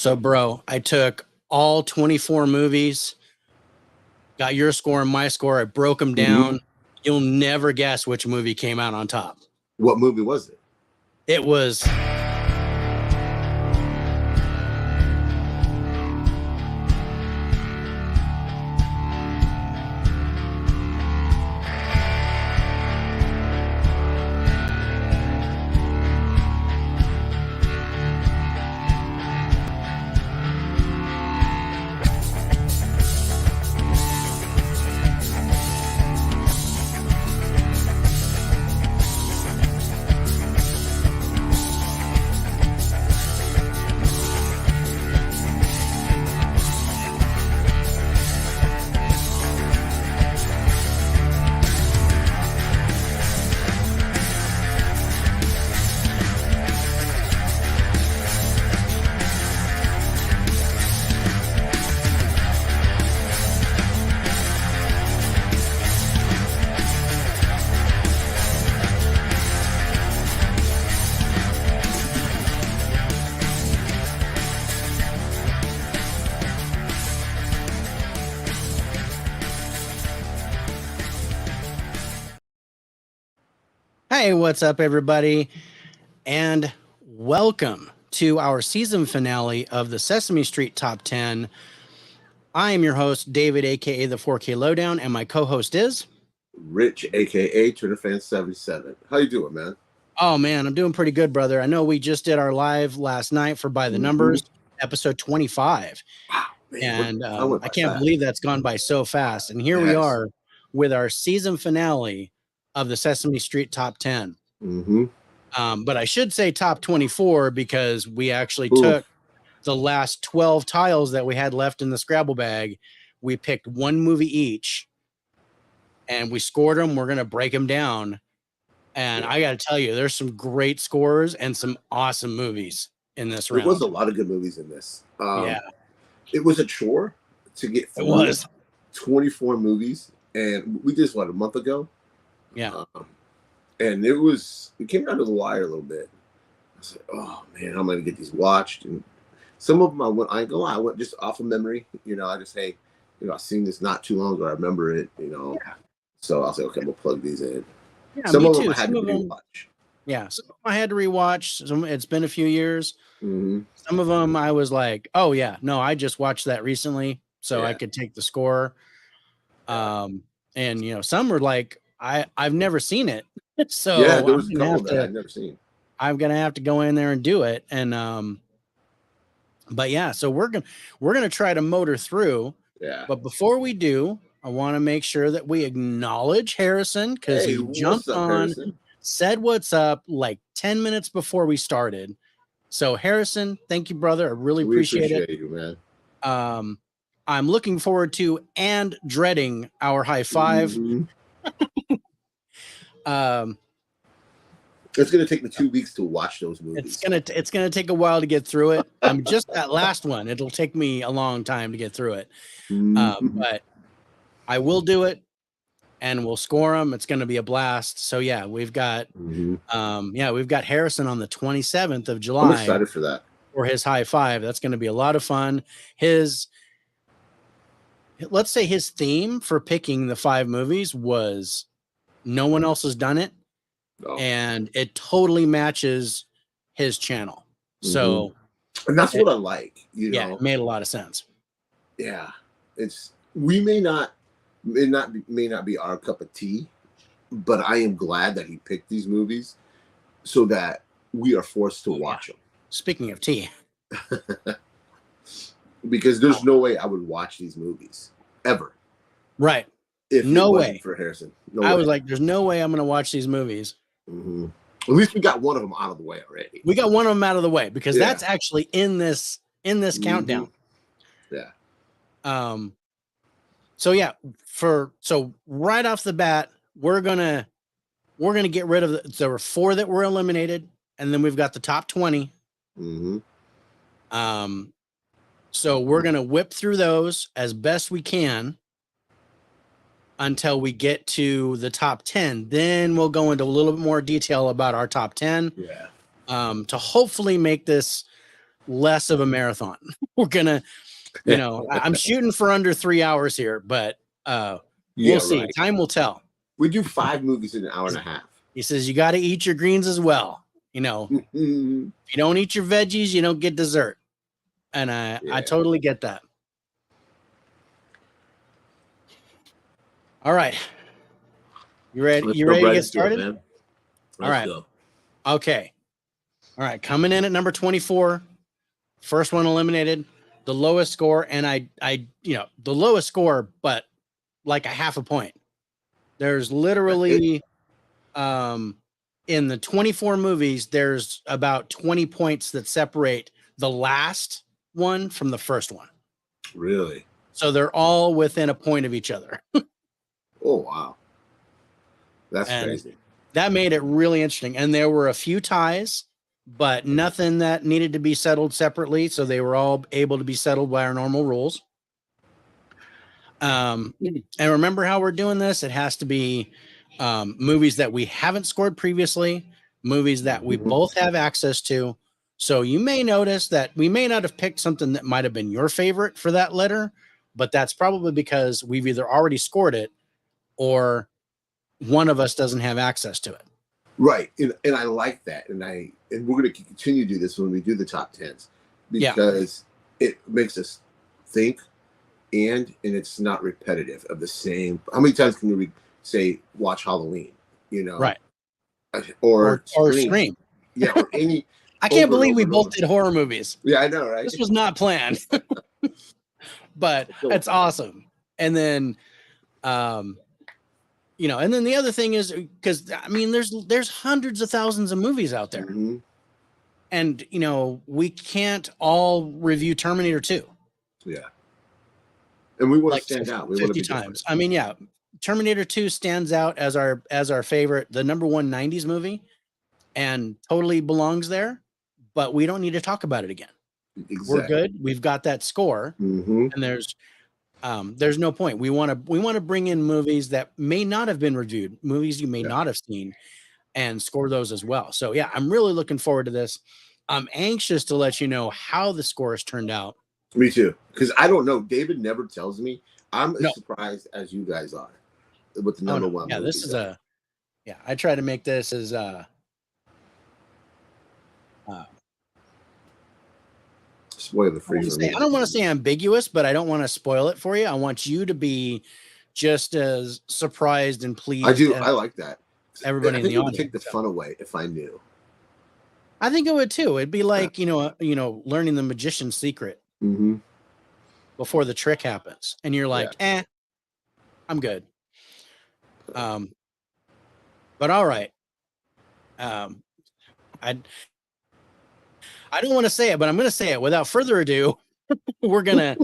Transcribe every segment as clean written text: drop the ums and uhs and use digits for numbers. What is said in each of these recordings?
So, bro, I took all 24 movies, got your score and my score. I broke them down. You'll never guess which movie came out on top. What movie was it? It was... Hey, what's up, everybody? And welcome to our season finale of the Sesame Street Top 10. I am your host, David, aka the 4K Lowdown, and my co-host is Rich, aka TwitterFan77. How you doing, man? Oh man, I'm doing pretty good, brother. I know we just did our live last night for By the Numbers, episode 25. Wow, man, and I can't believe that's gone by so fast. And here we are with our season finale of the Sesame Street Top 10. But I should say top 24 because we actually took the last 12 tiles that we had left in the Scrabble bag. We picked one movie each and we scored them. We're going to break them down. And I got to tell you, there's some great scores and some awesome movies in this round. There was a lot of good movies in this. Yeah. It was a chore to get through 24 movies. And we did this, what, a month ago? Yeah. And it came down to the wire a little bit. I was like, oh man, how am I gonna get these watched? And some of them I ain't gonna lie, I went just off of memory. I just, hey, I seen this not too long ago. I remember it, Yeah. So I was like, okay, I'm gonna plug these in. Yeah, some of them I had to rewatch. Yeah, some I had to rewatch. It's been a few years. Some of them I was like, oh yeah, no, I just watched that recently, so I could take the score. And some were like, I've never seen it. So yeah, there was a couple that I'd never seen. I'm gonna have to go in there and do it. And but yeah, so we're gonna try to motor through. Yeah. But before we do, I want to make sure that we acknowledge Harrison because he jumped on, Harrison? Said what's up like 10 minutes before we started. So Harrison, thank you, brother. I really appreciate it. You, man. I'm looking forward to and dreading our high five. It's gonna take me 2 weeks to watch those movies. It's gonna take a while to get through it. Just that last one, it'll take me a long time to get through it. But I will do it, and we'll score them. It's gonna be a blast. So yeah, we've got we've got Harrison on the 27th of July. I'm excited for that. For his high five. That's gonna be a lot of fun. Let's say his theme for picking the 5 movies was no one else has done it. And it totally matches his channel. So, and that's what I like, Yeah, it made a lot of sense. Yeah. May not be our cup of tea, but I am glad that he picked these movies so that we are forced to watch them. Speaking of tea. Because there's no way I would watch these movies ever. Right. If no way for Harrison. I was like, there's no way I'm going to watch these movies. At least we got one of them out of the way already. We got one of them out of the way because that's actually in this countdown. Yeah. So yeah, so right off the bat, we're gonna get rid of there were 4 that were eliminated, and then we've got the top 20. So we're gonna whip through those as best we can until we get to the top 10. Then we'll go into a little bit more detail about our top 10. Yeah. To hopefully make this less of a marathon. We're gonna, I'm shooting for under 3 hours here, but we'll see. Right. Time will tell. We do 5 movies in an hour and a half. He says you got to eat your greens as well. If you don't eat your veggies, you don't get dessert. And I totally get that. All right. You ready? You ready to get started? Man. All right. Go. Okay. All right. Coming in at number 24. First one eliminated. The lowest score. And the lowest score, but like a half a point. There's literally in the 24 movies, there's about 20 points that separate the last one from the first one. Really? So they're all within a point of each other. Oh, wow. That's crazy. That made it really interesting. And there were a few ties, but nothing that needed to be settled separately. So they were all able to be settled by our normal rules. And remember how we're doing this? It has to be movies that we haven't scored previously, movies that we both have access to. So you may notice that we may not have picked something that might have been your favorite for that letter, but that's probably because we've either already scored it or one of us doesn't have access to it. Right. And I like that. And we're going to continue to do this when we do the top 10s because it makes us think and it's not repetitive of the same. How many times can we say, watch Halloween, Right. Or Scream. Yeah. Or any, I can't believe we both did horror movies. Yeah, I know. Right. This was not planned, but it's awesome. And then, and then the other thing is because there's hundreds of thousands of movies out there, and we can't all review Terminator 2. Yeah, and we want to stand out. We 50 times. Terminator 2 stands out as our favorite, the number one 90s movie, and totally belongs there. But we don't need to talk about it again. Exactly. We're good. We've got that score, and there's no point. We want to bring in movies that may not have been reviewed, movies you may not have seen, and score those as well. So yeah, I'm really looking forward to this. I'm anxious to let you know how the scores turned out. Me too, because I don't know. David never tells me. I'm as surprised as you guys are with the number one. Yeah, this is I try to make this as spoiler free. I don't want to say ambiguous, but I don't want to spoil it for you. I want you to be just as surprised and pleased. I do. I like that. Everybody in the audience would take the fun away if I knew. I think it would too. It'd be like learning the magician's secret before the trick happens, and you're like, I'm good. But all right. I don't want to say it, but I'm going to say it. Without further ado, we're gonna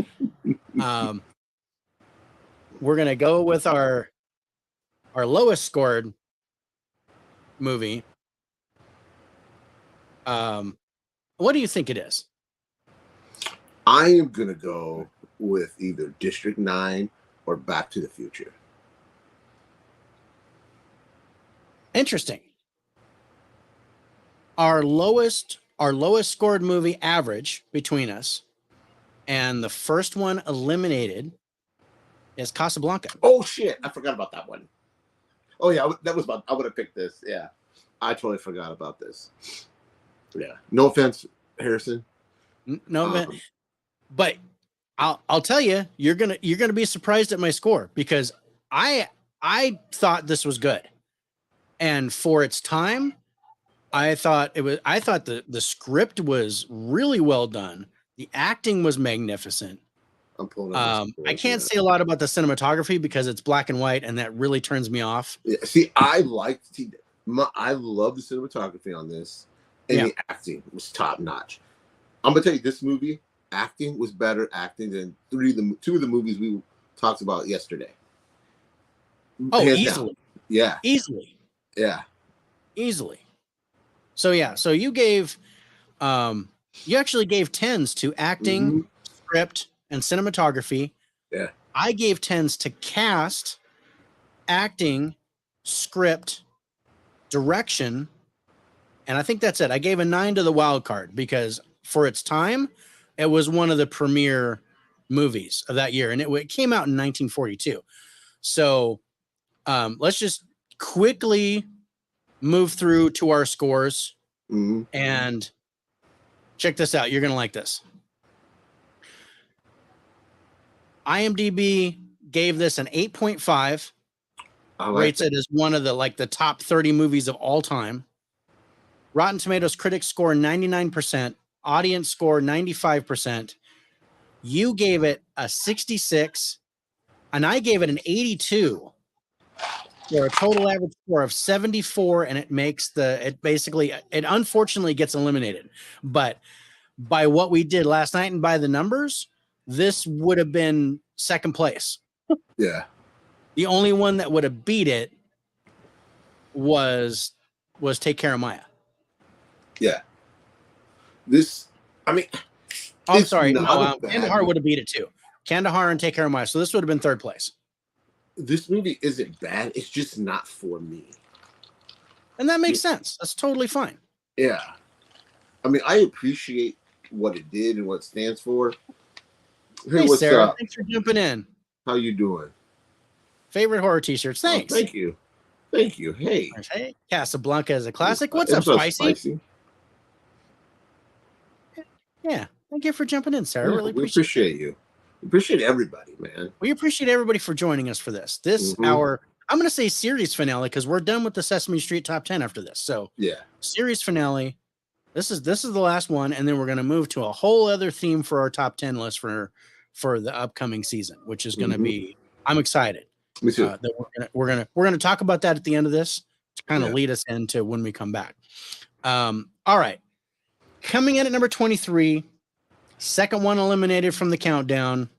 go with our lowest scored movie. What do you think it is? I am gonna go with either District 9 or Back to the Future. Interesting. Our lowest scored movie average between us, and the first one eliminated is Casablanca. Oh shit! I forgot about that one. Oh yeah, that was I would have picked this. Yeah, I totally forgot about this. Yeah, no offense, Harrison. No offense, but I'll tell you, you're gonna be surprised at my score because I thought this was good, and for its time. I thought the script was really well done. The acting was magnificent. I'm pulling up I can't say a lot about the cinematography because it's black and white, and that really turns me off. Yeah, see, I love the cinematography on this, and the acting was top notch. I'm gonna tell you, this movie acting was better acting than two of the movies we talked about yesterday. Oh, easily. Down. Yeah, easily. Yeah, easily. So you gave, you actually gave 10s to acting, script, and cinematography. Yeah. I gave 10s to cast, acting, script, direction, and I think that's it. I gave a 9 to the wild card because for its time, it was one of the premier movies of that year, and it came out in 1942. So let's just quickly move through to our scores and check this out. You're gonna like this. IMDb gave this an 8.5. Rates it as one of the top 30 movies of all time. Rotten Tomatoes critics score 99%, audience score 95%. You gave it a 66, and I gave it an 82 for a total average score of 74, and it unfortunately gets eliminated. But by what we did last night and by the numbers, this would have been second place. Yeah. The only one that would have beat it was Take Care of Maya. Yeah. I'm sorry. No, Kandahar would have beat it too. Kandahar and Take Care of Maya. So this would have been third place. This movie isn't bad. It's just not for me. And that makes sense. That's totally fine. Yeah. I mean, I appreciate what it did and what it stands for. Hey, what's Sarah. Up? Thanks for jumping in. How you doing? Favorite horror t-shirts. Thanks. Oh, thank you. Thank you. Hey. Casablanca is a classic. What's up, Spicy? Yeah. Thank you for jumping in, Sarah. Yeah, really appreciate you. We appreciate everybody, man. We appreciate everybody for joining us for this. Our, I'm going to say series finale because we're done with the Sesame Street top 10 after this. So yeah, series finale. This is the last one, and then we're going to move to a whole other theme for our top 10 list for the upcoming season, which is going to be. I'm excited. Me too. That we're gonna talk about that at the end of this to kind of lead us into when we come back. All right, coming in at number 23, second one eliminated from the countdown.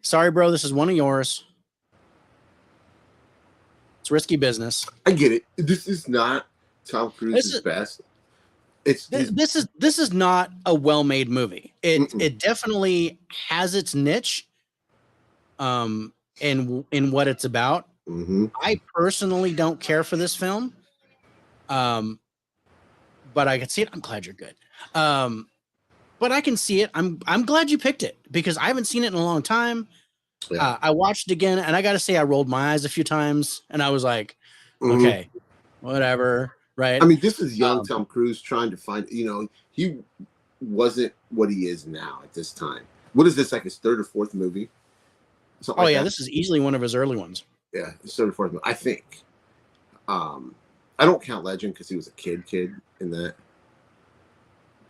Sorry, bro, this is one of yours. It's Risky Business. I get it. This is not Tom Cruise's best. This is not a well-made movie. It definitely has its niche. In what it's about. I personally don't care for this film. But I can see it. I'm glad you're good. But I can see it. I'm glad you picked it because I haven't seen it in a long time. Yeah. I watched it again, and I got to say I rolled my eyes a few times, and I was like, okay, whatever, right? I mean, this is young Tom Cruise trying to find, he wasn't what he is now at this time. What is this, like his third or fourth movie? This is easily one of his early ones. Yeah, his third or fourth movie, I think. I don't count Legend because he was a kid in that.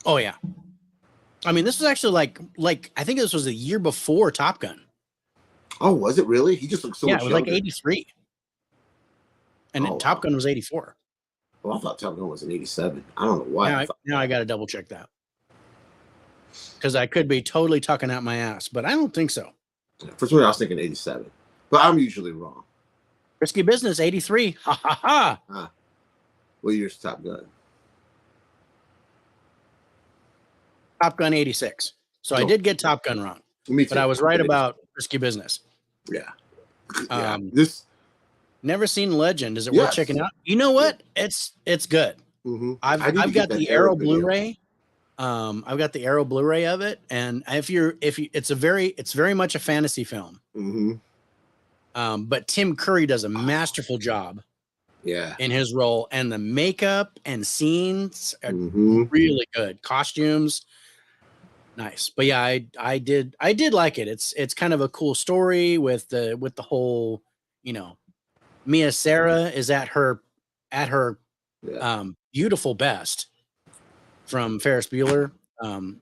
Oh, yeah. I mean, this was actually like I think this was a year before Top Gun. Oh, was it really? He just looked so much it was younger. Like 83. And Top Gun was 84. Well, I thought Top Gun was in 87. I don't know why. Now I got to double check that. Because I could be totally tucking out my ass, but I don't think so. For some reason, I was thinking 87. But I'm usually wrong. Risky Business, 83. Ha, ha, ha. What year's Top Gun? Top Gun 86. So I did get Top Gun wrong. Me too. But I was right about Risky Business. Yeah. Never seen Legend. Is it worth checking out? You know what? It's good. I've got the Arrow Blu-ray. I've got the Arrow Blu-ray of it, and it's very much a fantasy film. But Tim Curry does a masterful job. Yeah. In his role, and the makeup and scenes are really good. Costumes. Nice. But yeah, I did like it. It's kind of a cool story with the whole, Mia Sara is at her beautiful best from Ferris Bueller.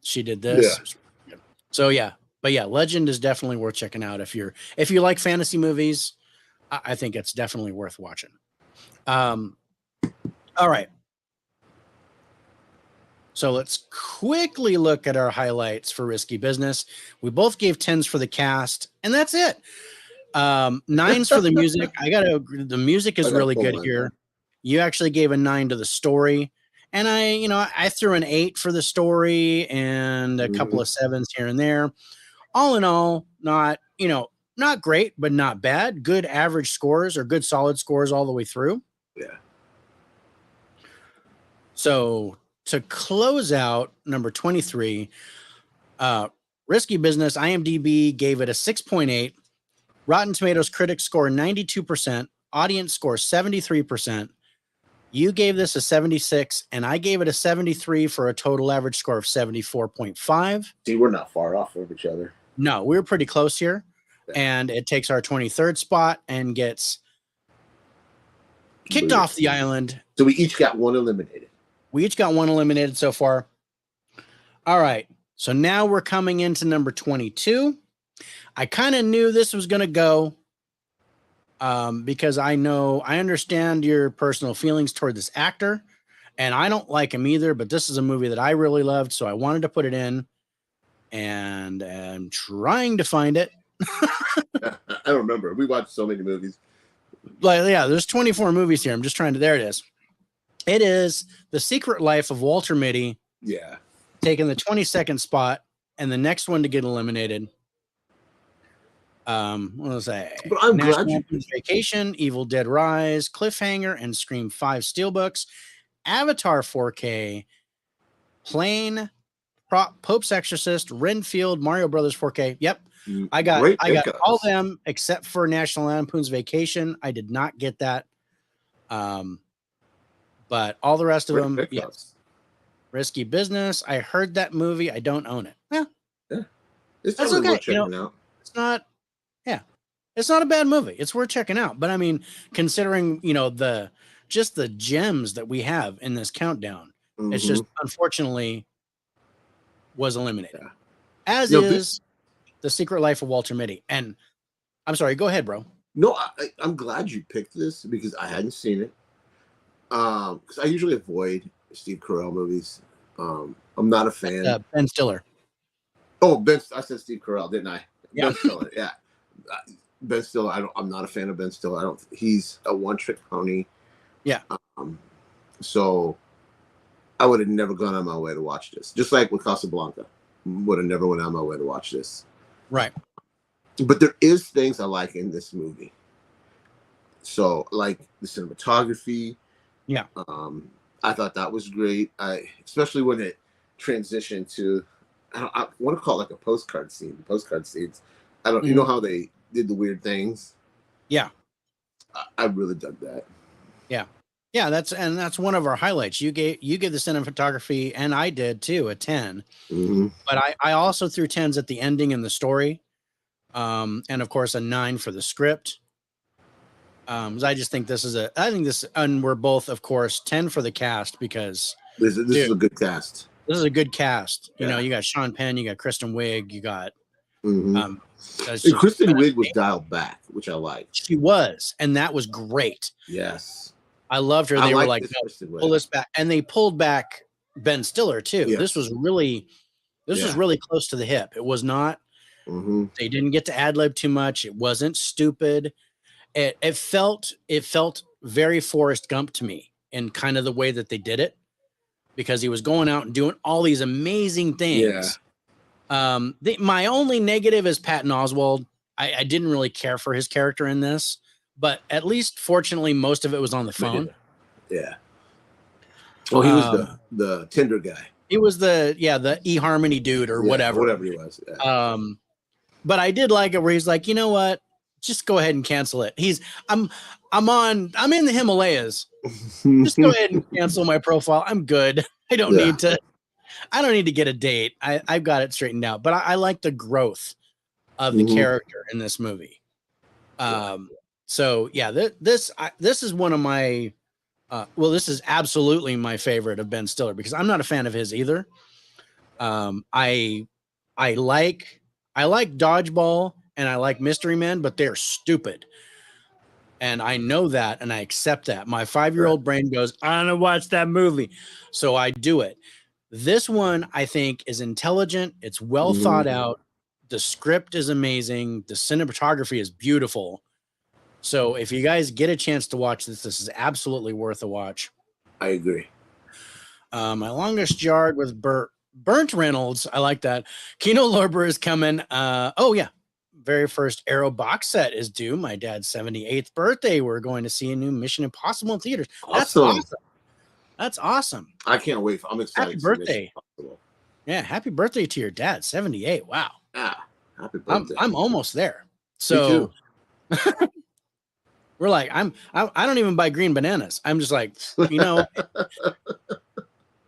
She did this. Yeah. So yeah, but yeah, Legend is definitely worth checking out if you like fantasy movies. I think it's definitely worth watching. All right. So let's quickly look at our highlights for Risky Business. We both gave 10s for the cast, and that's it. 9s for the music. The music is really good here. You actually gave a 9 to the story, and I threw an 8 for the story and a couple of 7s here and there. All in all, not great, but not bad. Good average scores or good solid scores all the way through. Yeah. So to close out number 23, Risky Business, IMDb gave it a 6.8. Rotten Tomatoes critics score 92%. Audience score 73%. You gave this a 76, and I gave it a 73 for a total average score of 74.5. See, we're not far off of each other. No, we were pretty close here. Yeah. And it takes our 23rd spot and gets kicked off the island. So we each got one eliminated. We each got one eliminated so far. All right. So now we're coming into number 22. I kind of knew this was going to go because I understand your personal feelings toward this actor, and I don't like him either, but this is a movie that I really loved, so I wanted to put it in, and I'm trying to find it. I don't remember. We watched so many movies. Like, yeah, there's 24 movies here. I'm just trying to, there it is. It is The Secret Life of Walter Mitty. Yeah. Taking the 22nd spot, and the next one to get eliminated. What was I? But I'm National glad Lampoon's Vacation, Evil Dead Rise, Cliffhanger, and Scream 5 Steelbooks, Avatar 4K, Plane, Pope's Exorcist, Renfield, Mario Brothers 4K. Yep, I got all of them except for National Lampoon's Vacation. I did not get that. But all the rest of them, yes. Risky Business. I heard that movie. I don't own it. Yeah. It's totally worth checking out. It's not. Yeah, it's not a bad movie. It's worth checking out. But I mean, considering the gems that we have in this countdown, it's just unfortunately was eliminated. Yeah. As is The Secret Life of Walter Mitty. And I'm sorry. Go ahead, bro. No, I'm glad you picked this because I hadn't seen it. Because I usually avoid Steve Carell movies. I'm not a fan. Ben Stiller. Oh, I said Steve Carell, didn't I? Yeah. Ben Stiller, yeah. Ben Stiller, I'm not a fan of Ben Stiller. He's a one-trick pony. Yeah. So I would have never gone on my way to watch this. Just like with Casablanca. Would have never went on my way to watch this. Right. But there is things I like in this movie. So like the cinematography. Yeah. I thought that was great. Especially when it transitioned to, I want to call it like a postcard scene. Postcard scenes. You know how they did the weird things? Yeah. I really dug that. Yeah. Yeah, that's one of our highlights. You gave the cinematography, and I did too, a 10. Mm-hmm. But I also threw 10s at the ending and the story. And of course a 9 for the script. I just think and we're both, of course, 10 for the cast because this is a good cast. This is a good cast. Yeah. You got Sean Penn, you got Kristen Wiig, you got and Kristen Wiig was dialed back, which I liked. She was, and that was great. Yes. I loved her. They were like, no, pull this back. And they pulled back Ben Stiller too. Yes. This was really close to the hip. It was not, they didn't get to ad-lib too much. It wasn't stupid. It felt very Forrest Gump to me in kind of the way that they did it, because he was going out and doing all these amazing things. Yeah. My only negative is Patton Oswalt. I didn't really care for his character in this, but at least fortunately most of it was on the phone. Yeah. Well, he was the Tinder guy. He was the eHarmony dude or whatever. Whatever he was. Yeah. But I did like it where he's like, you know what? Just go ahead and cancel it. I'm in the Himalayas. Just go ahead and cancel my profile. I'm good. I don't need to get a date. I've got it straightened out. But I like the growth of the character in this movie. So yeah, this is one of my this is absolutely my favorite of Ben Stiller, because I'm not a fan of his either. I like Dodgeball and I like Mystery Men, but they're stupid. And I know that, and I accept that. My 5-year-old brain goes, I want to watch that movie. So I do it. This one, I think, is intelligent. It's well thought out. The script is amazing. The cinematography is beautiful. So if you guys get a chance to watch this, this is absolutely worth a watch. I agree. My Longest Yard with Burnt Reynolds. I like that. Kino Lorber is coming. Very first Arrow box set is due. My dad's 78th birthday. We're going to see a new Mission Impossible in theaters. That's awesome. That's awesome. I can't wait. I'm excited. Happy birthday. Yeah, happy birthday to your dad. 78. Wow. Ah, happy birthday. I'm almost there. So we're like, I don't even buy green bananas. I'm just like,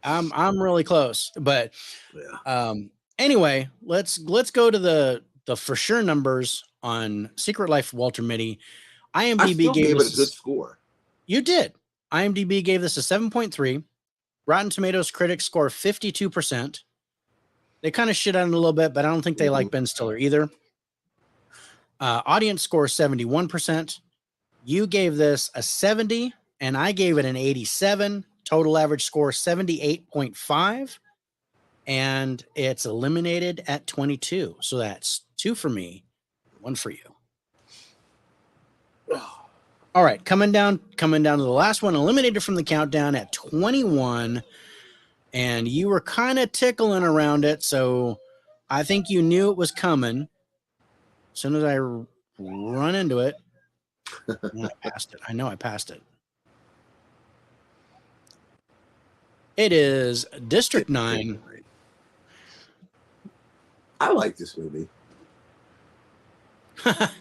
I'm really close. But anyway, let's go to the for sure numbers on Secret Life of Walter Mitty. IMDb gave it a good score. You did. IMDb gave this a 7.3. Rotten Tomatoes critics score 52%. They kind of shit on it a little bit, but I don't think they like Ben Stiller either. Audience score 71%. You gave this a 70, and I gave it an 87. Total average score 78.5. And it's eliminated at 22. So that's 2 for me, 1 for you. All right, coming down to the last one, eliminated from the countdown at 21. And you were kind of tickling around it, so I think you knew it was coming. As soon as I run into it, I passed it. I know I passed it. It is District 9. I like this movie. I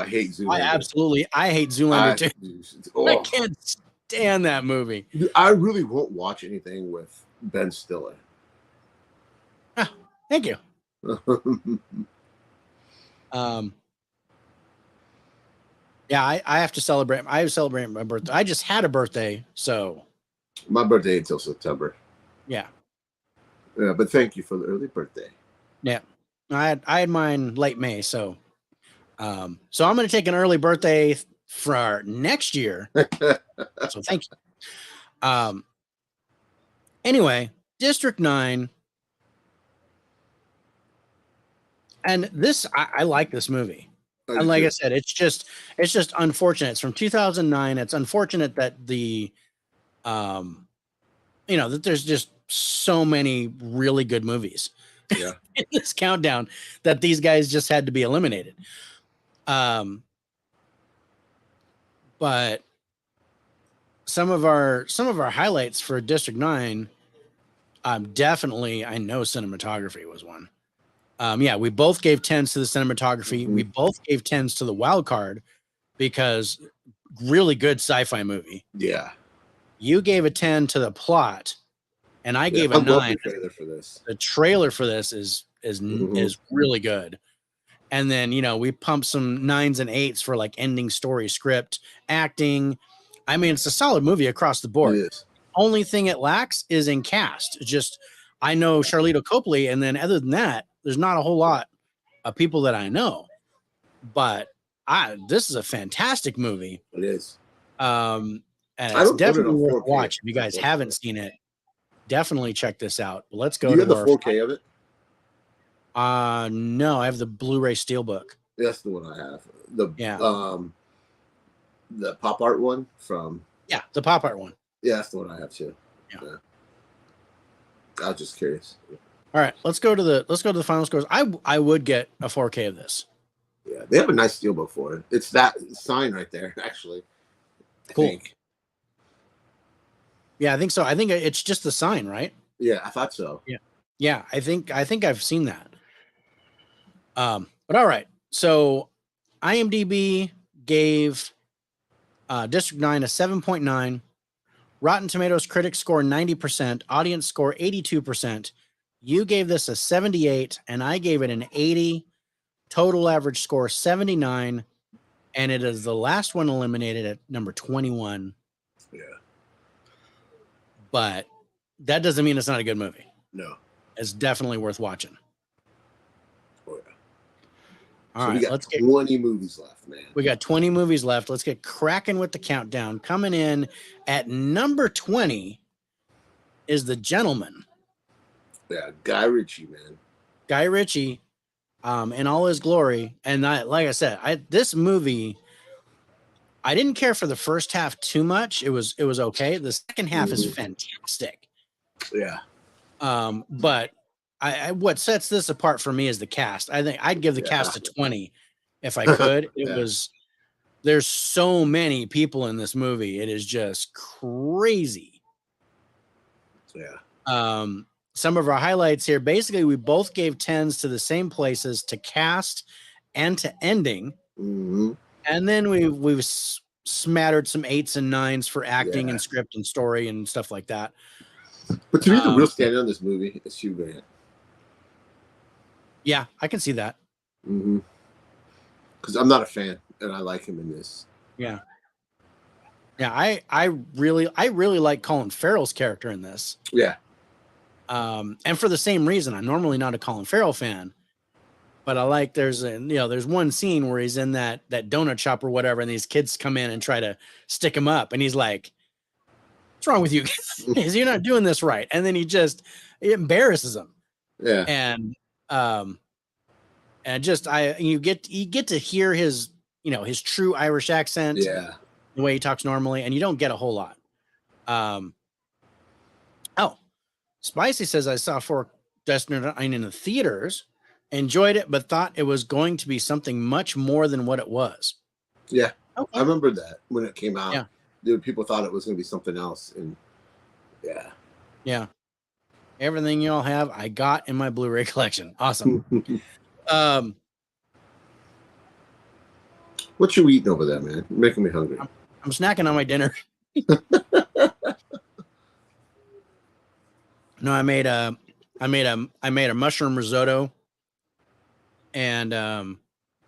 hate Zoolander. I hate Zoolander too. I can't stand that movie. I really won't watch anything with Ben Stiller. Thank you. I have to celebrate. I celebrate my birthday. I just had a birthday, so my birthday until September. Yeah, but thank you for the early birthday. Yeah, I had mine late May, so I'm going to take an early birthday for next year. So thank you. Anyway, District 9. And this, I like this movie. And like I said, it's just unfortunate. It's from 2009. It's unfortunate that that there's just so many really good movies in this countdown that these guys just had to be eliminated. But some of our highlights for District 9, definitely, I know cinematography was one. We both gave 10s to the cinematography. We both gave 10s to the wild card because really good sci-fi movie. Yeah. You gave a 10 to the plot, and I gave a 9. The trailer for this. The trailer for this is really good. And then, we pumped some 9s and 8s for like ending, story, script, acting. I mean, it's a solid movie across the board. It is. Only thing it lacks is in cast. Just, I know Charlito Copley, and then other than that, there's not a whole lot of people that I know. But this is a fantastic movie. It is. And it's definitely worth a watch. If you guys haven't seen it, definitely check this out. But let's go. Do you have the 4K of it? No, I have the Blu-ray Steelbook. That's the one I have. The pop art one from. Yeah, the pop art one. Yeah, that's the one I have too. Yeah. I was just curious. All right, let's go to the final scores. I would get a 4K of this. Yeah, they have a nice steelbook for it. It's that sign right there, actually. Cool. Yeah, I think so. I think it's just the sign, right? Yeah, I thought so. Yeah. I think I've seen that. But all right. So IMDb gave District 9 a 7.9. Rotten Tomatoes critics score 90%. Audience score 82%. You gave this a 78, and I gave it an 80. Total average score 79, and it is the last one eliminated at number 21. Yeah. But that doesn't mean it's not a good movie. No. It's definitely worth watching. Oh, yeah. All right, we got 20 movies left, man. We got 20 movies left. Let's get cracking with the countdown. Coming in at number 20 is The Gentleman. Yeah, Guy Ritchie, man. Guy Ritchie, in all his glory. And like I said, this movie, I didn't care for the first half too much. It was okay. The second half is fantastic. Yeah. But what sets this apart for me is the cast. I think I'd give the cast a 20 if I could. It was There's so many people in this movie. It is just crazy. Yeah. Some of our highlights here, basically, we both gave 10s to the same places, to cast and to ending. Mm-hmm. And then we've smattered some 8s and 9s for acting and script and story and stuff like that. But to me, the real standout in this movie is Hugh Grant. Yeah, I can see that. Mm-hmm. Because I'm not a fan, and I like him in this. Yeah. Yeah, I really like Colin Farrell's character in this. Yeah. And for the same reason, I'm normally not a Colin Farrell fan, but I like there's one scene where he's in that donut shop or whatever, and these kids come in and try to stick him up, and he's like, "What's wrong with you guys? You're not doing this right." And then he embarrasses them. Yeah. And you get to hear his true Irish accent. Yeah. The way he talks normally, and you don't get a whole lot. Spicy says, I saw For Destiny in the theaters, enjoyed it, but thought it was going to be something much more than what it was. Yeah. Okay. I remember that when it came out. Yeah. People thought it was going to be something else. And yeah. Everything y'all have, I got in my Blu-ray collection. Awesome. What you eating over there, man? You're making me hungry. I'm snacking on my dinner. No, I made a mushroom risotto and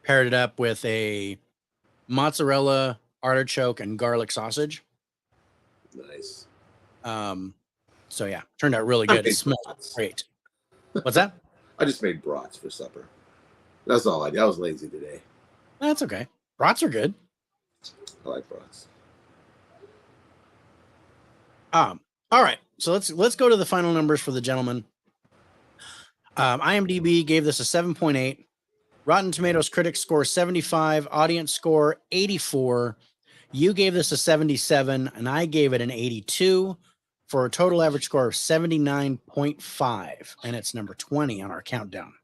paired it up with a mozzarella, artichoke, and garlic sausage. Nice. So yeah, turned out really good. It smells great. What's that? I just made brats for supper. That's all I did. I was lazy today. That's okay. Brats are good. I like brats. All right. So let's go to the final numbers for the gentleman. IMDb gave this a 7.8. Rotten Tomatoes critics score 75. Audience score 84. You gave this a 77, and I gave it an 82 for a total average score of 79.5. And it's number 20 on our countdown.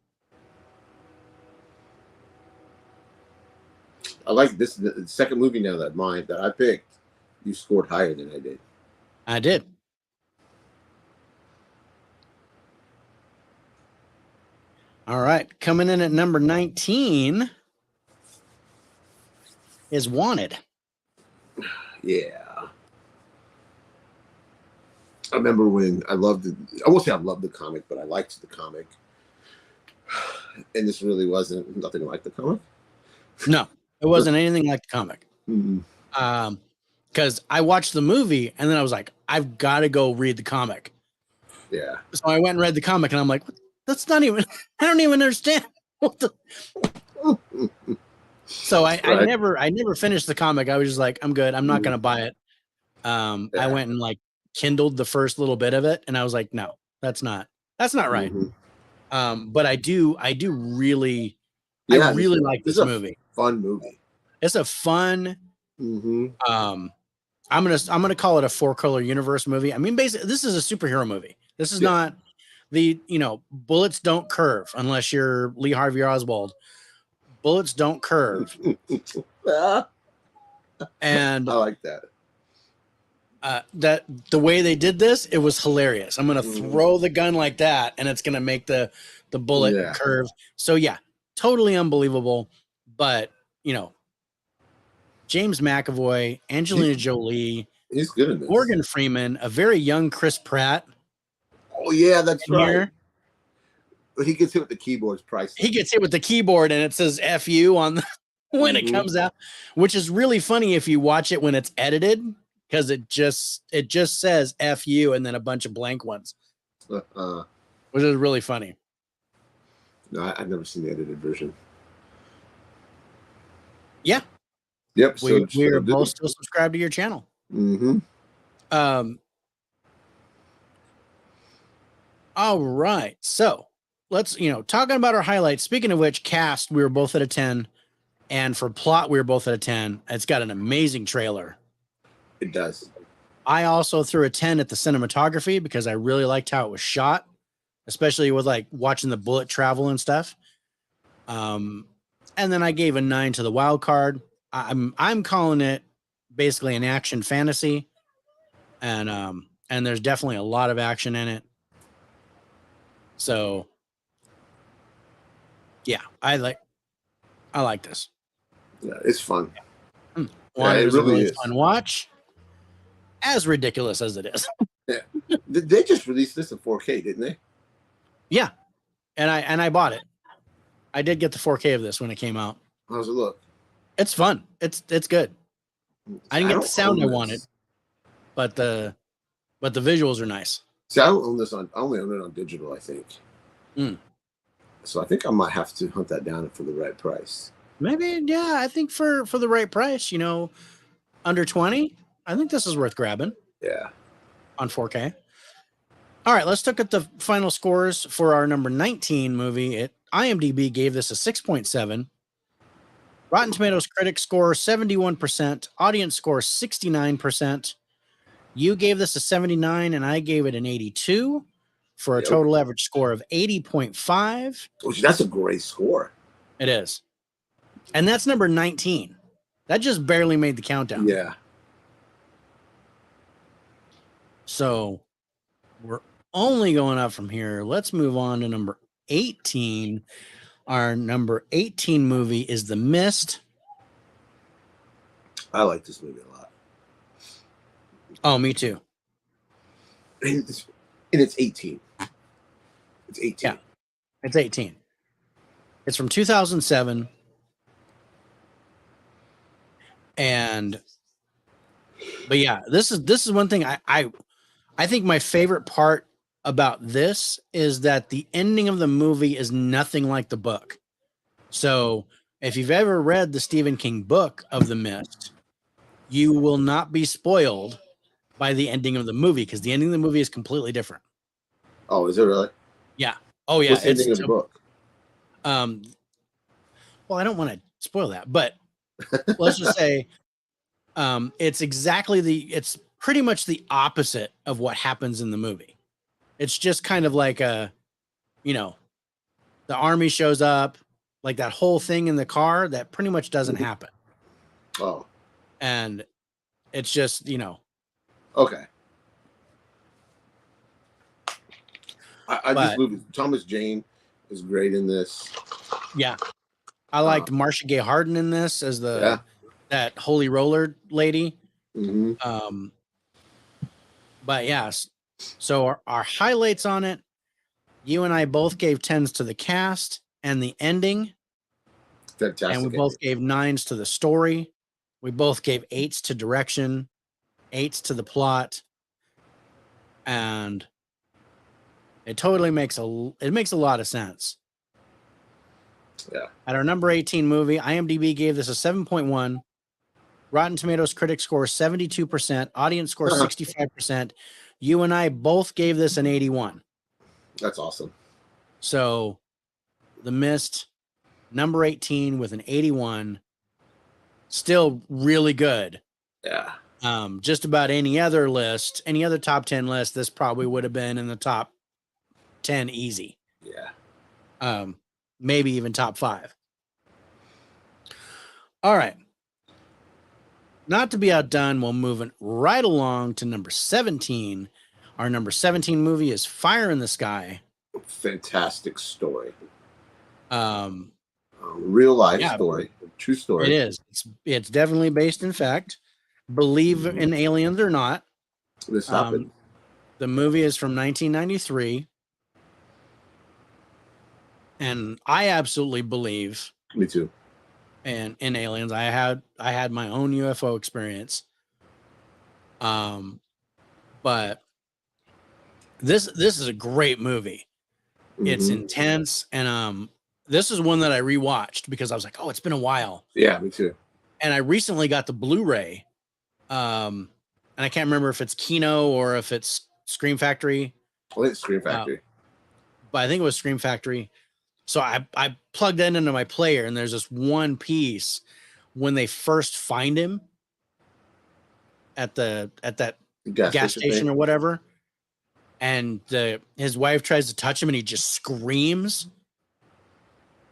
I like this. The second movie now that I picked, you scored higher than I did. I did. All right. Coming in at number 19 is Wanted. Yeah. I remember when I won't say I loved the comic, but I liked the comic. And this really wasn't nothing like the comic. No, it wasn't anything like the comic. Mm-hmm. Because I watched the movie and then I was like, I've got to go read the comic. Yeah. So I went and read the comic and I'm like, that's not even, I don't even understand. So I never finished the comic. I was just like, I'm good. I'm not going to buy it. I went and like kindled the first little bit of it. And I was like, no, that's not right. Mm-hmm. But I really like this movie. Fun movie. It's a fun, mm-hmm. I'm gonna call it a 4-color universe movie. I mean, basically, this is a superhero movie. This is not bullets don't curve unless you're Lee Harvey Oswald. Bullets don't curve. And I like that. That the way they did this, it was hilarious. I'm gonna throw the gun like that, and it's gonna make the bullet curve. So yeah, totally unbelievable. But James McAvoy, Angelina Jolie, he's good in this. Morgan Freeman, a very young Chris Pratt. Oh yeah, that's right. But he gets hit with the keyboard's priceless. He gets hit with the keyboard, and it says "F you" on when it comes out, which is really funny if you watch it when it's edited, because it just says "F you" and then a bunch of blank ones, which is really funny. No, I've never seen the edited version. Yeah. Yep. We're both still subscribed to your channel. Mm-hmm. All right. So let's, talking about our highlights. Speaking of which, cast, we were both at a 10. And for plot, we were both at a 10. It's got an amazing trailer. It does. I also threw a 10 at the cinematography because I really liked how it was shot, especially with like watching the bullet travel and stuff. And then I gave a 9 to the wild card. I'm calling it basically an action fantasy, and there's definitely a lot of action in it. So yeah, I like this. Yeah, it's fun. It was a really is. fun watch, as ridiculous as it is. Yeah, they just released this in 4K, didn't they? Yeah, and I bought it. I did get the 4K of this when it came out. How's it look? It's fun. It's good. I didn't get the sound I wanted, but the visuals are nice. See, I don't own this on. I only own it on digital, I think. So I think I might have to hunt that down for the right price. Maybe, yeah. I think for the right price, under 20, I think this is worth grabbing. Yeah. On 4K. All right, let's look at the final scores for our number 19 movie. IMDb gave this a 6.7. Rotten Tomatoes critic score 71%, audience score 69%. You gave this a 79 and I gave it an 82 for a total average score of 80.5. That's a great score. It is. And that's number 19. That just barely made the countdown. Yeah. So we're only going up from here. Let's move on to number 18. Our number 18 movie is The Mist. I like this movie a lot. Oh, me too. And it's 18. It's 18. Yeah, it's 18. It's from 2007. But yeah, this is one thing I think my favorite part about this is that the ending of the movie is nothing like the book. So if you've ever read the Stephen King book of The Mist, you will not be spoiled by the ending of the movie because the ending of the movie is completely different. Oh, is it really? Yeah. Oh, yeah. What's the ending of the book? Well, I don't want to spoil that, but let's just say it's pretty much the opposite of what happens in the movie. It's just kind of like the army shows up, like that whole thing in the car that pretty much doesn't happen. Oh. And it's just, Okay. This movie, Thomas Jane is great in this. Yeah. I liked Marcia Gay Harden in this as that holy roller lady. Mm-hmm. But yes. So our highlights on it, you and I both gave 10s to the cast and the ending. Fantastic. And we both gave 9s to the story. We both gave 8s to direction, 8s to the plot. And it totally makes a lot of sense. Yeah. At our number 18 movie, IMDb gave this a 7.1. Rotten Tomatoes critic score 72%, audience score 65%. You and I both gave this an 81. That's awesome. So The Mist, number 18 with an 81, still really good. Yeah. Just about any other top 10 list, this probably would have been in the top 10 easy. Yeah. Maybe even top 5. All right. Not to be outdone, we're moving right along to number 17. Our number 17 movie is Fire in the Sky. Fantastic story. Real life story. True story. It is. It's definitely based in fact. Believe in aliens or not. This happened. The movie is from 1993. And I absolutely believe. Me too. And in aliens, I had my own UFO experience. But this is a great movie. Mm-hmm. It's intense, and this is one that I rewatched because I was like, oh, it's been a while. Yeah, me too. And I recently got the Blu-ray. And I can't remember if it's Kino or if it's Scream Factory. I think it's Scream Factory. But I think it was Scream Factory. So I plugged that into my player, and there's this one piece when they first find him at that gas station or whatever, and his wife tries to touch him, and he just screams.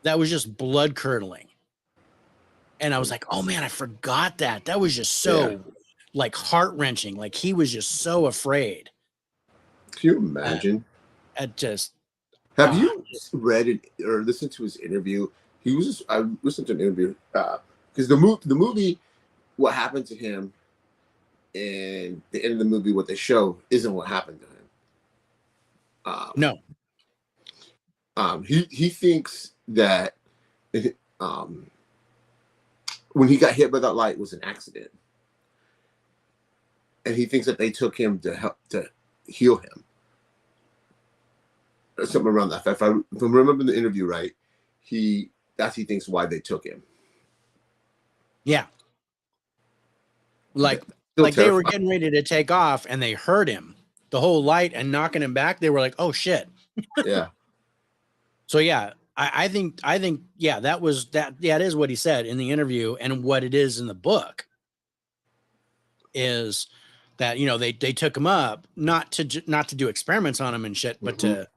That was just blood curdling. And I was like, oh man, I forgot that. That was just so like heart-wrenching. Like he was just so afraid. Can you imagine? At just Have you read it or listened to his interview? I listened to an interview because the movie, what happened to him, and the end of the movie, what they show isn't what happened to him. No. He thinks that when he got hit by that light was an accident, and he thinks that they took him to help to heal him. Or something around that. If I'm remembering the interview right, he thinks why they took him. Yeah. Like they were getting ready to take off and they heard him, the whole light and knocking him back. They were like, oh shit. Yeah. So yeah, I think yeah, that is what he said in the interview, and what it is in the book is that, you know, they took him up not to do experiments on him and shit, but to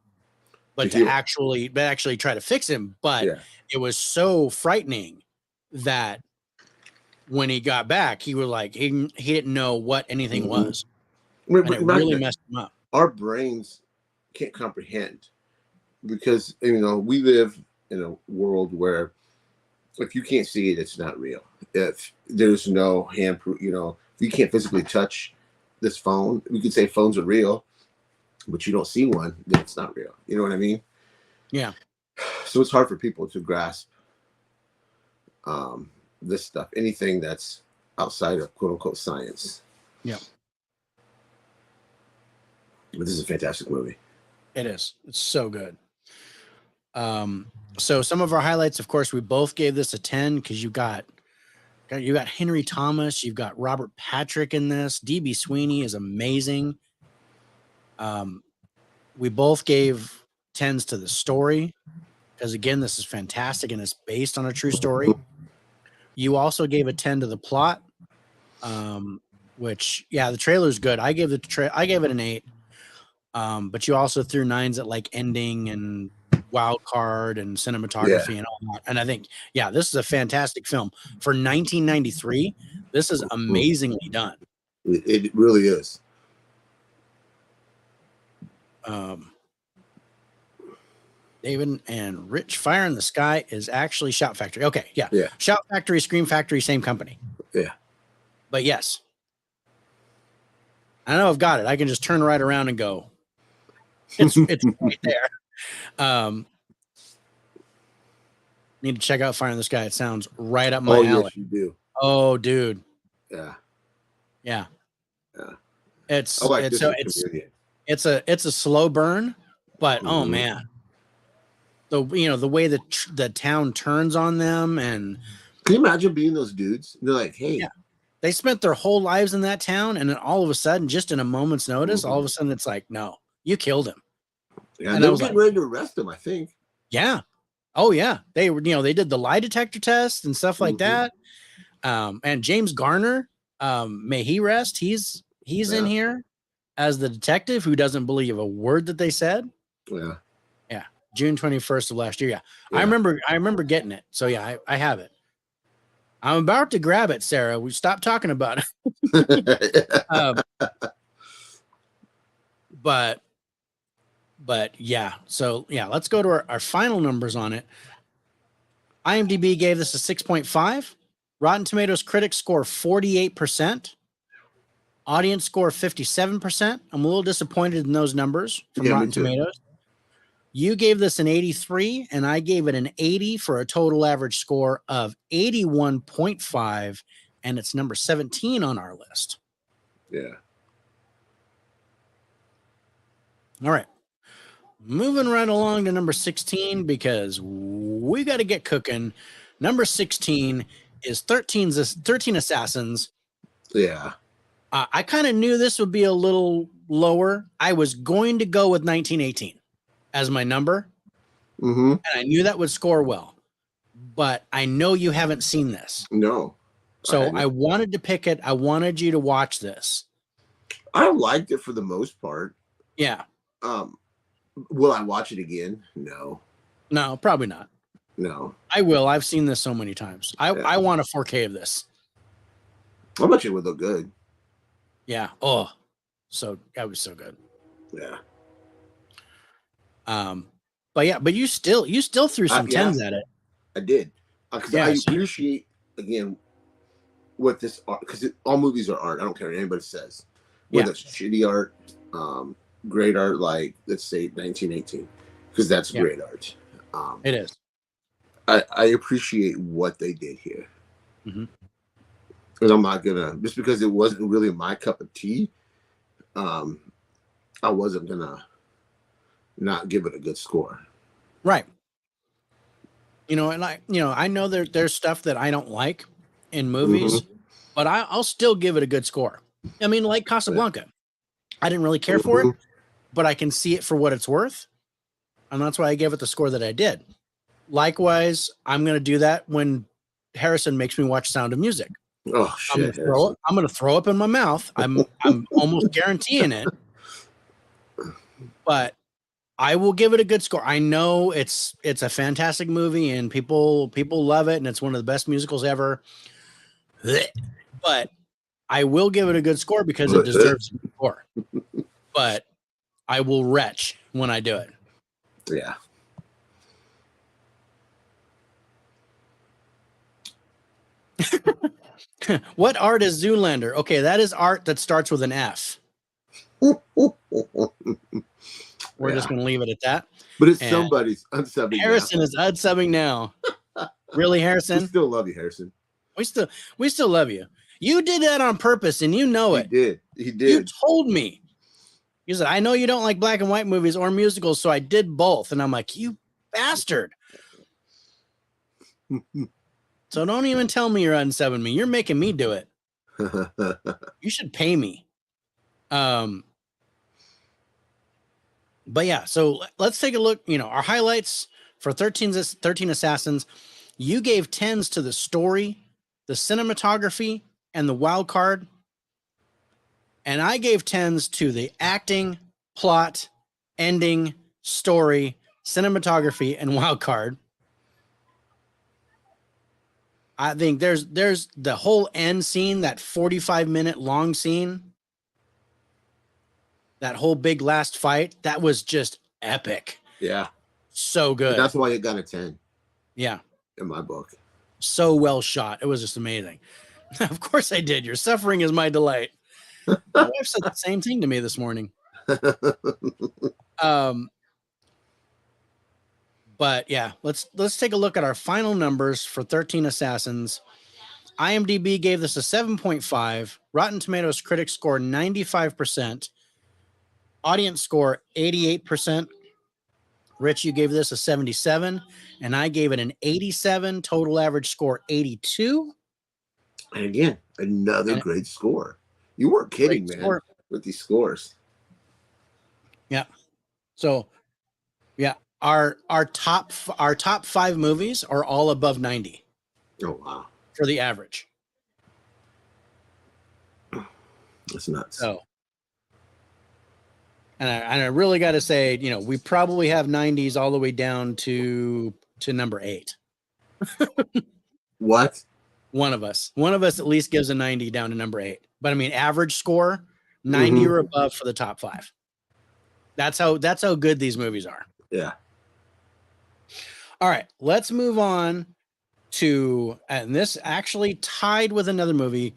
actually try to fix him. But it was so frightening that when he got back, he was like, he didn't know what anything was. And it really messed him up. Our brains can't comprehend, because, you know, we live in a world where if you can't see it, it's not real. If there's no handproof, you know, if you can't physically touch this phone, we could say phones are real, but you don't see one, then it's not real. You know what I mean? Yeah. So it's hard for people to grasp this stuff, anything that's outside of quote unquote science. Yeah. But this is a fantastic movie. It is. It's so good. So some of our highlights, of course, we both gave this a 10 because you got Henry Thomas, you've got Robert Patrick in this. DB Sweeney is amazing. We both gave 10s to the story because, again, this is fantastic and it's based on a true story. You also gave a 10 to the plot, which, yeah, the trailer's good. I gave it an 8. But you also threw 9s at like ending and wild card and cinematography and all that. And I think, yeah, this is a fantastic film for 1993. This is amazingly done. It really is. David and Rich, Fire in the Sky is actually Shout Factory. Okay, yeah. Shout Factory, Scream Factory, same company. Yeah. But yes, I know I've got it. I can just turn right around and go. It's right there. Need to check out Fire in the Sky. It sounds right up my alley. Yes, you do. Oh, dude. Yeah. It's a slow burn, but oh man, the way the town turns on them. And can you imagine being those dudes? They're like, hey, they spent their whole lives in that town, and then all of a sudden, just in a moment's notice, all of a sudden it's like, no, you killed him. Yeah, and they were getting ready to arrest him, I think. Yeah. Oh yeah. They were, they did the lie detector test and stuff like that. And James Garner, may he rest. He's in here as the detective who doesn't believe a word that they said. Yeah. Yeah. June 21st of last year. Yeah. I remember getting it. So yeah, I have it. I'm about to grab it, Sarah. We stopped talking about it. But yeah, so yeah, let's go to our final numbers on it. IMDb gave this a 6.5. Rotten Tomatoes critics score 48%. Audience score 57%. I'm a little disappointed in those numbers from Rotten Tomatoes. You gave this an 83, and I gave it an 80 for a total average score of 81.5, and it's number 17 on our list. Yeah. All right. Moving right along to number 16 because we got to get cooking. Number 16 is 13 Assassins. Yeah. I kind of knew this would be a little lower. I was going to go with 1918 as my number. And I knew that would score well. But I know you haven't seen this. No. So I wanted to pick it. I wanted you to watch this. I liked it for the most part. Yeah. Will I watch it again? No. No, probably not. No. I will. I've seen this so many times. I want a 4K of this. I bet you it would look good. Yeah. Oh, so that was so good. Yeah. But you still threw some tens at it. I did. Because I appreciate, again, what this art, because all movies are art. I don't care what anybody says. Whether it's shitty art, great art, like, let's say 1918, because that's great art. It is. I appreciate what they did here. Mm-hmm. And I'm not gonna, just because it wasn't really my cup of tea, I wasn't gonna not give it a good score. Right. And I know there's stuff that I don't like in movies, but I'll still give it a good score. I mean, like Casablanca, I didn't really care for it, but I can see it for what it's worth, and that's why I gave it the score that I did. Likewise, I'm going to do that when Harrison makes me watch Sound of Music. Oh shit! I'm going to throw up in my mouth. I'm almost guaranteeing it, but I will give it a good score. I know it's a fantastic movie and people love it and it's one of the best musicals ever. But I will give it a good score because it deserves a good score. But I will retch when I do it. Yeah. What art is Zoolander? Okay, that is art that starts with an F. We're just going to leave it at that. But it's somebody's unsubbing. Harrison is unsubbing now. Really, Harrison? We still love you, Harrison. We still love you. You did that on purpose, and you know it. He did. You told me. You said, I know you don't like black and white movies or musicals, so I did both. And I'm like, you bastard. So don't even tell me you're unsubbing me. You're making me do it. You should pay me. But yeah, so let's take a look. Our highlights for 13 Assassins. You gave 10s to the story, the cinematography, and the wild card. And I gave 10s to the acting, plot, ending, story, cinematography, and wild card. I think there's the whole end scene, that 45-minute long scene. That whole big last fight, that was just epic. Yeah. So good. And that's why it got a 10. Yeah. In my book. So well shot. It was just amazing. Of course I did. Your suffering is my delight. My wife said the same thing to me this morning. But yeah, let's take a look at our final numbers for 13 Assassins. IMDb gave this a 7.5. Rotten Tomatoes critics score 95%. Audience score 88%. Rich, you gave this a 77, and I gave it an 87. Total average score 82. And again, another great score. You weren't kidding, man, with these scores. Yeah. So, yeah, our top 5 movies are all above 90. Oh wow! For the average. That's nuts. So. And I really got to say, we probably have 90s all the way down to number 8. What? One of us at least gives a 90 down to number 8. But I mean, average score 90 or above for the top 5. That's how good these movies are. Yeah. All right, let's move on to, and this actually tied with another movie.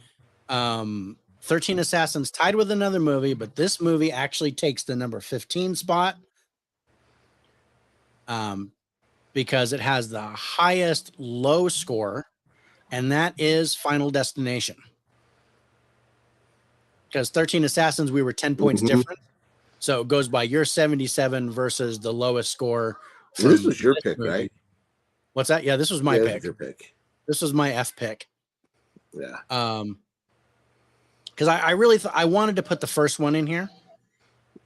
13 Assassins tied with another movie, but this movie actually takes the number 15 spot because it has the highest low score, and that is Final Destination. Because 13 Assassins, we were 10 points different. So it goes by your 77 versus the lowest score. This was your pick, right? What's that? Yeah, this was my pick. This was your pick. This was my F pick. Yeah. Because I really I wanted to put the first one in here.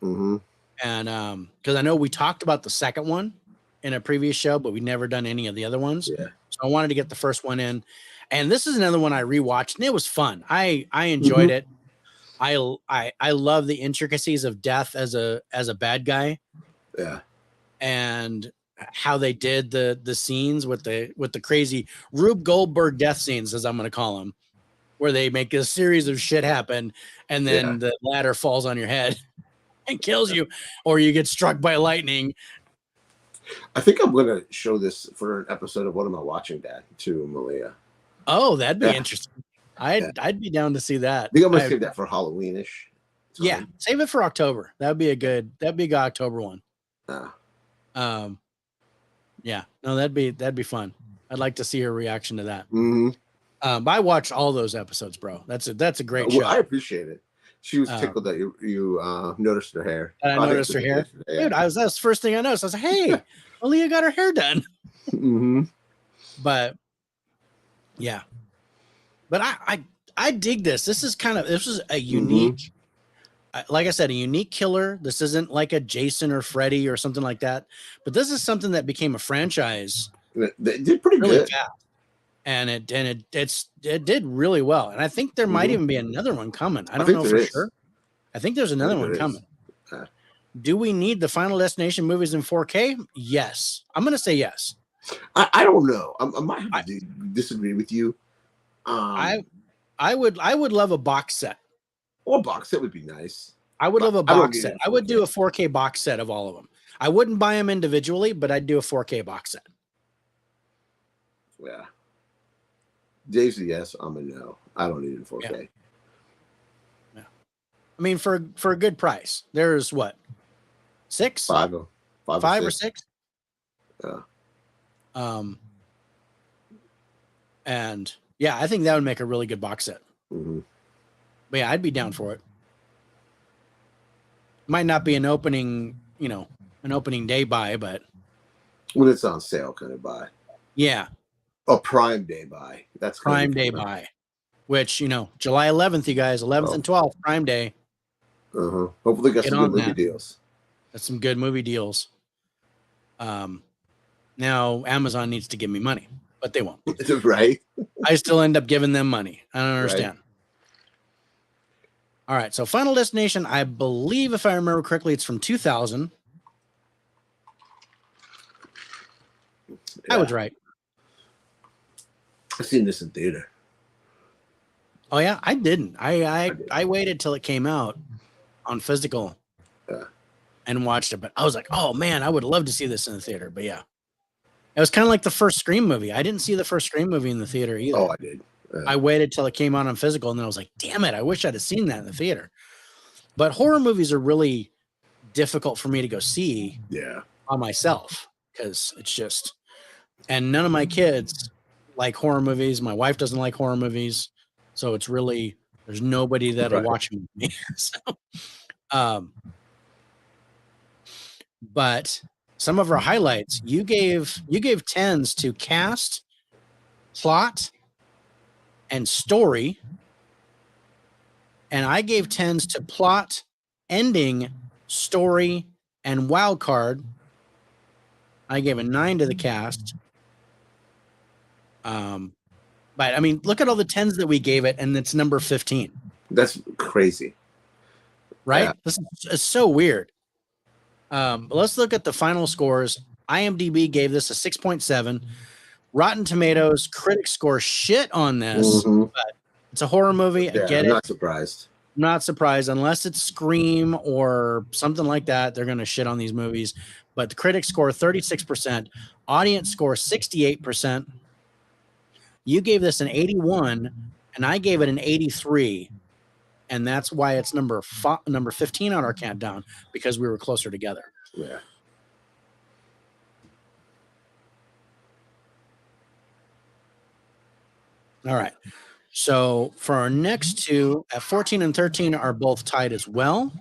And because I know we talked about the second one in a previous show, but we'd never done any of the other ones. Yeah. So I wanted to get the first one in. And this is another one I rewatched, and it was fun. I enjoyed it. I love the intricacies of death as a bad guy. Yeah. And how they did the scenes with the crazy Rube Goldberg death scenes, as I'm going to call them, where they make a series of shit happen, and then the ladder falls on your head and kills you, or you get struck by lightning. I think I'm going to show this for an episode of What Am I Watching, Dad, to Malia. Oh, that'd be interesting. I'd be down to see that. I think I'm going to save that for Halloweenish. Yeah, save it for October. That'd be a good October one. Yeah, no, that'd be fun. I'd like to see her reaction to that. I watched all those episodes, bro. That's a great show. I appreciate it. She was tickled that you noticed her hair. I noticed her hair. Dude, that's the first thing I noticed. I was like, hey, Aaliyah got her hair done. But yeah. But I dig this. This is a unique, like I said, a unique killer. This isn't like a Jason or Freddy or something like that. But this is something that became a franchise. They did pretty really good. Fast. And it did really well. And I think there might even be another one coming. I don't know for sure. I think there's another one coming. Do we need the Final Destination movies in 4K? Yes. I'm going to say yes. I don't know. I might have to disagree with you. I would love a box set. Well, a box set would be nice. I would love a box set. I would do a 4K box set of all of them. I wouldn't buy them individually, but I'd do a 4K box set. Yeah. Dave's a yes. I'm a no. I don't need it in 4K. Yeah. I mean, for a good price, there's what? 6? 5 or 6? Yeah. And yeah, I think that would make a really good box set. But yeah, I'd be down for it. Might not be an opening day buy, but when it's on sale, kind of buy. Yeah. A Prime Day buy. That's Prime Day buy, which, July 11th, you guys, 11th and 12th, Prime Day. Hopefully, got some good movie deals. That's some good movie deals. Now Amazon needs to give me money, but they won't. Right? I still end up giving them money. I don't understand. Right. All right, so Final Destination, I believe, if I remember correctly, it's from 2000. Yeah. I was right. I've seen this in theater. Oh yeah, I didn't. I waited till it came out on physical and watched it. But I was like, oh man, I would love to see this in the theater. But yeah, it was kind of like the first Scream movie. I didn't see the first Scream movie in the theater either. Oh, I did. I waited till it came out on physical, and then I was like, damn it, I wish I'd have seen that in the theater. But horror movies are really difficult for me to go see on myself because it's just, and none of my kids like horror movies. My wife doesn't like horror movies. So it's really, there's nobody that'll watch me. So, but some of our highlights, you gave 10s to cast, plot, and story. And I gave 10s to plot, ending, story, and wild card. I gave a 9 to the cast. But I mean, look at all the 10s that we gave it, and it's number 15. That's crazy, right? Yeah. This is so weird. Let's look at the final scores. IMDb gave this a 6.7. Rotten Tomatoes critic score shit on this, but it's a horror movie. I get it. I'm not surprised. I'm not surprised unless it's Scream or something like that. They're going to shit on these movies. But the critics score 36%, audience score 68%. You gave this an 81, and I gave it an 83, and that's why it's number 15 on our countdown, because we were closer together. Yeah. All right. So for our next two, at 14 and 13 are both tied as well.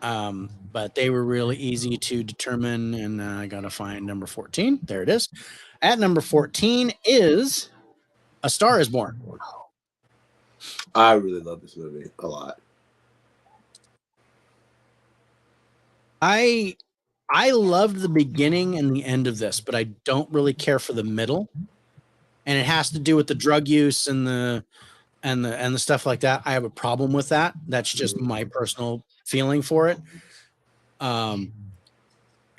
But they were really easy to determine, and I got to find number 14. There it is. At number 14 is A Star is Born. I really love this movie a lot. I loved the beginning and the end of this, but I don't really care for the middle. And it has to do with the drug use and the stuff like that. I have a problem with that. That's just my personal feeling for it.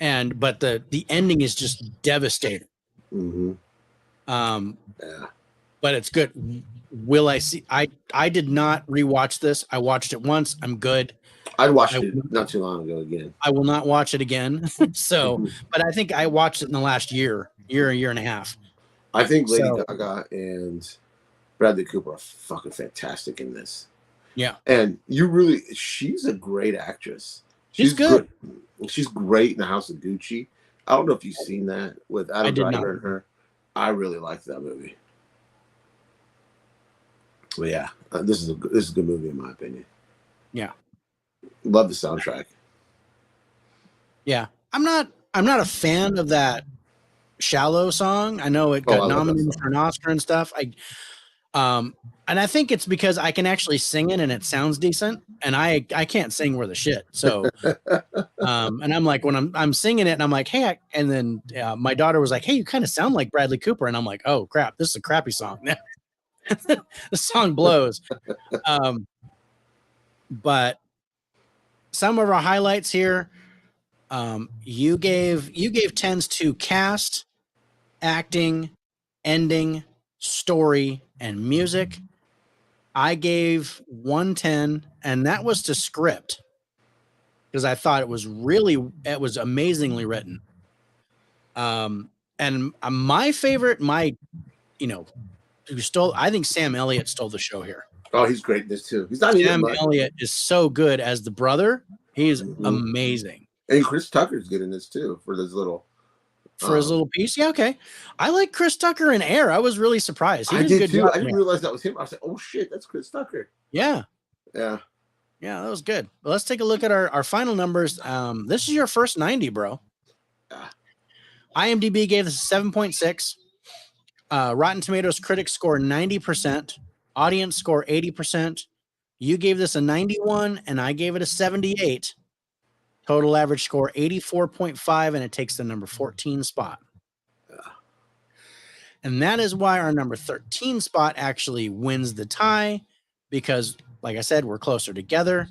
but the ending is just devastating. Mm-hmm. Yeah. But it's good. Will I see? I did not rewatch this. I watched it once. I'm good. I watched it not too long ago again. I will not watch it again. So, but I think I watched it in the last year and a half. I think Lady Gaga and Bradley Cooper are fucking fantastic in this. Yeah. And she's a great actress. She's good. She's great in the House of Gucci. I don't know if you've seen that with Adam Driver and her. I really liked that movie. But yeah, this is a good movie in my opinion. Yeah. Love the soundtrack. Yeah. I'm not a fan of that Shallow song. I know it got nominated for an Oscar and stuff. And I think it's because I can actually sing it and it sounds decent, and I can't sing worth a shit. So, and I'm like, when I'm singing it, and I'm like, hey, and then my daughter was like, hey, you kind of sound like Bradley Cooper, and I'm like, oh crap, this is a crappy song. The song blows. But some of our highlights here, you gave 10s to cast, acting, ending, story, and music. I gave 110, and that was to script because I thought it was amazingly written. And my favorite, I think Sam Elliott stole the show here. Oh, he's great in this too. Sam Elliott is so good as the brother. He is amazing. And Chris Tucker's good in this too for his little piece. Yeah, okay. I like Chris Tucker in Air. I was really surprised. I did too. I didn't realize that was him. I was like, oh shit, that's Chris Tucker. Yeah. Yeah. Yeah, that was good. But let's take a look at our final numbers. This is your first 90, bro. Yeah. IMDb gave this a 7.6. Rotten Tomatoes critics score 90%. Audience score 80%. You gave this a 91, and I gave it a 78. Total average score 84.5, and it takes the number 14 spot. And that is why our number 13 spot actually wins the tie, because, like I said, we're closer together.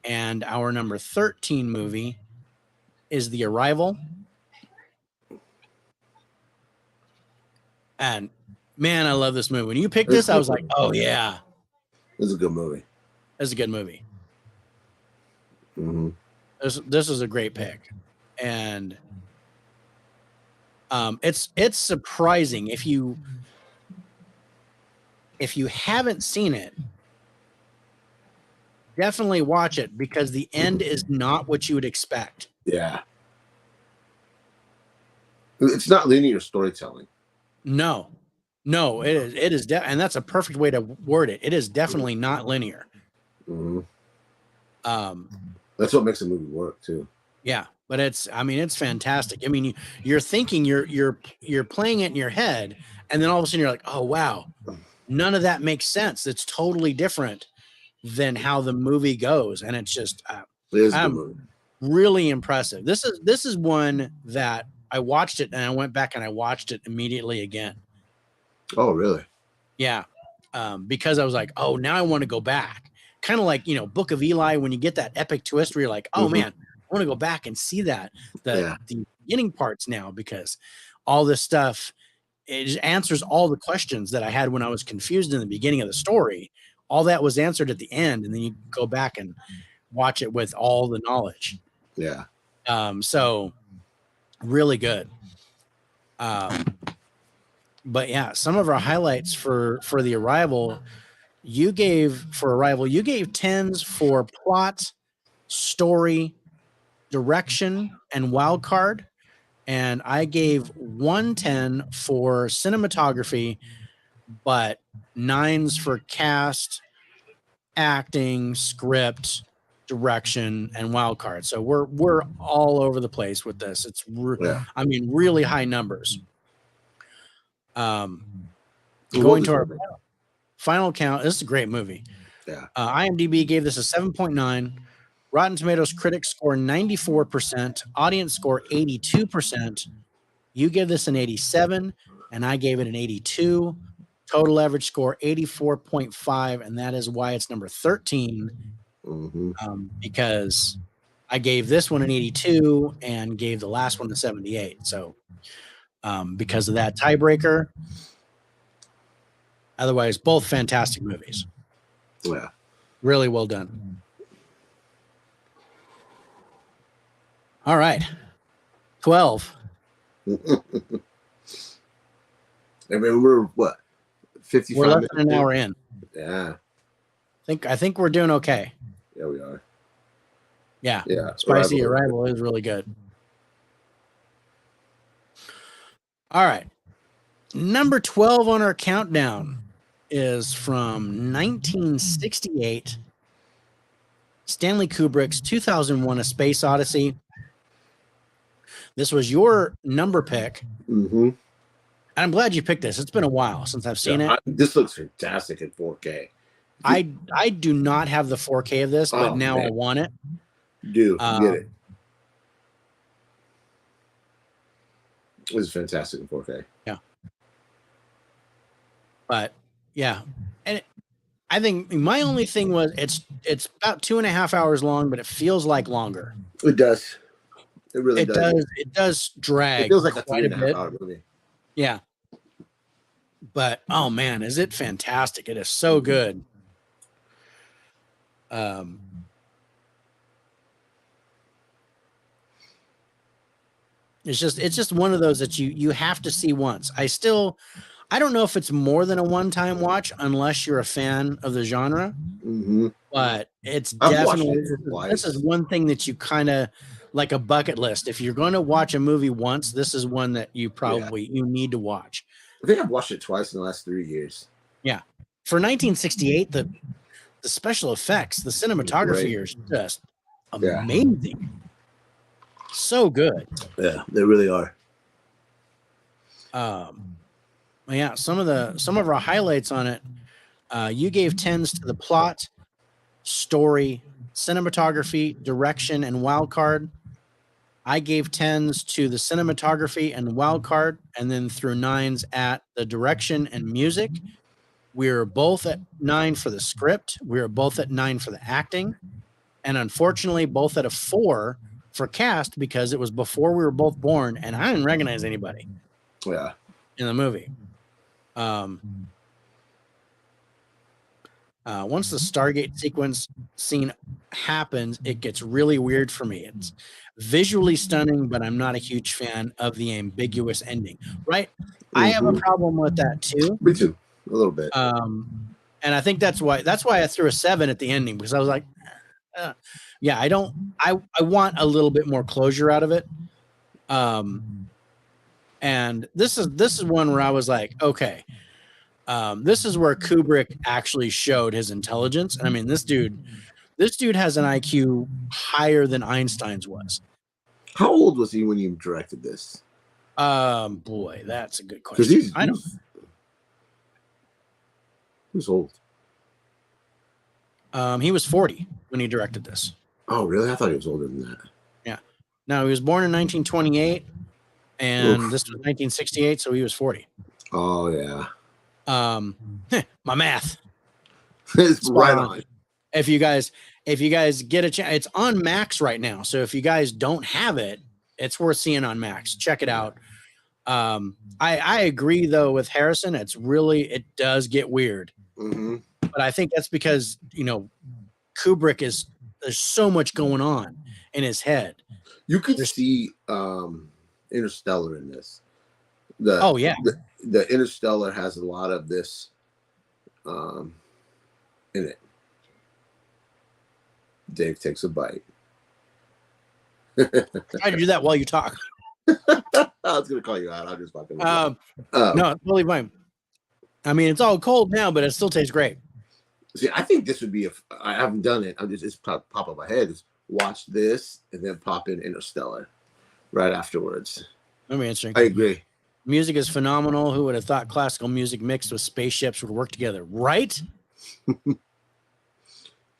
And our number 13 movie is The Arrival. And man, I love this movie. When you picked this, I was like, oh yeah. This is a good movie. It's a good movie. Mm-hmm. This is a great pick. And it's surprising if you haven't seen it, definitely watch it, because the end is not what you would expect. Yeah. It's not linear storytelling. No, it is and that's a perfect way to word it. It is definitely not linear. Mm-hmm. That's what makes a movie work too. Yeah, but it's fantastic. I mean, you're thinking you're playing it in your head, and then all of a sudden you're like, oh wow, none of that makes sense. It's totally different than how the movie goes, and it's just really impressive. This is one that I watched it and I went back and I watched it immediately again. Oh, really? Yeah, because I was like, oh, now I want to go back. Kind of like, Book of Eli, when you get that epic twist where you're like, oh man, I want to go back and see the beginning parts now, because all this stuff, it just answers all the questions that I had when I was confused in the beginning of the story. All that was answered at the end, and then you go back and watch it with all the knowledge. Yeah. So really good. But yeah, some of our highlights for The Arrival, you gave 10s for plot, story, direction, and wild card. And I gave 110 for cinematography, but 9s for cast, acting, script, direction, and wild card. So we're all over the place with this. It's really high numbers. Going to our final count. This is a great movie. Yeah. IMDb gave this a 7.9. Rotten Tomatoes critics score 94%. Audience score 82%. You give this an 87, and I gave it an 82. Total average score 84.5, and that is why it's number 13. Mm-hmm. Because I gave this one an 82 and gave the last one a 78. So because of that tiebreaker, otherwise both fantastic movies. Yeah. Really well done. All right. 12. I mean, we're what? 55 We're less minutes than an hour in. Yeah. I think we're doing okay. Yeah, we are. Yeah. Yeah. Spicy Arrival is really good. All right. Number 12 on our countdown is from 1968. Stanley Kubrick's 2001 A Space Odyssey. This was your number pick. Mm-hmm. And I'm glad you picked this. It's been a while since I've seen it. This looks fantastic in 4K. I do not have the 4K of this, but now man. I want it. Get it. It was fantastic in 4K. Yeah. But yeah. And I think my only thing was it's about 2.5 hours long, but it feels like longer. It does. It really does. It does drag. It feels like quite a 3.5 hour movie. Yeah. But oh man, is it fantastic? It is so good. It's just one of those that you have to see once. I don't know if it's more than a one-time watch unless you're a fan of the genre. Mm-hmm. But it's definitely this is one thing that you kind of like a bucket list. If you're going to watch a movie once, this is one that you probably you need to watch. I think I've watched it twice in the last 3 years. Yeah. For 1968, the special effects, the cinematography is just amazing. Yeah. So good. Yeah, they really are. Yeah, some of our highlights on it. You gave 10s to the plot, story, cinematography, direction, and wild card. I gave 10s to the cinematography and wild card, and then threw 9s at the direction and music. We were both at 9 for the script. We were both at 9 for the acting, and unfortunately, both at a 4 for cast because it was before we were both born, and I didn't recognize anybody. Yeah, in the movie. Once the Stargate sequence scene happens, it gets really weird for me. It's visually stunning, but I'm not a huge fan of the ambiguous ending. Right? Mm-hmm. I have a problem with that too. Me too, a little bit. And I think that's why I threw a 7 at the ending because I was like, yeah, I want a little bit more closure out of it. And this is one where I was like, okay, this is where Kubrick actually showed his intelligence. And I mean, this dude has an IQ higher than Einstein's was. How old was he when you directed this? Boy, that's a good question. I don't. Who's old? He was 40 when he directed this. Oh, really? I thought he was older than that. Yeah. No, he was born in 1928, and this was 1968, so he was 40. Oh yeah. My math. It's right on. If you guys get a chance, it's on Max right now. So if you guys don't have it, it's worth seeing on Max. Check it out. I agree though with Harrison. It does get weird. Mm-hmm. But I think that's because, Kubrick there's so much going on in his head. You could see Interstellar in this. The Interstellar has a lot of this in it. Dave takes a bite. Try to do that while you talk. I was going to call you out. I'm just fucking. No, it's totally fine. I mean, it's all cold now, but it still tastes great. See, I think this would be I haven't done it. I'm just pop up my head. Just watch this and then pop in Interstellar right afterwards. That'd be interesting. I agree. Music is phenomenal. Who would have thought classical music mixed with spaceships would work together, right?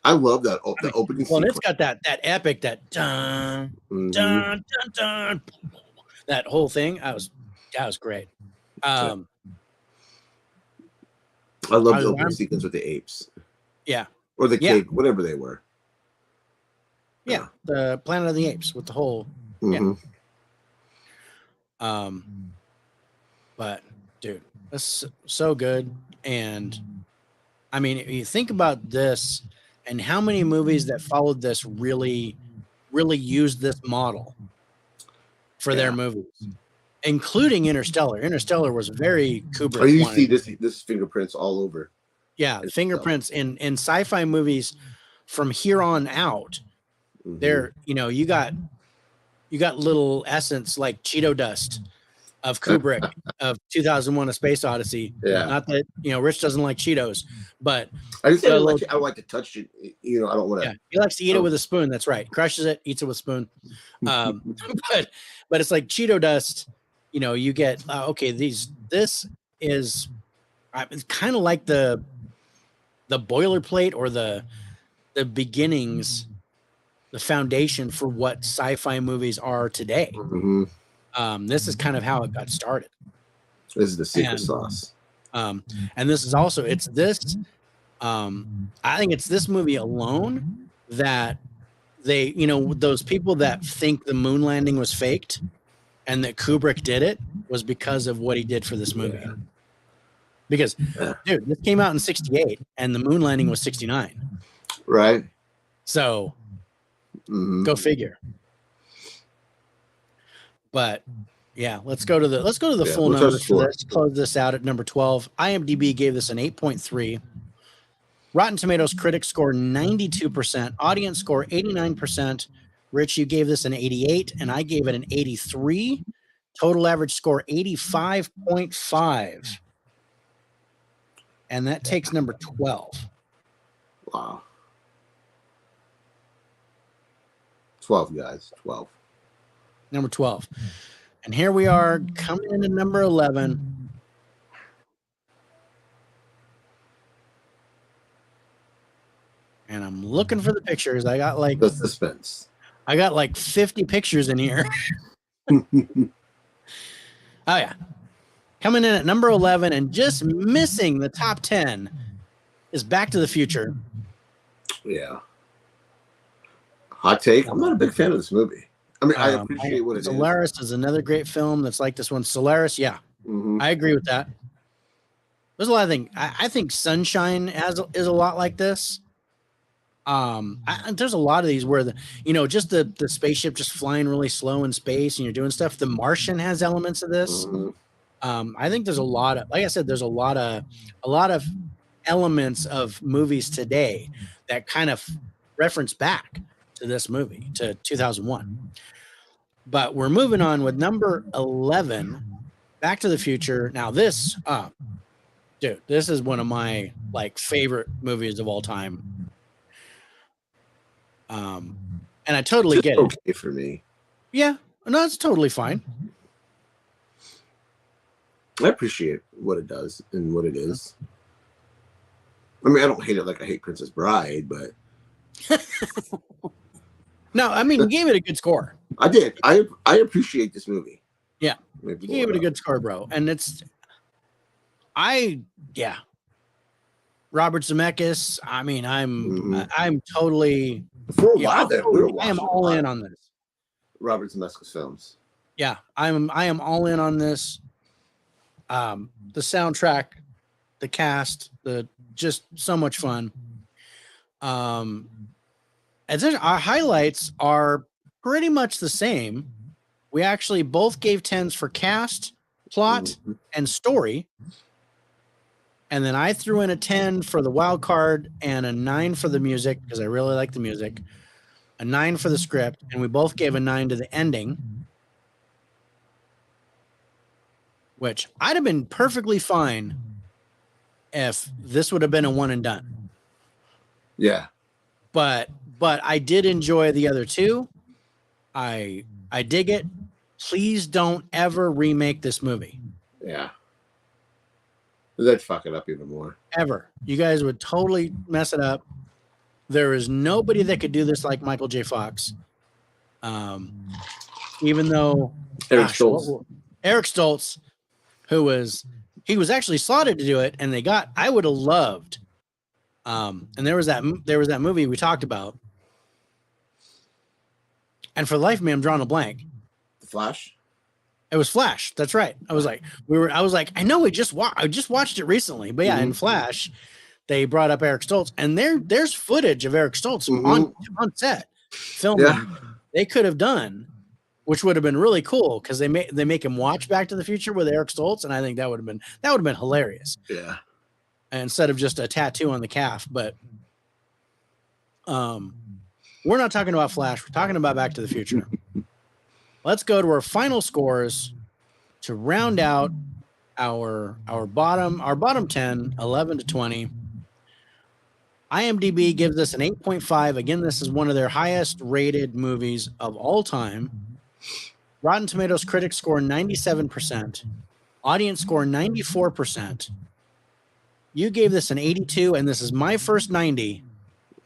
I love that the opening. Well, it's got that epic dun dun dun dun. That whole thing. That was great. I love the opening sequence with the apes. Yeah. Or the cave, whatever they were. Yeah, the Planet of the Apes with the whole. Yeah. But dude, that's so good. And I mean, if you think about this and how many movies that followed this really used this model for their movies, including Interstellar. Interstellar was very Kubrick. Oh, you see this fingerprints all over. Yeah, fingerprints in sci-fi movies from here on out. There, you got little essence like Cheeto dust of Kubrick of 2001: A Space Odyssey. Yeah. Not that Rich doesn't like Cheetos, but I just I like to touch it. I don't want to. Yeah, he likes to eat it with a spoon. That's right. Crushes it, eats it with a spoon. But it's like Cheeto dust. You get okay. This is it's kind of like the boilerplate or the beginnings, the foundation for what sci-fi movies are today. This is kind of how it got started. This is the secret sauce. And this is also I think it's this movie alone that they, those people that think the moon landing was faked and that Kubrick did it was because of what he did for this movie. Yeah. Because, dude, this came out in 1968 and the moon landing was 1969. Right. So, go figure. But yeah, let's go to the full numbers for this. Close this out at number 12. IMDb gave this an 8.3. Rotten Tomatoes critics score 92%, audience score 89%. Rich, you gave this an 88, and I gave it an 83. Total average score 85.5. And that takes number 12. Wow. 12, guys. 12. Number 12. And here we are coming into number 11. And I'm looking for the pictures. I got like the suspense. I got like 50 pictures in here. Oh yeah. Coming in at number 11 and just missing the top 10 is Back to the Future. Yeah. Hot take. I'm not a big fan of this movie. I mean, I appreciate what it is. Solaris is another great film that's like this one. Solaris, yeah. I agree with that. There's a lot of things. I think Sunshine is a lot like this. There's a lot of these where just the spaceship just flying really slow in space and you're doing stuff. The Martian has elements of this. I think there's a lot of, like I said, there's a lot of elements of movies today that kind of reference back to this movie, to 2001. But we're moving on with number 11, Back to the Future. Now this, dude, this is one of my favorite movies of all time. And I totally get it. Okay for me. Yeah, no, it's totally fine. I appreciate what it does and what it is. I mean, I don't hate it like I hate Princess Bride, but no, I mean, you gave it a good score. I did. I appreciate this movie. Yeah, you gave it a good score, bro. And Robert Zemeckis. I mean, I'm totally. For a while there, I am all in on this. Robert Zemeckis films. Yeah, I am all in on this. The soundtrack, the cast, just so much fun. And then our highlights are pretty much the same. We actually both gave 10s for cast, plot, and story. And then I threw in a 10 for the wild card and a 9 for the music because I really like the music. A 9 for the script, and we both gave a 9 to the ending. Which I'd have been perfectly fine if this would have been a one and done. Yeah. But I did enjoy the other two. I dig it. Please don't ever remake this movie. Yeah. That'd fuck it up even more. Ever. You guys would totally mess it up. There is nobody that could do this like Michael J. Fox. Even though Eric Stoltz, he was actually slotted to do it, and I would have loved. And there was that movie we talked about. And for the life of me, I'm drawing a blank. The Flash? It was Flash. That's right. I was like, I know I just watched it recently, but yeah, in Flash, they brought up Eric Stoltz, and there's footage of Eric Stoltz on set filming. Yeah. They could have done, which would have been really cool because they make him watch Back to the Future with Eric Stoltz, and I think that would have been hilarious. Yeah. Instead of just a tattoo on the calf, but we're not talking about Flash. We're talking about Back to the Future. Let's go to our final scores to round out our bottom 10, 11 to 20. IMDb gives us an 8.5. Again, this is one of their highest rated movies of all time. Rotten Tomatoes critics score 97%. Audience score 94%. You gave this an 82, and this is my first 90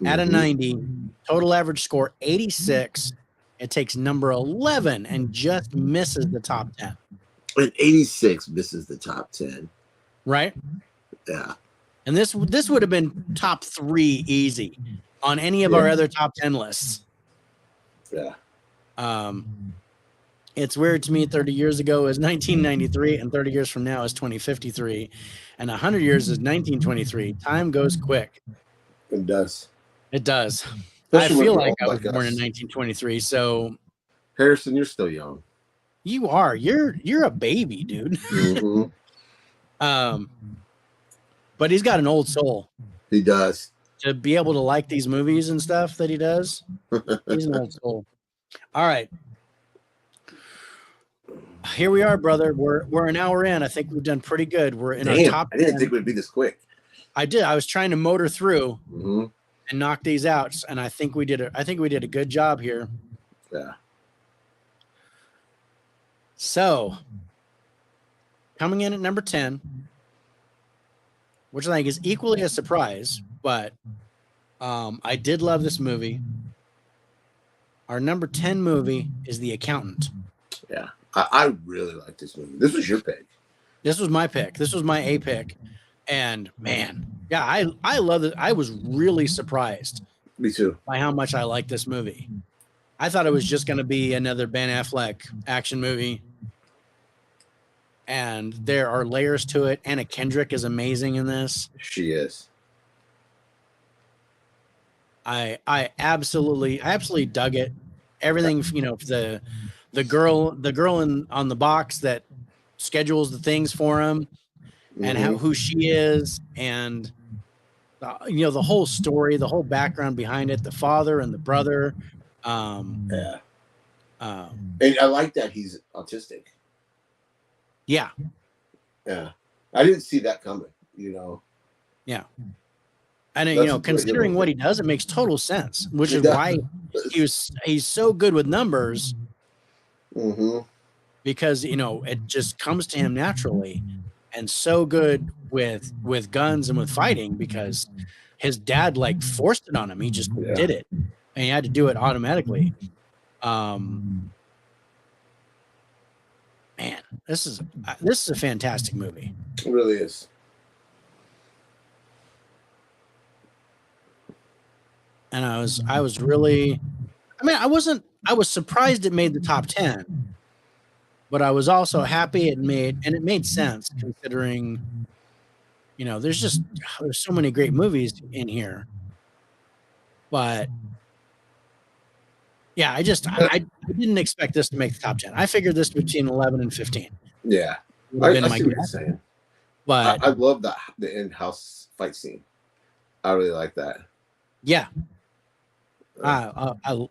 out of 90. Total average score 86. It takes number 11 and just misses the top 10. And 86 misses the top 10. Right? Yeah. And this would have been top 3 easy on any of our other top 10 lists. Yeah. It's weird to me 30 years ago is 1993 and 30 years from now is 2053 and 100 years is 1923. Time goes quick. It does. It does. Especially I feel like I was born in 1923. So Harrison, you're still young. You are. You're a baby, dude. But he's got an old soul. He does. To be able to like these movies and stuff that he does, he's an old soul. All right. Here we are, brother. We're an hour in. I think we've done pretty good. We're in our top 10. I didn't think it would be this quick. I did. I was trying to motor through and knock these out, and I think we did a good job here. Yeah. So, coming in at number 10, which I think is equally a surprise, but I did love this movie. Our number 10 movie is The Accountant. Yeah, I really like this movie. This was your pick. This was my pick. This was my A pick. And, man, yeah, I love it. I was really surprised. Me too. By how much I like this movie. I thought it was just going to be another Ben Affleck action movie. And there are layers to it. Anna Kendrick is amazing in this. She is. I absolutely dug it. Everything, the girl on the box that schedules the things for him, and who she is, and the whole story, the whole background behind it, the father and the brother. And I like that he's autistic. Yeah. Yeah. I didn't see that coming, Yeah. And considering what he does, it makes total sense, which is why he's so good with numbers. Because it just comes to him naturally, and so good with guns and with fighting because his dad forced it on him. He just did it, and he had to do it automatically. Man, this is a fantastic movie. It really is. And I was really, I was surprised it made the top 10, but I was also happy it made sense considering, there's so many great movies in here. But yeah, I didn't expect this to make the top 10. I figured this between 11 and 15. Yeah. I see what you're saying. But I love the in-house fight scene. I really like that. Yeah. Totally.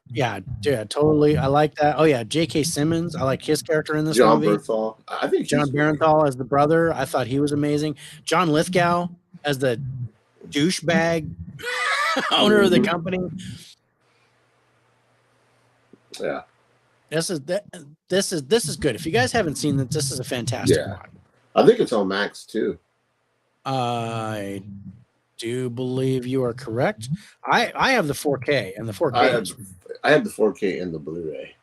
I like that. Oh yeah, J.K. Simmons. I like his character in this movie. John Bernthal. I think John Bernthal as the brother. I thought he was amazing. John Lithgow as the douchebag owner of the company. Yeah. This is good. If you guys haven't seen it, this is a fantastic one. I think it's on Max too. I do believe you are correct. I have the 4K and the 4K. I have the 4K and the Blu-ray.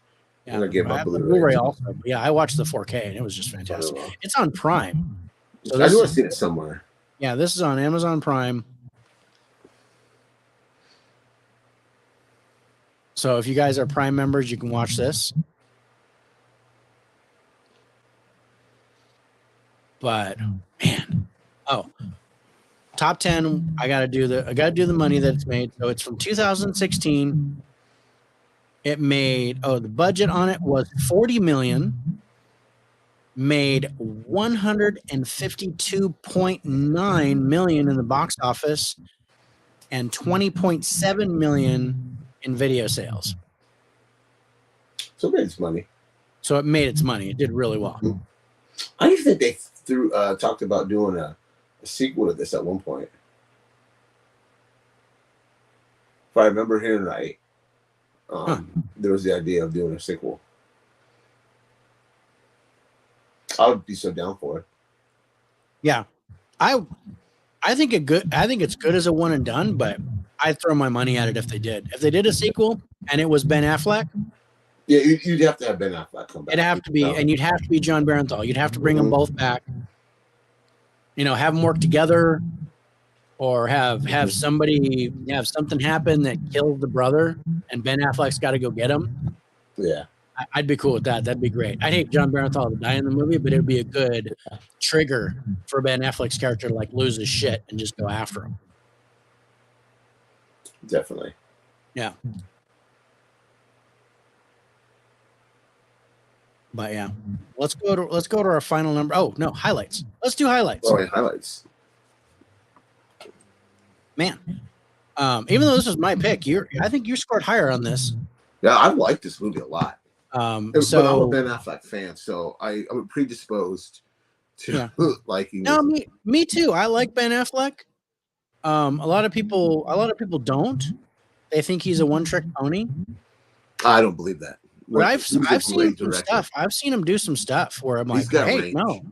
Yeah, I have the Blu-ray also. But yeah, I watched the 4K and it was just fantastic. It's on Prime. So I know I've seen it somewhere. Yeah, this is on Amazon Prime. So if you guys are Prime members, you can watch this. But man, top 10. I gotta do the money that it's made. So it's from 2016. It made the budget on it was $40 million. Made $152.9 million in the box office and $20.7 million in video sales. So it made its money. So it made its money. It did really well. I even think they talked about doing a sequel to this at one point. If I remember hearing right, there was the idea of doing a sequel. I would be so down for it. Yeah, I think it's good as a one and done, but I'd throw my money at it if they did. If they did a sequel and it was Ben Affleck, yeah, you'd have to have Ben Affleck come back. It'd have to be, and you'd have to be John Barenthal. You'd have to bring them both back. Have them work together, or have something happen that kills the brother, and Ben Affleck's got to go get him. Yeah. I'd be cool with that. That'd be great. I'd hate John Barenthal to die in the movie, but it'd be a good trigger for Ben Affleck's character to lose his shit and just go after him. Definitely. Yeah. But yeah, let's go to our final number. Oh no, highlights. Let's do highlights. Oh, yeah, highlights. Man, even though this was my pick, I think you scored higher on this. Yeah, I like this movie a lot. So I'm a Ben Affleck fan, so I'm predisposed to liking. No, me too. I like Ben Affleck. A lot of people don't. They think he's a one-trick pony. I don't believe that. But I've seen some stuff. I've seen him do some stuff where I'm like, hey, range. No,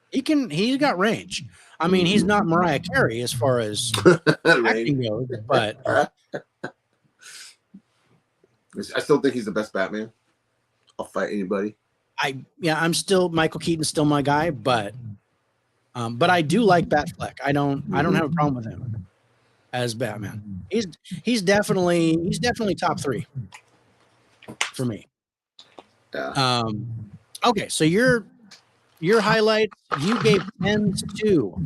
he's got range. I mean, he's not Mariah Carey as far as acting goes, but I still think he's the best Batman. I'll fight anybody. I'm still Michael Keaton's still my guy, but I do like Batfleck. I don't have a problem with him as Batman. He's definitely top 3 for me. Yeah. Okay, so your highlights, you gave 10s to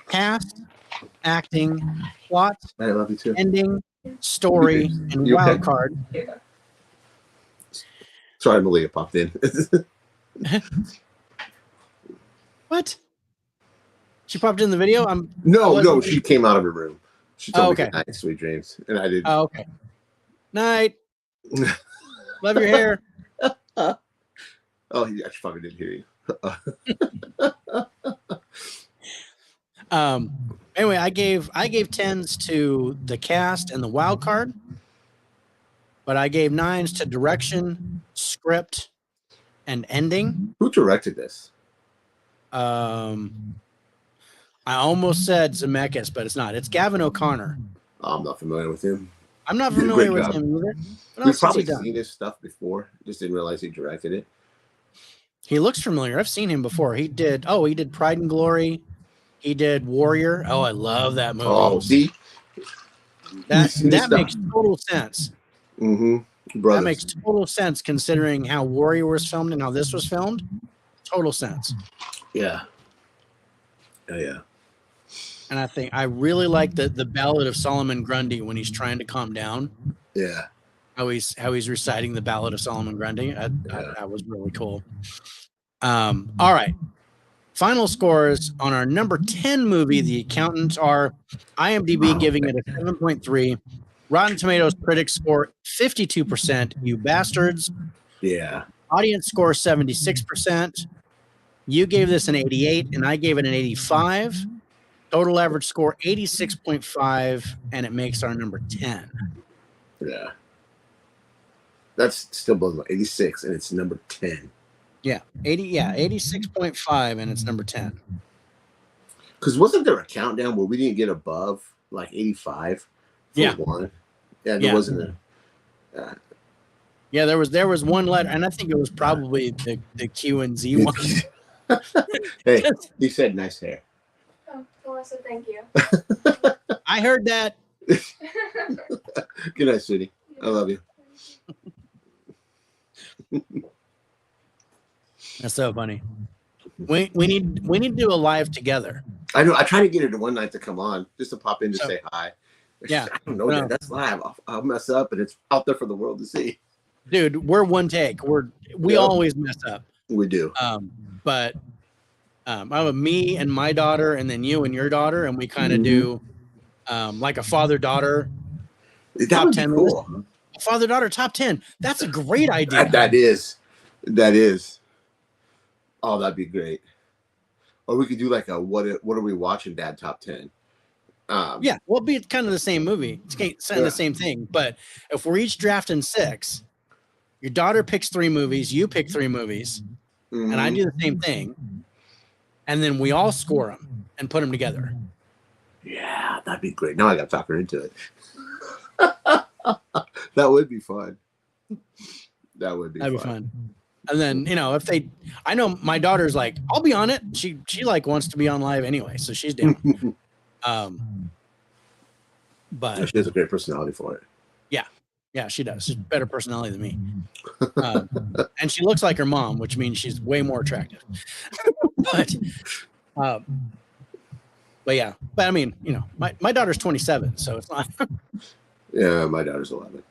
cast, acting, plot, I love you too. ending, story, and wild card. Sorry, Malia popped in. What? She popped in the video? No, she came out of her room. She told me okay. good night, sweet dreams, and I did. Oh, okay. Night. Love your hair. Oh, he actually probably didn't hear you. Anyway, I gave 10s to the cast and the wild card, but I gave 9s to direction, script, and ending. Who directed this? I almost said Zemeckis, but it's not. It's Gavin O'Connor. I'm not familiar with him. I'm not familiar with him either. We've probably seen his stuff before. Just didn't realize he directed it. He looks familiar. I've seen him before. He did Pride and Glory. He did Warrior. Oh, I love that movie. Oh, see? That makes total sense. Mm-hmm. That makes total sense considering how Warrior was filmed and how this was filmed. Total sense. Yeah. Yeah. And I really like the Ballad of Solomon Grundy when he's trying to calm down. Yeah. How he's reciting the Ballad of Solomon Grundy. That was really cool. All right. Final scores on our number 10 movie, The Accountant, are IMDb giving it a 7.3. Rotten Tomatoes critics score 52%. You bastards. Yeah. Audience score 76%. You gave this an 88, and I gave it an 85. Total average score 86.5, and it makes our number 10. Yeah. That's still below 86, and it's number 10. Yeah, 86.5, and it's number 10. Because wasn't there a countdown where we didn't get above like 85? Yeah. One? Yeah, there wasn't a. Yeah, there was one letter, and I think it was probably the Q and Z one. Hey, he said nice hair. Oh, Melissa, thank you. I heard that. Good night, sweetie. I love you. That's so funny. We need to do a live together. I know. I try to get her to one night to come on just to pop in to say hi. Yeah, I don't know that. That's live. I'll mess up, and it's out there for the world to see. Dude, we're one take. We always mess up. We do. But I have me and my daughter, and then you and your daughter, and we kind of do like a father-daughter top 10 cool. list. Father-daughter top 10. That's a great idea. That is. Oh, that'd be great. Or we could do like a what are we watching, Dad, top 10. Yeah, we'll be kind of the same movie. It's kind of the same thing. But if we're each drafting 6, your daughter picks 3 movies, you pick 3 movies, and I do the same thing. And then we all score them and put them together. Yeah, that'd be great. Now I got to talk her into it. That would be fun. That'd be fun. And then, I know my daughter's like, I'll be on it. She like wants to be on live anyway, so she's down. But she has a great personality for it. Yeah, she does. She's better personality than me. And she looks like her mom, which means she's way more attractive. But yeah. But I mean, my daughter's 27, so it's not. Yeah, my daughter's 11.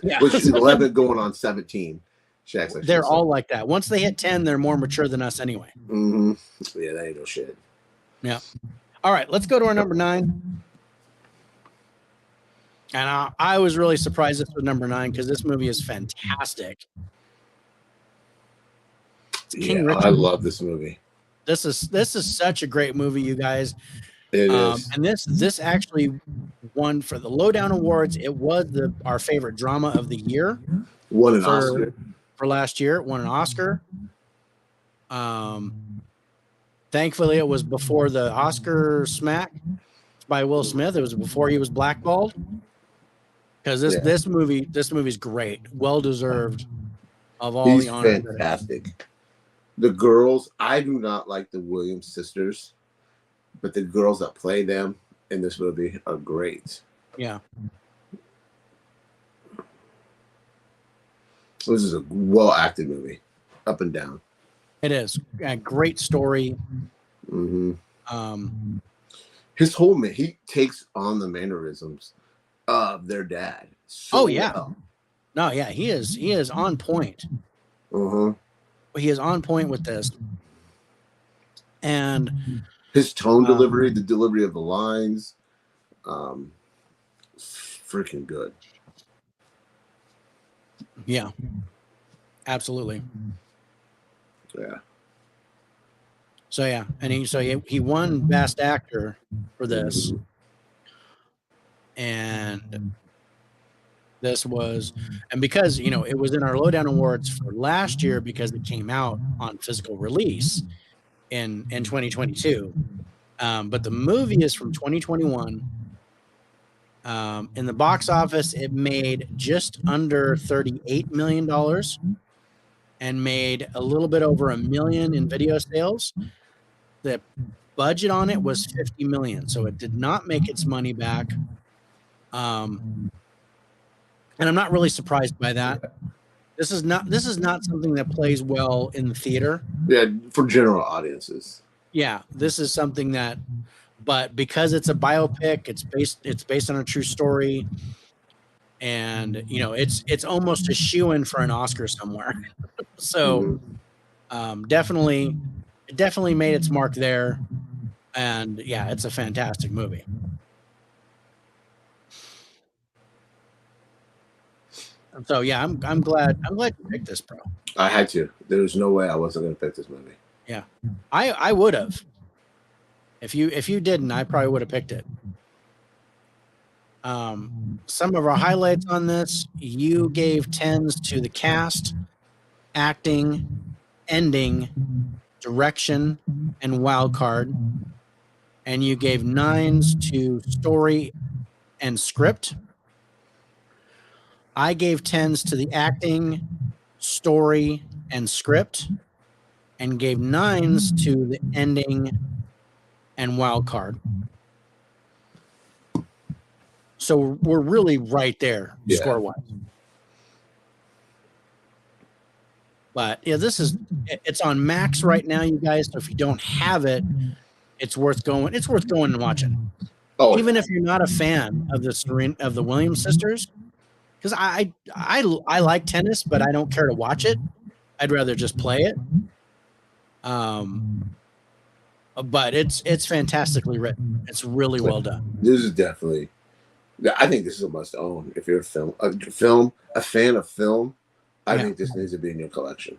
Yeah. Well, she's 11 going on 17. She acts like they're all like that. Once they hit 10, they're more mature than us anyway. Mm-hmm. Yeah, that ain't no shit. Yeah. All right, let's go to our number 9. And I was really surprised this was number 9 because this movie is fantastic. King Richard. I love this movie. This is such a great movie, you guys. It is. And this actually won for the Lowdown Awards. It was our favorite drama of the year. Won an Oscar for last year. It won an Oscar. Thankfully, it was before the Oscar smack by Will Smith. It was before he was blackballed. Because this movie's great, well deserved of all the honor. Fantastic. The girls, I do not like the Williams sisters, but the girls that play them in this movie are great. Yeah. This is a well acted movie, up and down. It is a great story. Mm-hmm. His whole he takes on the mannerisms of their dad. So well. No, yeah, he is on point. He is on point with this, and his tone delivery, the delivery of the lines, freaking good. Yeah, absolutely. Yeah. So yeah, and he won Best Actor for this. And this was, and because it was in our Lowdown Awards for last year because it came out on physical release in 2022, but the movie is from 2021. In the box office, it made just under $38 million and made a little bit over $1 million in video sales. The budget on it was $50 million, so it did not make its money back. And I'm not really surprised by that. This is not something that plays well in the theater. Yeah, for general audiences. Yeah, this is something that, but because it's a biopic, it's based on a true story, and it's almost a shoo-in for an Oscar somewhere. So, it definitely made its mark there, and yeah, it's a fantastic movie. So yeah, I'm glad you picked this, bro. I had to. There was no way I wasn't going to pick this movie. Yeah, I would have. If you didn't, I probably would have picked it. Some of our highlights on this: you gave 10s to the cast, acting, ending, direction, and wild card, and you gave 9s to story and script. I gave 10s to the acting, story, and script, and gave 9s to the ending and wild card. So we're really right there score-wise. But yeah, it's on Max right now, you guys. So if you don't have it, it's worth going. It's worth going and watching. Oh, even if you're not a fan of the Williams sisters, because I like tennis, but I don't care to watch it. I'd rather just play it. But it's fantastically written. It's really well done. This is definitely. I think this is a must own if you're a fan of film. I think this needs to be in your collection.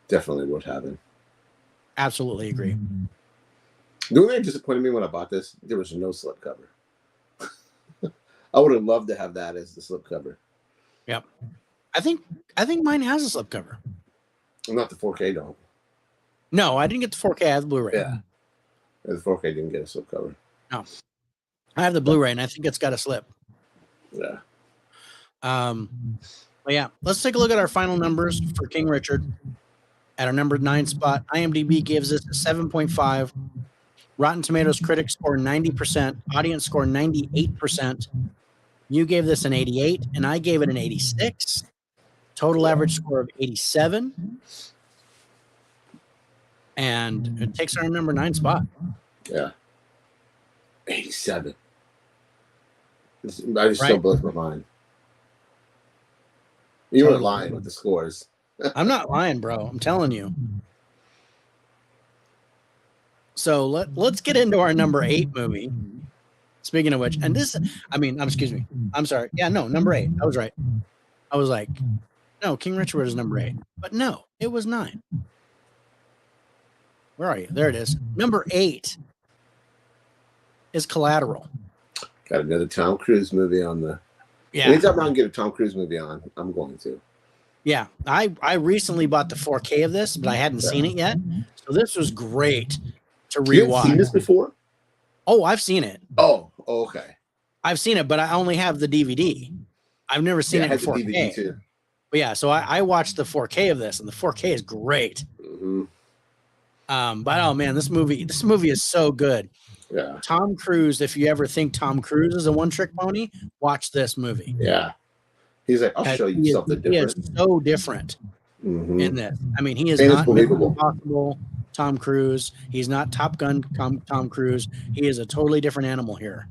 Definitely worth having. Absolutely agree. The only thing that disappointed me when I bought this, there was no slipcover. I would have loved to have that as the slipcover. Yep. I think mine has a slipcover. Not the 4K don't. No, I didn't get the 4K. I have the Blu-ray. Yeah. The 4K didn't get a slipcover. No. I have the Blu-ray, and I think it's got a slip. Yeah. But yeah, let's take a look at our final numbers for King Richard. At our number 9 spot, IMDb gives us a 7.5. Rotten Tomatoes critics score 90%. Audience score 98%. You gave this an 88, and I gave it an 86. Total average score of 87. And it takes our number 9 spot. Yeah. 87. I just still blows my mind. You weren't lying with the scores. I'm not lying, bro. I'm telling you. So let's get into our number 8 movie. Speaking of which, and this, excuse me. I'm sorry. Yeah, no, number 8. I was right. I was like, no, King Richard is number 8. But no, it was 9. Where are you? There it is. Number 8 is Collateral. Got another Tom Cruise movie on the. Yeah. Anytime I can get a Tom Cruise movie on, I'm going to. Yeah. I recently bought the 4K of this, but I hadn't seen it yet. So this was great to rewatch. You haven't seen this before? Oh, I've seen it. Oh, okay. I've seen it, but I only have the DVD. I've never seen it in 4K. DVD too. But yeah, so I watched the 4K of this, and the 4K is great. Mm-hmm. But oh man, this movie is so good. Yeah. Tom Cruise, if you ever think Tom Cruise is a one-trick pony, watch this movie. Yeah. He's like, I'll show you something different. He is so different in this. I mean, he is and not Impossible Tom Cruise. He's not Top Gun Tom Cruise. He is a totally different animal here.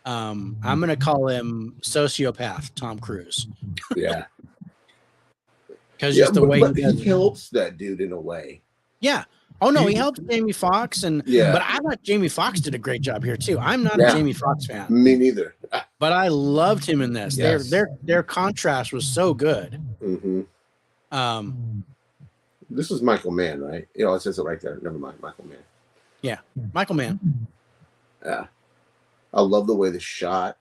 I'm going to call him sociopath Tom Cruise. Yeah. Because just the way he helps that dude in a way. Yeah. Oh no, he helped Jamie Foxx, but I thought Jamie Foxx did a great job here too. I'm not a Jamie Foxx fan. Me neither. But I loved him in this. Yes. Their contrast was so good. Mm-hmm. This is Michael Mann, right? It says it right there. Never mind, Michael Mann. Yeah, Michael Mann. Yeah, I love the way the shot.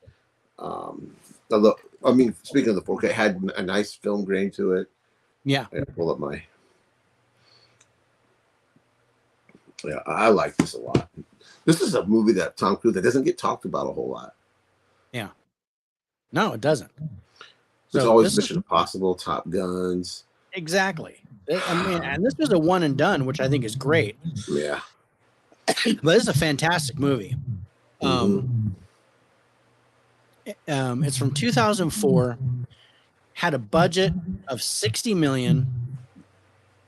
Speaking of the 4K, it had a nice film grain to it. Yeah. Pull up my. Yeah, I like this a lot. This is a movie that Tom Cruise that doesn't get talked about a whole lot. Yeah. No, it doesn't. There's always Mission Impossible, Top Guns. Exactly. And this was a one and done, which I think is great. Yeah. But this is a fantastic movie. It's from 2004. Had a budget of $60 million.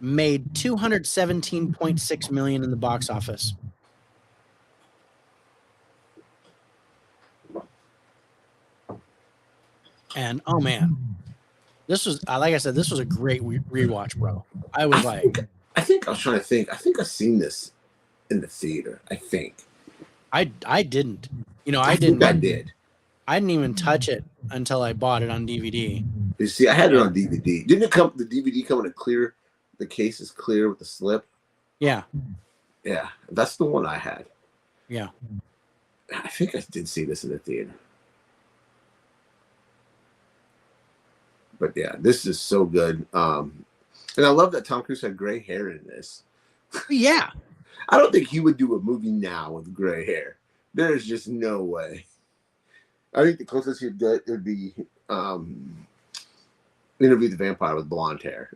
Made $217.6 million in the box office. And oh man, this was like I said, this was a great rewatch, bro. I was I was trying to think. I think I've seen this in the theater. I think I didn't. I didn't. I did. I didn't even touch it until I bought it on DVD. You see, I had it on DVD. Didn't it come? The DVD come in a clear. The case is clear with the slip. Yeah. Yeah. That's the one I had. Yeah. I think I did see this in the theater. But yeah, this is so good. And I love that Tom Cruise had gray hair in this. Yeah. I don't think he would do a movie now with gray hair. There's just no way. I think the closest he'd get would be Interview the Vampire with blonde hair.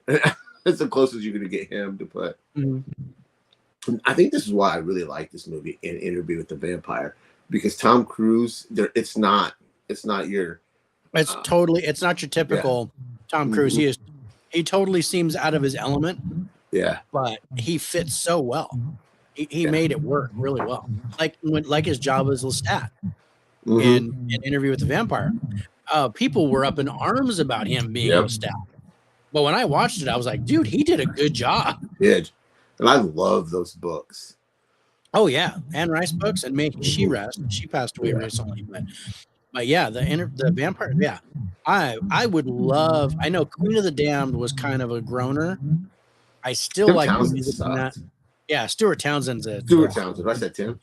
That's the closest you're going to get him to put. Mm-hmm. I think this is why I really like this movie, in Interview with the Vampire, because Tom Cruise, it's not your It's not your typical Tom Cruise. He totally seems out of his element. Yeah. But he fits so well. He made it work really well. Like his job as Lestat in Interview with the Vampire. People were up in arms about him being Lestat. But when I watched it, I was like, dude, he did a good job. He did. And I love those books. Oh yeah, Anne Rice books, and may she rest. She passed away recently, but yeah, the vampire. Yeah, I would love. I know Queen of the Damned was kind of a groaner. I still Tim like the Townsend music in that. sucked. Yeah, Stuart Townsend's a Townsend. I said Tim.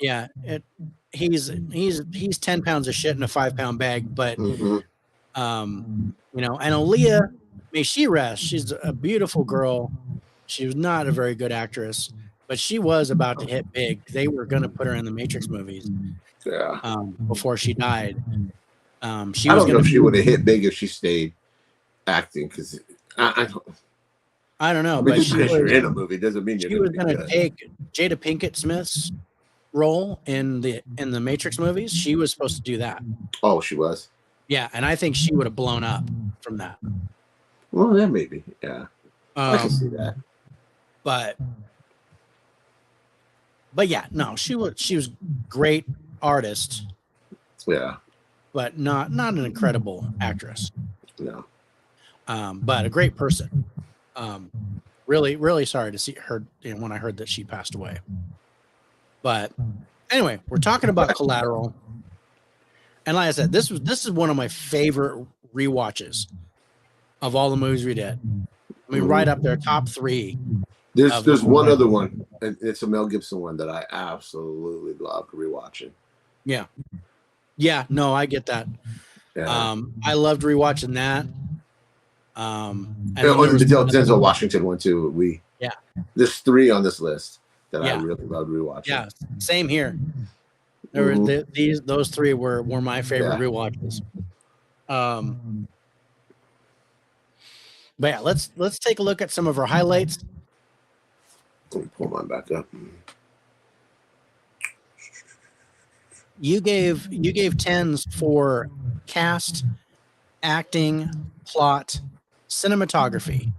Yeah, he's 10 pounds of shit in a 5-pound bag, but you know, and Aaliyah, may she rest. She's a beautiful girl. She was not a very good actress, but she was about to hit big. They were going to put her in the Matrix movies. Yeah. Before she died. I don't know if she would have hit big if she stayed acting, because I don't know. I mean, but just she because was, you're in a movie doesn't mean she was going to take Jada Pinkett Smith's role in the Matrix movies. She was supposed to do that. Oh, she was. Yeah, and I think she would have blown up from that. Well, yeah, maybe. Yeah, I can see that. But yeah, no, she was great artist. Yeah, but not an incredible actress. No. But a great person. Really, really sorry to see her when I heard that she passed away. But anyway, we're talking about Collateral. And like I said, this is one of my favorite rewatches of all the movies we did. I mean, right up there, top 3. There's one other one, and it's a Mel Gibson one that I absolutely love rewatching. Yeah. Yeah, no, I get that. Yeah. I loved rewatching that. And the Denzel Washington one too. There's 3 on this list that I really loved rewatching. Yeah, same here. There were those 3 were my favorite rewatches. But yeah, let's take a look at some of our highlights. Let me pull mine back up. You gave 10s for cast, acting, plot, cinematography,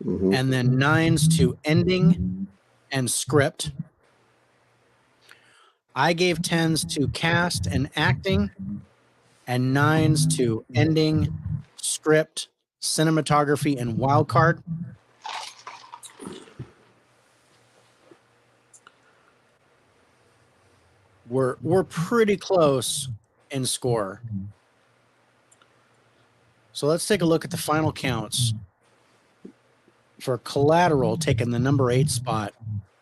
and then 9s to ending and script. I gave 10s to cast and acting, and 9s to ending, script, cinematography, and wild card. We're pretty close in score. So let's take a look at the final counts. For Collateral, taking the number 8 spot,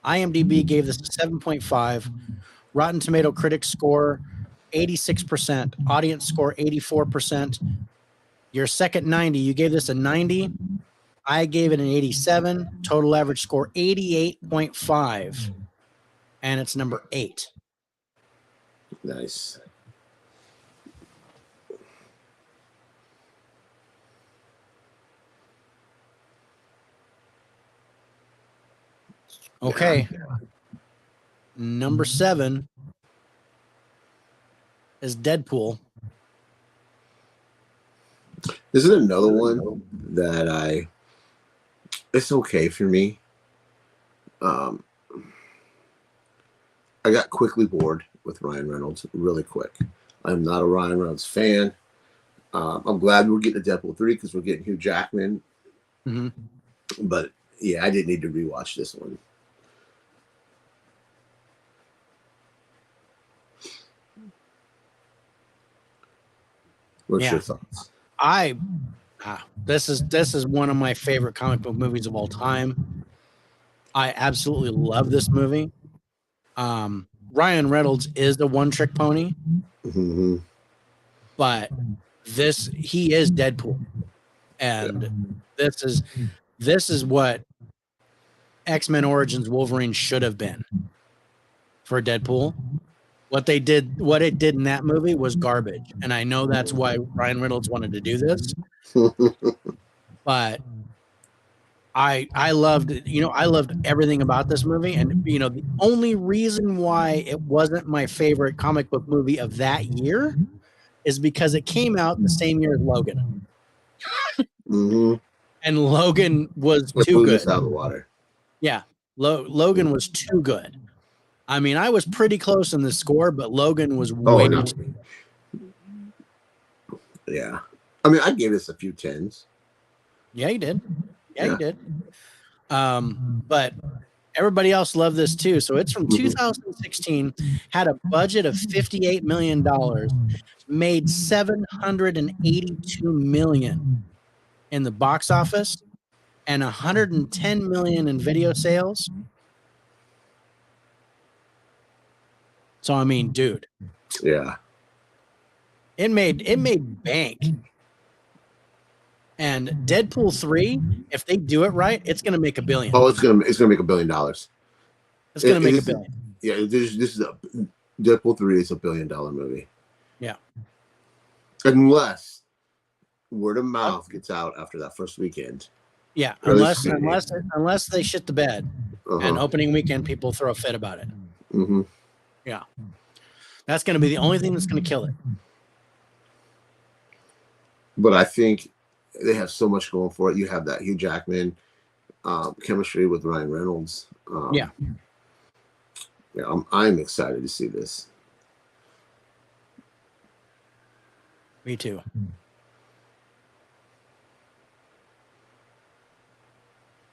IMDb gave this a 7.5. Rotten Tomato Critics score 86%. Audience score 84%. Your second 90, you gave this a 90. I gave it an 87. Total average score 88.5. And it's number 8. Nice. Okay. Number 7 is Deadpool. This is another one that it's okay for me. I got quickly bored with Ryan Reynolds really quick. I'm not a Ryan Reynolds fan. I'm glad we're getting a Deadpool 3 because we're getting Hugh Jackman. But yeah, I didn't need to rewatch this one. What's your thoughts? This is one of my favorite comic book movies of all time. I absolutely love this movie. Ryan Reynolds is the one-trick pony, but he is Deadpool, and this is what X-Men Origins Wolverine should have been for Deadpool. What it did in that movie was garbage, and I know that's why Ryan Reynolds wanted to do this. But I loved everything about this movie, and the only reason why it wasn't my favorite comic book movie of that year is because it came out the same year as Logan. Mm-hmm. And Logan was too good. Out of the water. Yeah. Logan was too good. I mean, I was pretty close in the score, but Logan was way too. Yeah. I mean, I gave this a few 10s. Yeah, you did. Yeah, you did. But everybody else loved this too. So it's from 2016, had a budget of $58 million, made $782 million in the box office, and $110 million in video sales. So I mean, dude. Yeah. It made bank. And Deadpool 3, if they do it right, it's gonna make $1 billion. Oh, it's gonna make $1 billion. It's gonna make $1 billion. Yeah, this is Deadpool 3 is $1 billion movie. Yeah. Unless word of mouth gets out after that first weekend. Yeah, unless they shit the bed, and opening weekend people throw a fit about it. Mm-hmm. Yeah, that's going to be the only thing that's going to kill it. But I think they have so much going for it. You have that Hugh Jackman chemistry with Ryan Reynolds. Yeah, I'm excited to see this. Me too.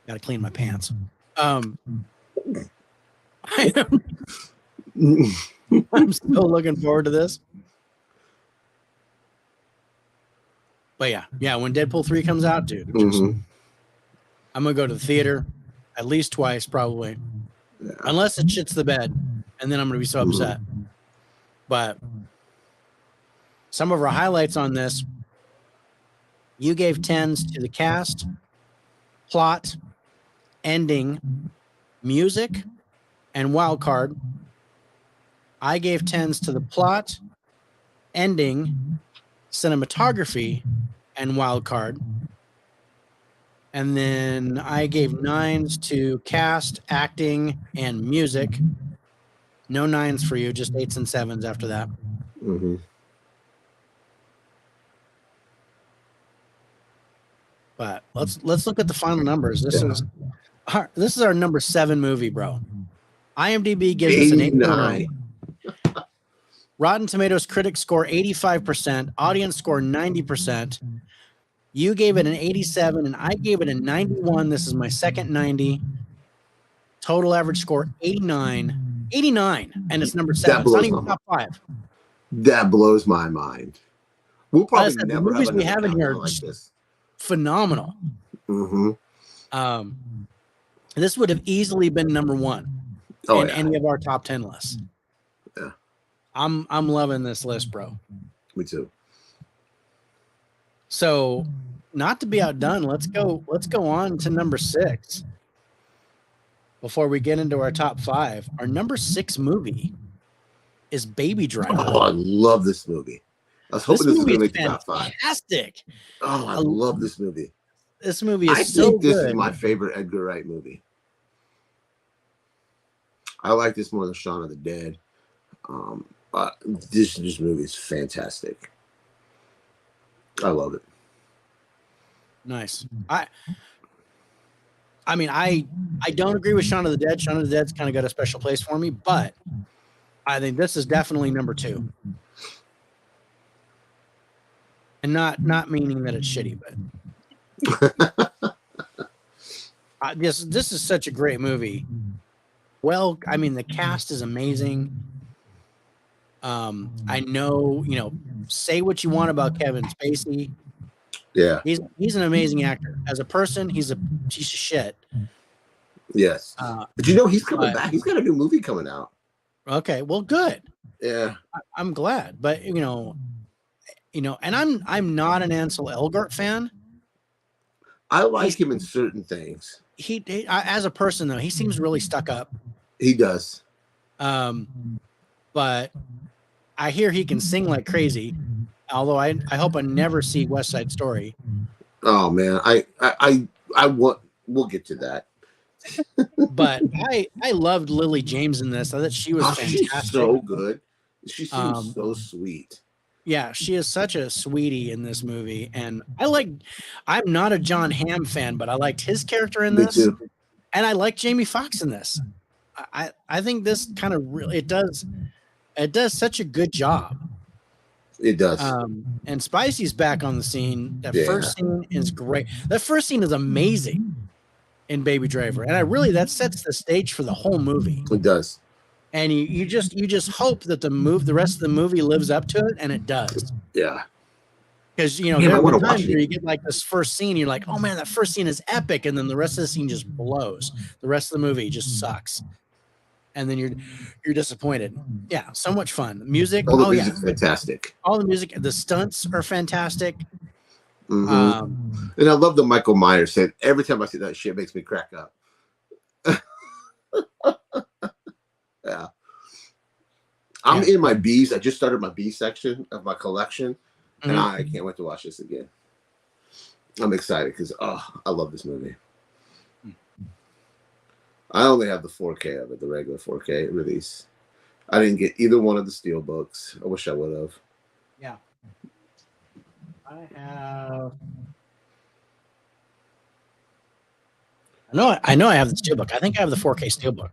Got to clean my pants. I'm still looking forward to this. But yeah, when Deadpool 3 comes out, dude, I'm gonna go to the theater at least twice, probably, unless it shits the bed, and then I'm gonna be so upset. But some of our highlights on this, you gave 10s to the cast, plot, ending, music, and wild card. I gave 10s to the plot, ending, cinematography, and wild card. And then I gave 9s to cast, acting, and music. No 9s for you, just 8s and 7s after that. But let's look at the final numbers. This is our number 7 movie, bro. IMDb gives us an 8.9. Rotten Tomatoes critics score 85%, audience score 90%. You gave it an 87, and I gave it a 91. This is my second 90. Total average score 89. 89, and it's number 7. It's not even top 5. That blows my mind. We'll probably never the movies have we have in here like this. Phenomenal. This would have easily been number 1 in any of our top 10 lists. Yeah, I'm loving this list, bro. Me too. So, not to be outdone, let's go on to number 6. Before we get into our top 5, our number 6 movie is Baby Driver. Oh, I love this movie. I was hoping this was going to make the top 5. Fantastic. Oh, I love this movie. This movie is so good. This is my favorite Edgar Wright movie. I like this more than Shaun of the Dead. This movie is fantastic. I love it. Nice. I mean, I don't agree with Shaun of the Dead. Shaun of the Dead's kind of got a special place for me, but I think this is definitely number 2. And not meaning that it's shitty, but this is such a great movie. Well, I mean, the cast is amazing. I know, say what you want about Kevin Spacey. Yeah, he's an amazing actor. As a person, he's a piece of shit. Yes, but he's coming back. He's got a new movie coming out. Okay, well, good. Yeah, I'm glad, but and I'm not an Ansel Elgort fan. I like him in certain things. He as a person though, he seems really stuck up. He does. But I hear he can sing like crazy. Although I hope I never see West Side Story. Oh man, I want. We'll get to that. But I loved Lily James in this. I thought she was fantastic. She's so good. She seems so sweet. Yeah, she is such a sweetie in this movie, and I'm not a John Hamm fan, but I liked his character in Me this, too. and I like Jamie Foxx in this. I think this kind of really it does such a good job. It does. And Spicy's back on the scene. That Yeah. first scene is great. That first scene is amazing in Baby Driver, and that sets the stage for the whole movie. It does. And you just hope that the rest of the movie lives up to it, and it does. Yeah. Because there are times where you get like this first scene, you're like, oh man, that first scene is epic, and then the rest of the scene just blows. The rest of the movie just sucks, and then you're disappointed. Yeah, so much fun. Music, All the music's fantastic. All the music, the stunts are fantastic. Mm-hmm. And I love the Michael Myers said, every time I see that shit, it makes me crack up. Yeah. I'm in my B's. I just started my B section of my collection, and I can't wait to watch this again. I'm excited because I love this movie. I only have the 4K of it, the regular 4K release. I didn't get either one of the steel books. I wish I would have. Yeah. I know I have the steelbook. I think I have the 4K steelbook.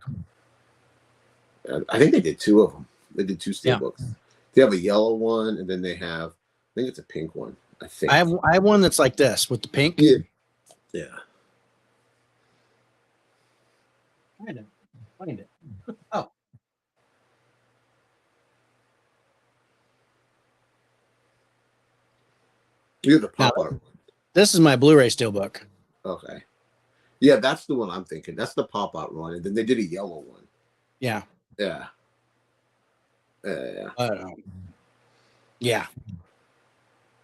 I think they did two of them. They did two steelbooks. They have a yellow one, and then they have, I think it's a pink one. I think I have one that's like this with the pink. Yeah. Find it. Oh. You have the pop art. This is my Blu-ray steelbook. Okay. Yeah, that's the one I'm thinking. That's the pop out one, and then they did a yellow one. Yeah. Yeah. Yeah.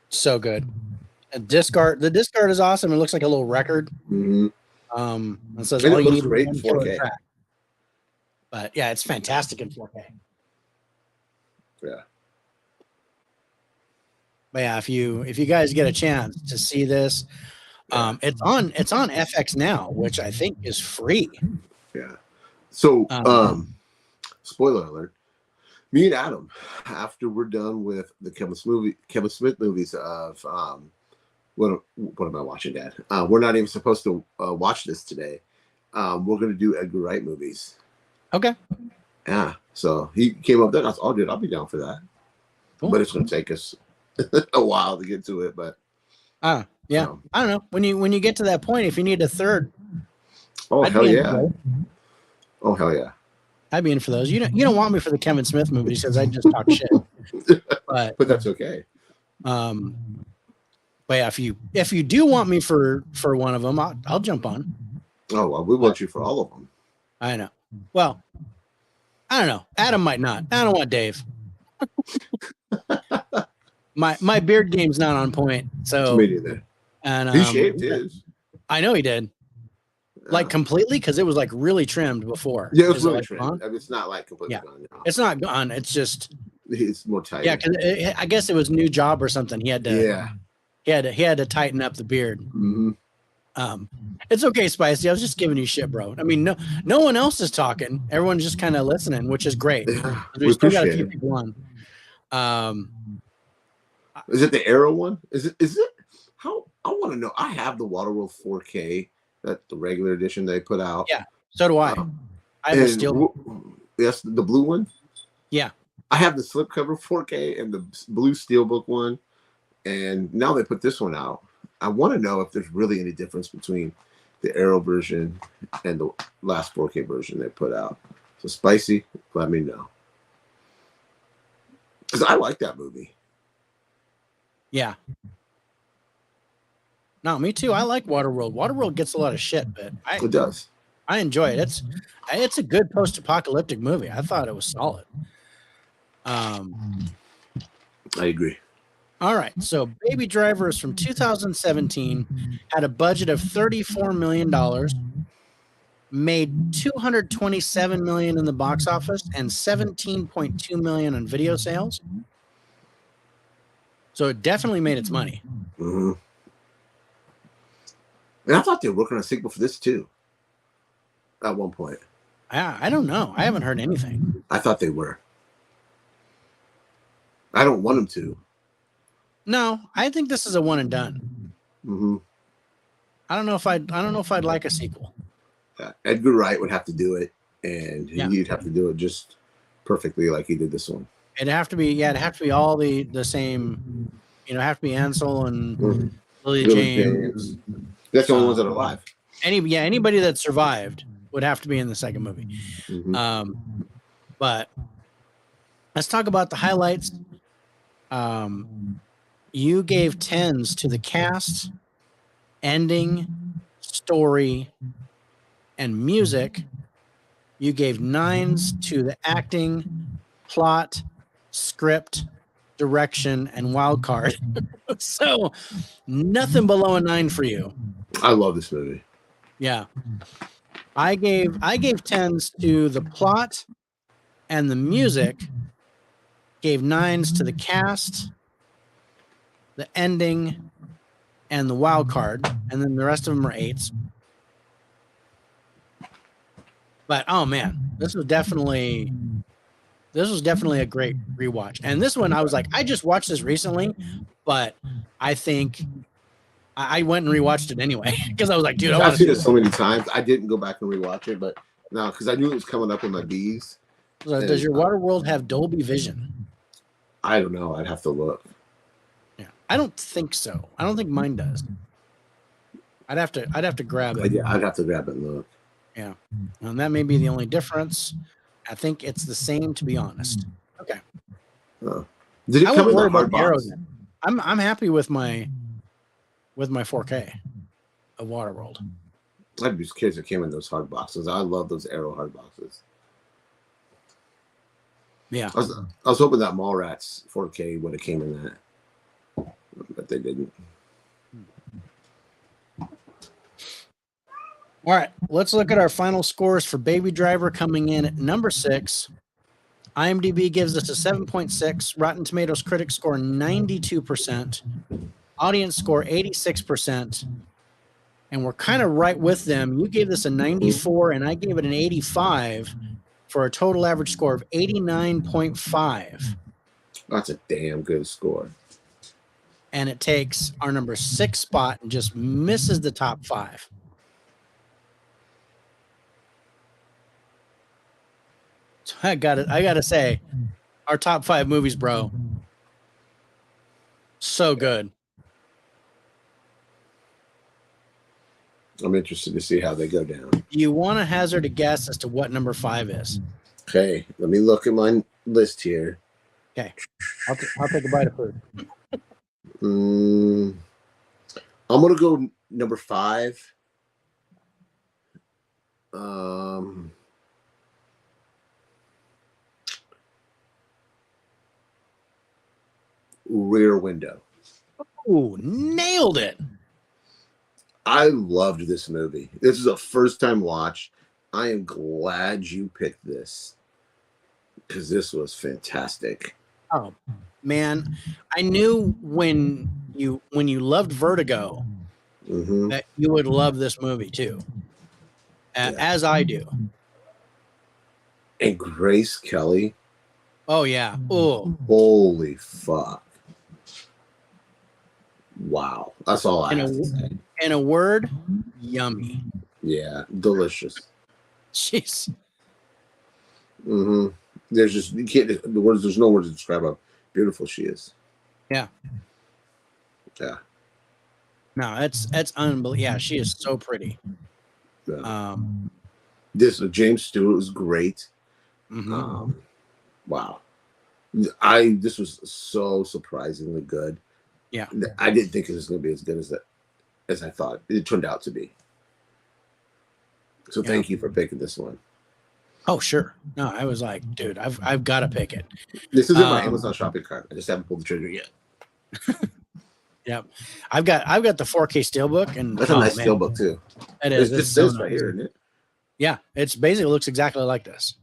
So good. The disc art is awesome. It looks like a little record. Mm-hmm. It says and all it you looks need great is in 1 4K. track. But yeah, it's fantastic in 4K. Yeah. But yeah, if you guys get a chance to see this, it's on FX now, which I think is free. Yeah. So, spoiler alert. Me and Adam, after we're done with the Kevin Smith movies of what am I watching, Dad? We're not even supposed to watch this today. We're going to do Edgar Wright movies. Okay. Yeah. So he came up there. I was, oh, dude, I'll be down for that. Cool. But it's going to take us a while to get to it. But yeah, I don't know. When you get to that point, if you need a third, oh hell yeah! Oh hell yeah! I'd be in for those. You don't want me for the Kevin Smith movies because I just talk shit. But that's okay. But yeah, if you do want me for one of them, I'll jump on. Oh well, we want you for all of them. I know. Well, I don't know. Adam might not. I don't want Dave. My beard game's not on point. So me neither. And he shaved his. I know he did. Like completely, because it was like really trimmed before. Yeah, it was really trimmed. I mean, it's not like completely gone. No. It's not gone. It's just it's more tight. Yeah, because I guess it was new job or something. He had to. Yeah. He had to tighten up the beard. Mm-hmm. It's okay, Spicy. I was just giving you shit, bro. I mean, no one else is talking. Everyone's just kind of listening, which is great. Yeah, we still got a few people on. Is it the Arrow one? Is it? How I want to know. I have the Waterworld 4K. That's the regular edition they put out. Yeah, so do I. I have a steel. Yes, the blue one. Yeah, I have the slipcover 4K and the blue steelbook one, and now they put this one out. I want to know if there's really any difference between the Arrow version and the last 4K version they put out. So Spicy, let me know, because I like that movie. Yeah. No, me too. I like Waterworld. Waterworld gets a lot of shit, but It does. I enjoy it. It's a good post-apocalyptic movie. I thought it was solid. I agree. All right. So Baby Driver is from 2017, had a budget of $34 million, made $227 million in the box office and $17.2 million in video sales. So it definitely made its money. Mm-hmm. And I thought they were working on a sequel for this too. At one point. I don't know. I haven't heard anything. I thought they were. I don't want them to. No, I think this is a one and done. Mm-hmm. I don't know if I'd like a sequel. Edgar Wright would have to do it, and Yeah. he'd have to do it just perfectly like he did this one. It'd have to be all the same. You know, have to be Ansel and Lily James. That's the only ones that are alive. Anybody that survived would have to be in the second movie. Mm-hmm. But let's talk about the highlights. You gave 10s to the cast, ending, story, and music. You gave 9s to the acting, plot, script, direction, and wild card. So nothing below a 9 for you. I love this movie. Yeah. I gave 10s to the plot and the music, gave 9s to the cast, the ending, and the wild card, and then the rest of them are 8s. But oh man, this was definitely a great rewatch. And this one, I was like, I just watched this recently, but I think I went and rewatched it anyway because I was like, dude, I've seen it so many times. I didn't go back and rewatch it, but no, because I knew it was coming up in my B's. So does your Waterworld have Dolby Vision? I don't know. I'd have to look. Yeah, I don't think so. I don't think mine does. I'd have to grab it. Yeah, I'd have to grab it and look. Yeah, and that may be the only difference. I think it's the same, to be honest. Okay. Did it come in the hard box? I'm happy with my 4K of Waterworld. I'd be curious if it came in those hard boxes. I love those Arrow hard boxes. Yeah. I was hoping that Mallrats 4K would have came in that, but they didn't. All right, let's look at our final scores for Baby Driver coming in at number 6. IMDb gives us a 7.6. Rotten Tomatoes critics score 92%. Audience score 86%. And we're kind of right with them. You gave this a 94, and I gave it an 85 for a total average score of 89.5. That's a damn good score. And it takes our number 6 spot and just misses the top 5. So I gotta say, our top 5 movies, bro. So good. I'm interested to see how they go down. You want to hazard a guess as to what number 5 is? Okay, let me look at my list here. Okay, I'll take a bite of food. I'm gonna go number 5. Rear Window. Ooh, nailed it. I loved this movie. This is a first time watch. I am glad you picked this because this was fantastic. Oh man, I knew when you loved Vertigo that you would love this movie too, as I do. And Grace Kelly. Oh yeah. Oh, holy fuck! Wow, that's all I have to say. In a word, yummy. Yeah, delicious. Jeez. There's just you can't. The words. There's no words to describe how beautiful she is. Yeah. Yeah. No, that's unbelievable. Yeah, she is so pretty. Yeah. This James Stewart was great. Wow. This was so surprisingly good. Yeah. I didn't think it was going to be as good as I thought. It turned out to be. So thank you for picking this one. Oh, sure. No, I was like, dude, I've got to pick it. This is in my Amazon shopping cart. I just haven't pulled the trigger yet. Yep. I've got the 4K steelbook, and that's a nice steelbook too. It is. It's this right here, isn't it? Yeah, it's basically looks exactly like this.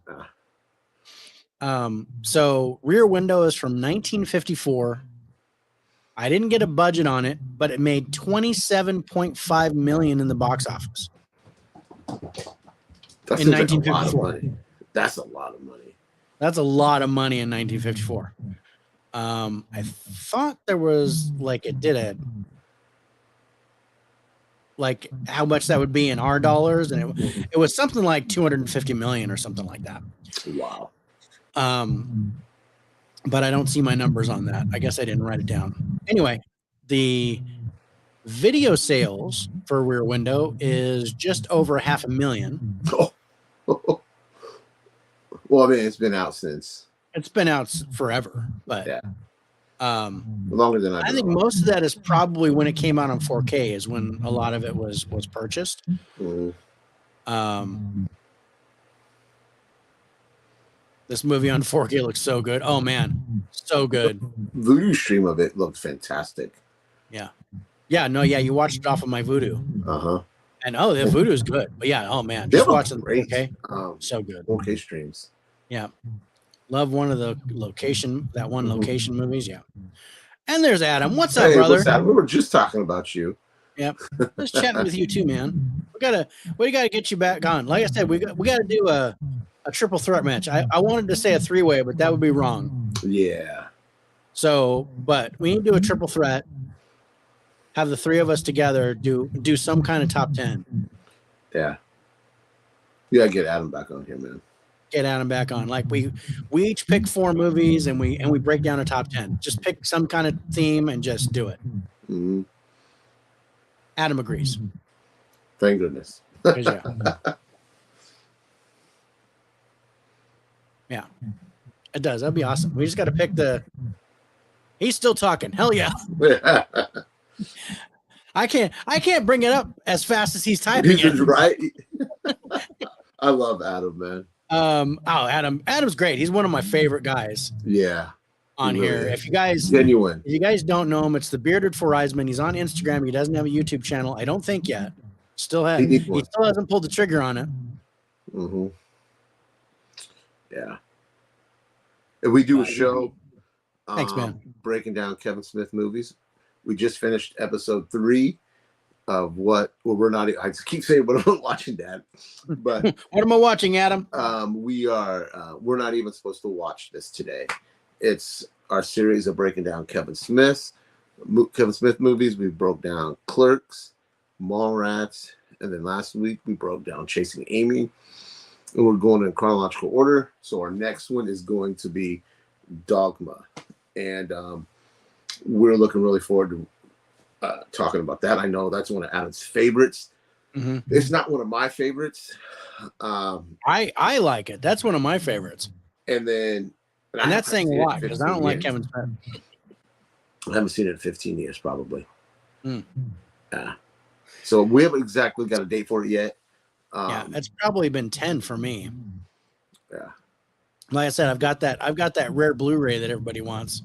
So Rear Window is from 1954. I didn't get a budget on it, but it made $27.5 million in the box office. That's in 1954. That's a lot of money. That's a lot of money in 1954. I thought there was like like how much that would be in our dollars, and it was something like 250 million or something like that. Wow. But I don't see my numbers on that. I guess I didn't write it down. Anyway, the video sales for Rear Window is just over 500,000. Oh. Well, I mean, it's been out since. It's been out forever, but yeah, longer than I think most of that is probably when it came out on 4K is when a lot of it was purchased. This movie on 4K looks so good. Oh man, so good. The Vudu stream of it looked fantastic. Yeah. You watched it off of my Vudu. And the Vudu is good. But yeah, oh man, just watching the 4K. So good. 4K streams. Yeah. Love one of the location movies. Yeah. And there's Adam. What's up, brother? What's up? We were just talking about you. Yep. Just chatting with you too, man. We gotta get you back on. Like I said, we gotta do a triple threat match. I wanted to say a 3-way, but that would be wrong. Yeah. So, but we need to do a triple threat. Have the three of us together do some kind of top 10. Yeah. You gotta get Adam back on here, man. Get Adam back on. Like we each pick 4 movies and we break down a top 10. Just pick some kind of theme and just do it. Mm-hmm. Adam agrees. Thank goodness. Yeah, it does. That'd be awesome. We just got to pick the. He's still talking. Hell yeah. I can't bring it up as fast as he's typing. He's right. I love Adam, man. Adam's great. He's one of my favorite guys. Yeah. On here. Is. If you guys genuine. If you guys don't know him, it's the Bearded Four-Eyesman. He's on Instagram. He doesn't have a YouTube channel. I don't think yet. He still hasn't pulled the trigger on it. Mm-hmm. Yeah. And we do a show. Thanks, man. Breaking down Kevin Smith movies. We just finished episode 3 of we're not. I keep saying, but I'm not watching that. But what am I watching, Adam? We're not even supposed to watch this today. It's our series of breaking down Kevin Smith movies. We broke down Clerks, Mallrats, and then last week we broke down Chasing Amy. And we're going in chronological order. So our next one is going to be Dogma. And we're looking really forward to talking about that. I know that's one of Adam's favorites. Mm-hmm. It's not one of my favorites. I like it. That's one of my favorites. And that's saying a lot because I don't like Kevin Smith. I haven't seen it in 15 years, probably. So we haven't exactly got a date for it yet. It's probably been 10 for me. Yeah. Like I said, I've got that rare Blu-ray that everybody wants.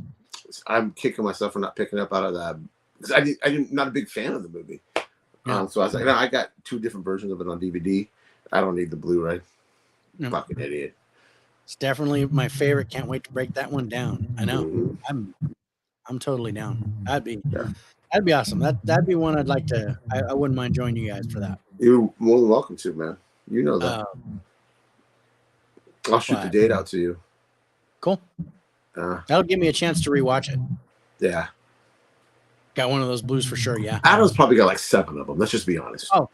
I'm kicking myself for not picking up out of that because I'm not a big fan of the movie. Yeah. So I was like, no, I got 2 different versions of it on DVD. I don't need the Blu-ray. Fucking idiot. It's definitely my favorite. Can't wait to break that one down. I know. Mm-hmm. I'm totally down. That'd be awesome. That'd be one I'd like to. I wouldn't mind joining you guys for that. You're more than welcome to, man. You know that. I'll shoot the date out to you. Cool. That'll give me a chance to rewatch it. Yeah. Got one of those blues for sure. Yeah. Adam's probably got like 7 of them. Let's just be honest. Oh,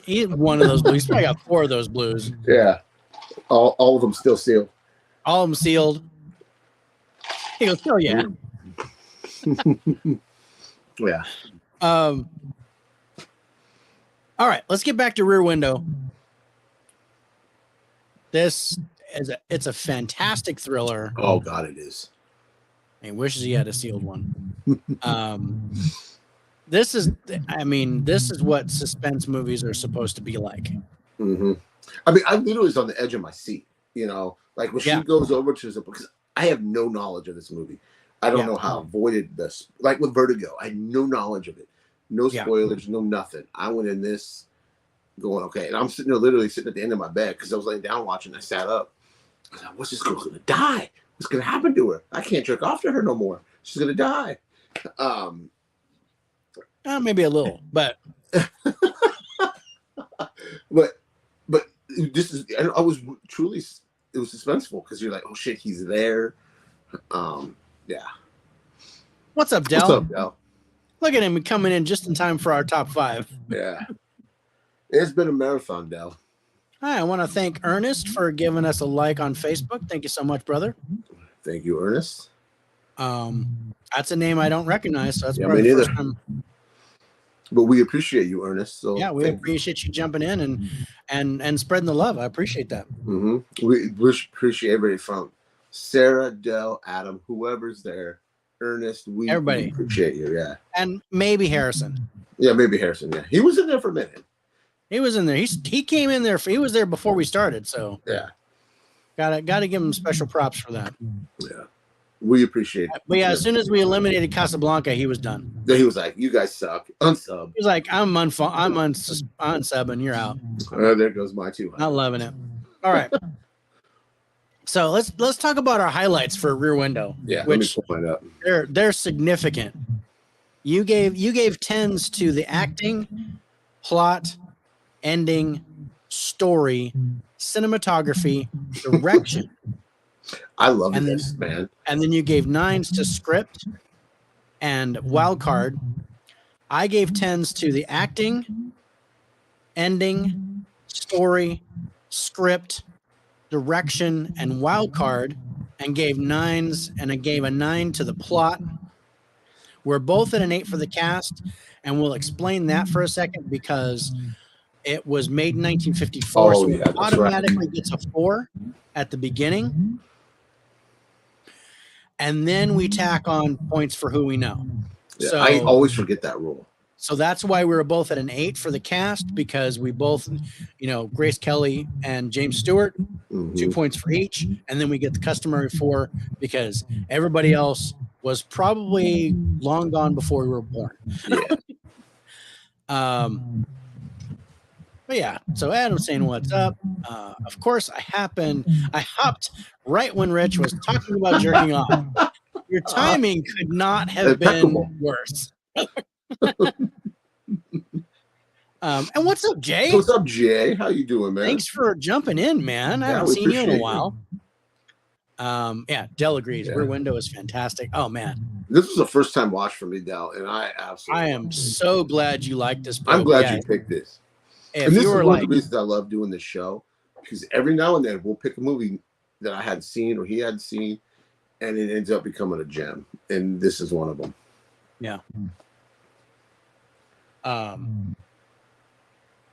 he one of those blues. He's probably got 4 of those blues. Yeah. All of them still sealed. All of them sealed. He goes, oh yeah. Yeah. All right, let's get back to Rear Window. This it's a fantastic thriller. Oh God, it is. He wishes he had a sealed one. This is what suspense movies are supposed to be like. Mm-hmm. I mean, I literally was on the edge of my seat, like when she goes over to the, because I have no knowledge of this movie. I don't know how I avoided this. Like with Vertigo, I had no knowledge of it. No spoilers, no nothing. I went in this going, okay. And I'm literally sitting at the end of my bed because I was laying down watching. I sat up. I was like, what's this girl going to die? What's going to happen to her? I can't jerk off to her no more. She's going to die. Maybe a little, but. But this is, I was truly, it was suspenseful because you're like, oh shit, he's there. Yeah. What's up, Del? What's up, Del? Look at him coming in just in time for our top 5. Yeah. It's been a marathon, Del. Hi, I want to thank Ernest for giving us a like on Facebook. Thank you so much, brother. Thank you, Ernest. That's a name I don't recognize, so that's Yeah, probably me the neither. first time. But we appreciate you, Ernest. So Yeah, we appreciate you jumping in and spreading the love. I appreciate that. Mm-hmm. We appreciate everybody from Sarah, Del, Adam, whoever's there, Ernest. Everybody. We appreciate you. Yeah, and maybe Harrison. Yeah, maybe Harrison. Yeah, he was in there for a minute. He was in there. He came in there. He was there before we started. So yeah, gotta give him special props for that. Yeah, we appreciate it. But yeah, as soon as we eliminated Casablanca, he was done. Then he was like, "You guys suck. Unsub." He was like, "I'm unsubbing. You're out." There goes my 200. Not loving it. All right. So let's talk about our highlights for Rear Window. Yeah, which let me pull mine up. They're significant. You gave 10s to the acting, plot, ending, story, cinematography, direction. I love this, man. And then you gave 9s to script and wild card. I gave 10s to the acting, ending, story, script, direction, and wild card, and gave 9s, and I gave a 9 to the plot. We're both at an 8 for the cast, and we'll explain that for a second because it was made in 1954, so it automatically gets a 4 at the beginning. And then we tack on points for who we know. Yeah, so I always forget that rule. So that's why we were both at an 8 for the cast, because we both, Grace Kelly and James Stewart, 2 points for each. And then we get the customary 4 because everybody else was probably long gone before we were born. Yeah. But yeah, so Adam's saying what's up. Of course, I hopped right when Rich was talking about jerking off. Your timing could not have been worse. And what's up, Jay? What's up, Jay? How you doing, man? Thanks for jumping in, man. I haven't seen you in a while. Yeah, Del agrees. Rear Window is fantastic. Oh man, this was a first time watch for me, Del, and I am so glad you liked this book. I'm glad you picked this. If and this you is were one of the reasons I love doing this show, because every now and then we'll pick a movie that I hadn't seen or he hadn't seen, and it ends up becoming a gem. And this is one of them. Yeah.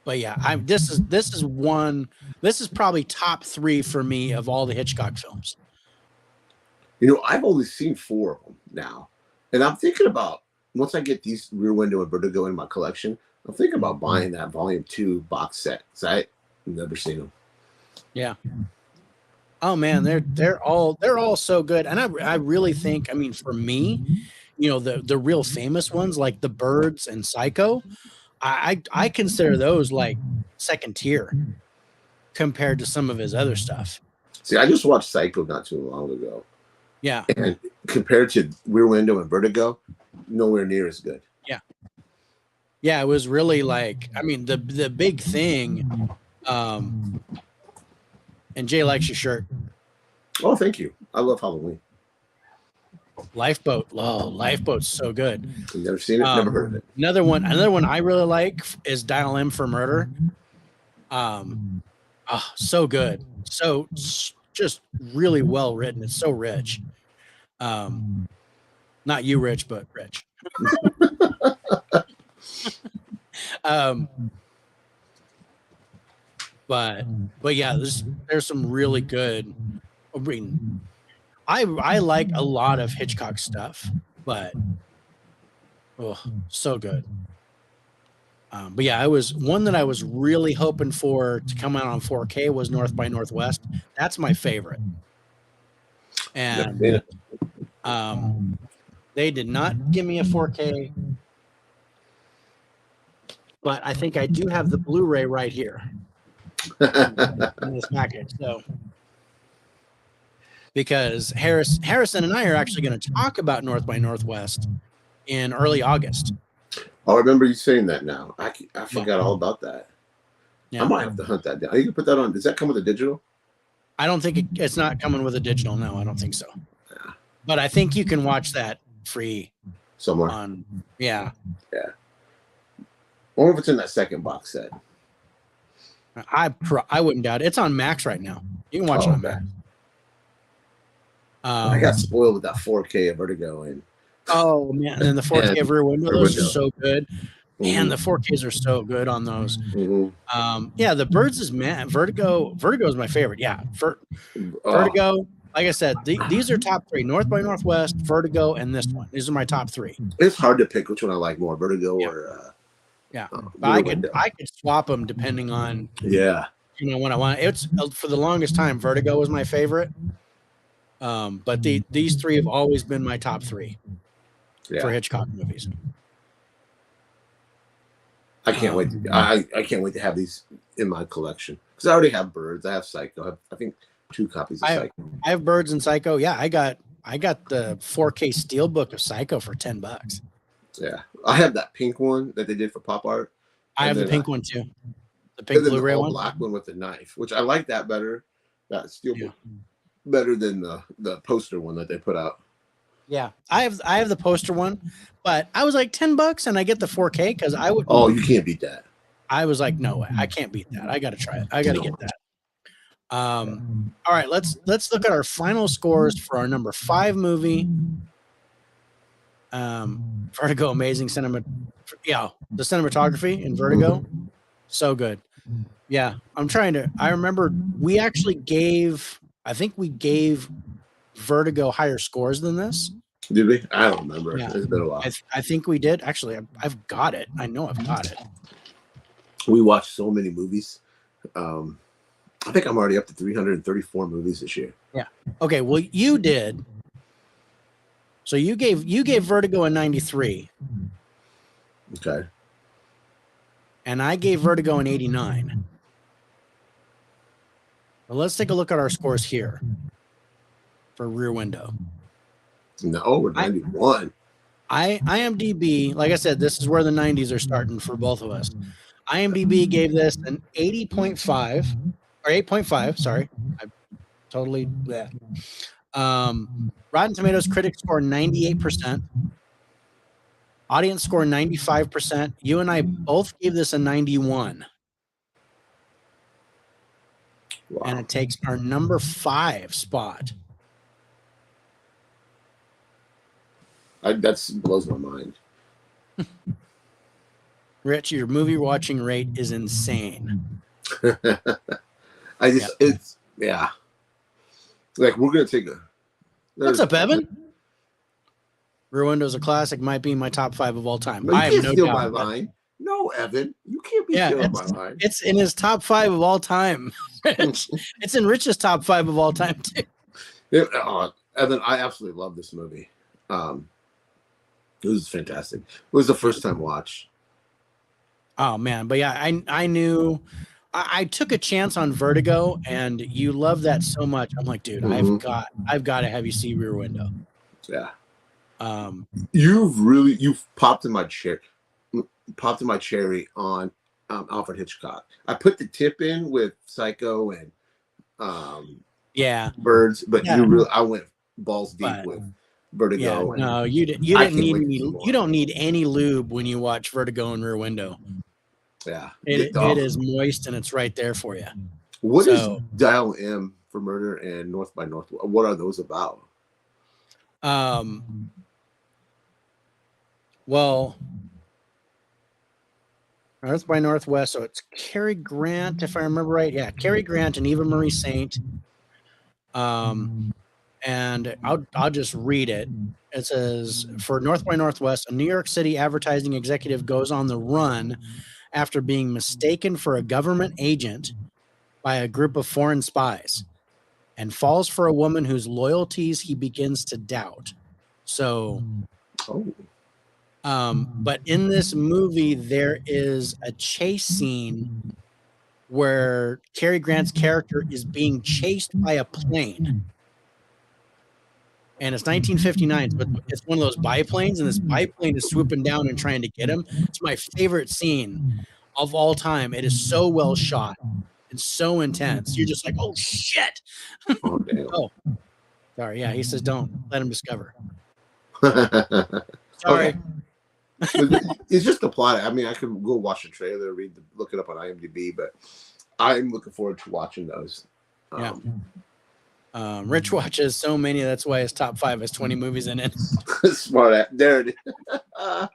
But yeah, this is probably top 3 for me of all the Hitchcock films. I've only seen 4 of them now, and I'm thinking about once I get these Rear Window and Vertigo in my collection, I'm thinking about buying that Volume 2 box set because I've never seen them. Yeah. Oh man, they're all so good, and I really think, for me, the real famous ones like The Birds and Psycho, I consider those like second tier compared to some of his other stuff. See, I just watched Psycho not too long ago. Yeah. And compared to Rear Window and Vertigo, nowhere near as good. Yeah. Yeah, it was really like, the big thing, and Jay likes your shirt. Oh, thank you. I love Halloween. Lifeboat. Oh, Lifeboat's so good. You've never seen it? Never heard of it. Another one I really like is Dial M for Murder. So good. So just really well written. It's so rich. Not you, Rich, but Rich. But yeah, there's some really good. I like a lot of Hitchcock stuff, but so good. But yeah, one that I was really hoping for to come out on 4K was North by Northwest. That's my favorite. And they did not give me a 4K, but I think I do have the Blu-ray right here in this package. So, because Harrison and I are actually going to talk about North by Northwest in early August. Oh, I remember you saying that now. I forgot all about that. Yeah. I might have to hunt that down. You can put that on. Does that come with a digital? I don't think it's not coming with a digital. No, I don't think so. Yeah. But I think you can watch that free somewhere. Yeah. I wonder if it's in that second box set. I wouldn't doubt it. It's on Max right now. You can watch it on Max. I got spoiled with that 4K of Vertigo and oh man, and then the 4K of Rear Window, those are so good. Man, the 4Ks are so good on those. Yeah, the Birds is Vertigo is my favorite. Yeah, Vertigo. Like I said, these are top three: North by Northwest, Vertigo, and this one. These are my top three. It's hard to pick which one I like more, Vertigo or I could swap them depending on when I want. It's for the longest time, Vertigo was my favorite. But these three have always been my top three for Hitchcock movies. I can't wait. I can't wait to have these in my collection because I already have Birds. I have Psycho. I think 2 copies of Psycho. I have Birds and Psycho. Yeah, I got the 4K Steelbook of Psycho for $10. Yeah, I have that pink one that they did for pop art. I have the pink one too. The pink Blu-ray one, black one with the knife, which I like that better. That Steelbook better than the poster one that they put out. Yeah, I have the poster one, but I was like $10 and I get the 4K because I would. Oh, you can't beat that. I was like, no way, I can't beat that. I got to try it. I got to get that. All right, let's look at our final scores for our number 5 movie. Vertigo, amazing cinema. Yeah, the cinematography in Vertigo, so good. Yeah, I remember we actually gave Vertigo higher scores than this. Did we? I don't remember. Yeah. It's been a while. I think we did. Actually, I've got it. I know I've got it. We watched so many movies. I think I'm already up to 334 movies this year. Yeah. Okay. Well, you did. So you gave Vertigo a 93. Okay. And I gave Vertigo an 89. Well, let's take a look at our scores here for Rear Window. No, we're 91. IMDb, like I said, this is where the 90s are starting for both of us. IMDb gave this an 80.5 or 8.5. Sorry, I totally. Yeah. Rotten Tomatoes critics score 98%. Audience score 95%. You and I both gave this a 91. Wow. And it takes our number 5 spot. That blows my mind. Rich, your movie watching rate is insane. It's like we're gonna take a. What's up, Evan? Rear Window's a classic. Might be my top 5 of all time. No, you can't steal my line. No, Evan, you can't be stealing my line. It's in his top 5 of all time. It's in Rich's top 5 of all time too. Evan, I absolutely love this movie. It was fantastic. It was the first time watch. Oh man, but yeah, I knew I took a chance on Vertigo, and you love that so much. I'm like, dude, I've got to have you see Rear Window. Yeah. You've popped in my cherry on Alfred Hitchcock. I put the tip in with Psycho and Birds, but I went balls deep with Vertigo. Yeah, no, you didn't need any. You don't need any lube when you watch Vertigo and Rear Window. Yeah, it is moist and it's right there for you. What is Dial M for Murder and North by Northwest? What are those about? Well, North by Northwest. So it's Cary Grant, if I remember right. Yeah, Cary Grant and Eva Marie Saint. And I'll just read it. It says, for North by Northwest, a New York City advertising executive goes on the run after being mistaken for a government agent by a group of foreign spies and falls for a woman whose loyalties he begins to doubt. So, but in this movie, there is a chase scene where Cary Grant's character is being chased by a plane. And it's 1959, but it's one of those biplanes, and this biplane is swooping down and trying to get him. It's my favorite scene of all time. It is so well shot. It's so intense. You're just like, oh, shit. Oh, damn. Oh, sorry. Yeah, he says, don't let him discover. Sorry. It's just the plot. I mean, I can go watch the trailer, look it up on IMDb, but I'm looking forward to watching those. Rich watches so many. That's why his top 5 has 20 movies in it. Smart. There it is.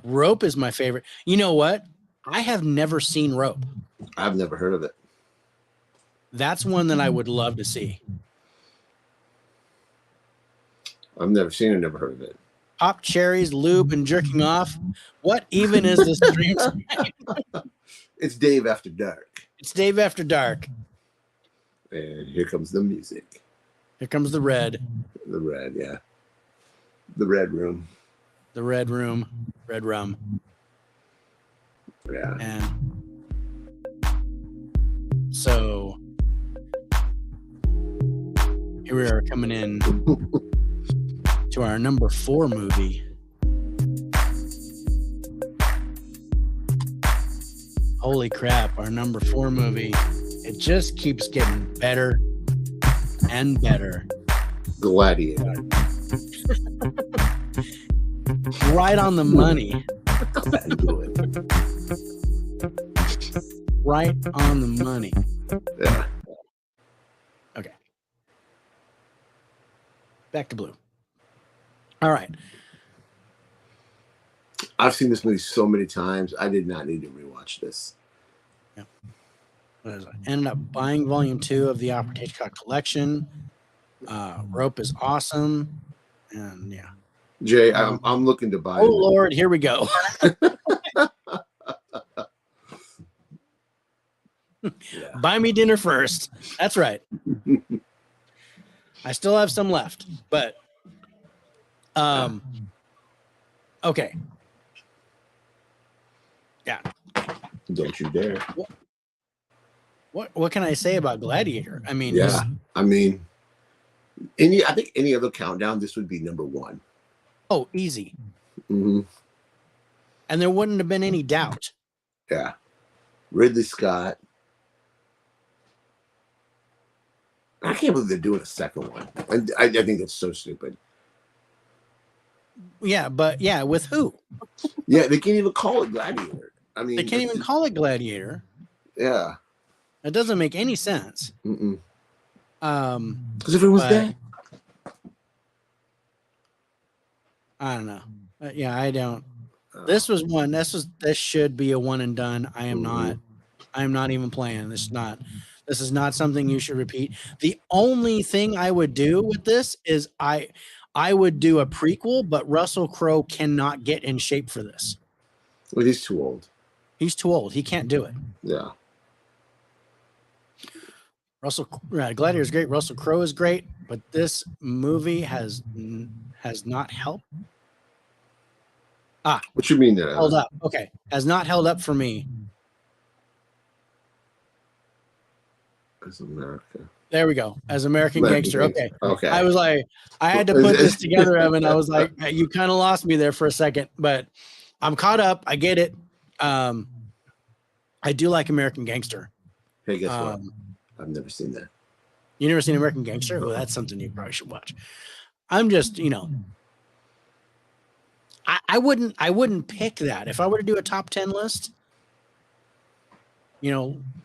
Rope is my favorite. You know what? I have never seen Rope. I've never heard of it. That's one that I would love to see. I've never seen it, never heard of it. Pop cherries, lube, and jerking off. What even is the stream? It's Dave After Dark. It's Dave After Dark. And here comes the music. Here comes the red. The red, yeah. The red room. The red room. Red rum. Yeah. And so here we are coming in to our number 4 movie. Holy crap, our number 4 movie. It just keeps getting better and better. Gladiator. Right on the money. Right on the money. Yeah. Okay. Back to Blue. All right. I've seen this movie so many times. I did not need to rewatch this. Yeah. I ended up buying volume 2 of the Alfred Hitchcock collection. Rope is awesome. And yeah. Jay, I'm looking to buy. Oh, Lord, here we go. Yeah. Buy me dinner first. That's right. I still have some left, but okay. Yeah. Don't you dare. What can I say about Gladiator? I mean, yeah. I mean, I think any other countdown, this would be number 1. Oh, easy. Mm-hmm. And there wouldn't have been any doubt. Yeah. Ridley Scott. I can't believe they're doing a second one. I think that's so stupid. Yeah, but yeah, with who? Yeah, they can't even call it Gladiator. I mean, they can't even call it Gladiator. Yeah. It doesn't make any sense. Because everyone's dead. I don't know. Yeah, I don't. This was one. This should be a one and done. I am not. I am not even playing. This is not something you should repeat. The only thing I would do with this is I would do a prequel, but Russell Crowe cannot get in shape for this. Well, he's too old. He's too old. He can't do it. Yeah. Gladiator is great. Russell Crowe is great, but this movie has not helped. What you mean? Held up. Okay, has not held up for me. As America. There we go. As American Gangster. Okay. Okay. I was like, I had to put this together, Evan. I was like, you kind of lost me there for a second, but I'm caught up. I get it. I do like American Gangster. Hey, guess what? I've never seen that. You never seen American Gangster? Well, that's something you probably should watch. I'm just, I wouldn't pick that. If I were to do a top 10 list,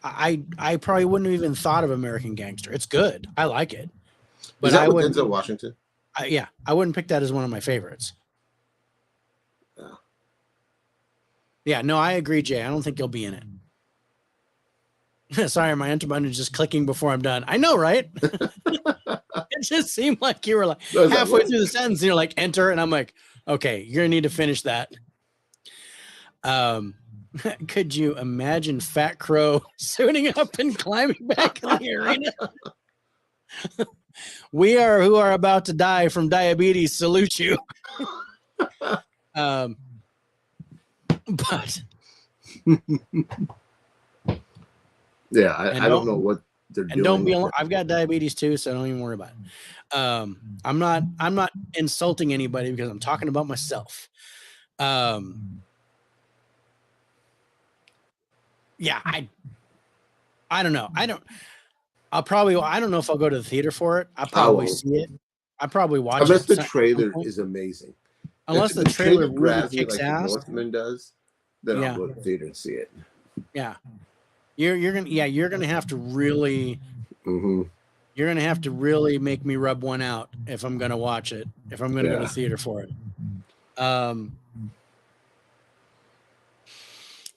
I probably wouldn't have even thought of American Gangster. It's good. I like it. But Is that I with wouldn't. Denzel Washington? I wouldn't pick that as one of my favorites. Yeah, no, I agree, Jay. I don't think he'll be in it. Sorry, my enter button is just clicking before I'm done. I know, right? It just seemed like you were like halfway through the sentence and you're like, enter. And I'm like, okay, you're going to need to finish that. Could you imagine Fat Crow suiting up and climbing back in the arena? We are who are about to die from diabetes. Salute you. But yeah, I don't know what they're doing. And don't be alone. I've got diabetes too, so don't even worry about it. I'm not insulting anybody because I'm talking about myself. Yeah, I don't know. I don't know if I'll go to the theater for it. I'll probably see it. I probably watch Unless it. the trailer is amazing. Unless If the trailer really grabs me kicks like ass. the Northman does, then Yeah. I'll go to the theater and see it. Yeah. You're gonna have to really you're gonna have to really make me rub one out if I'm gonna watch it, if I'm gonna go to theater for it.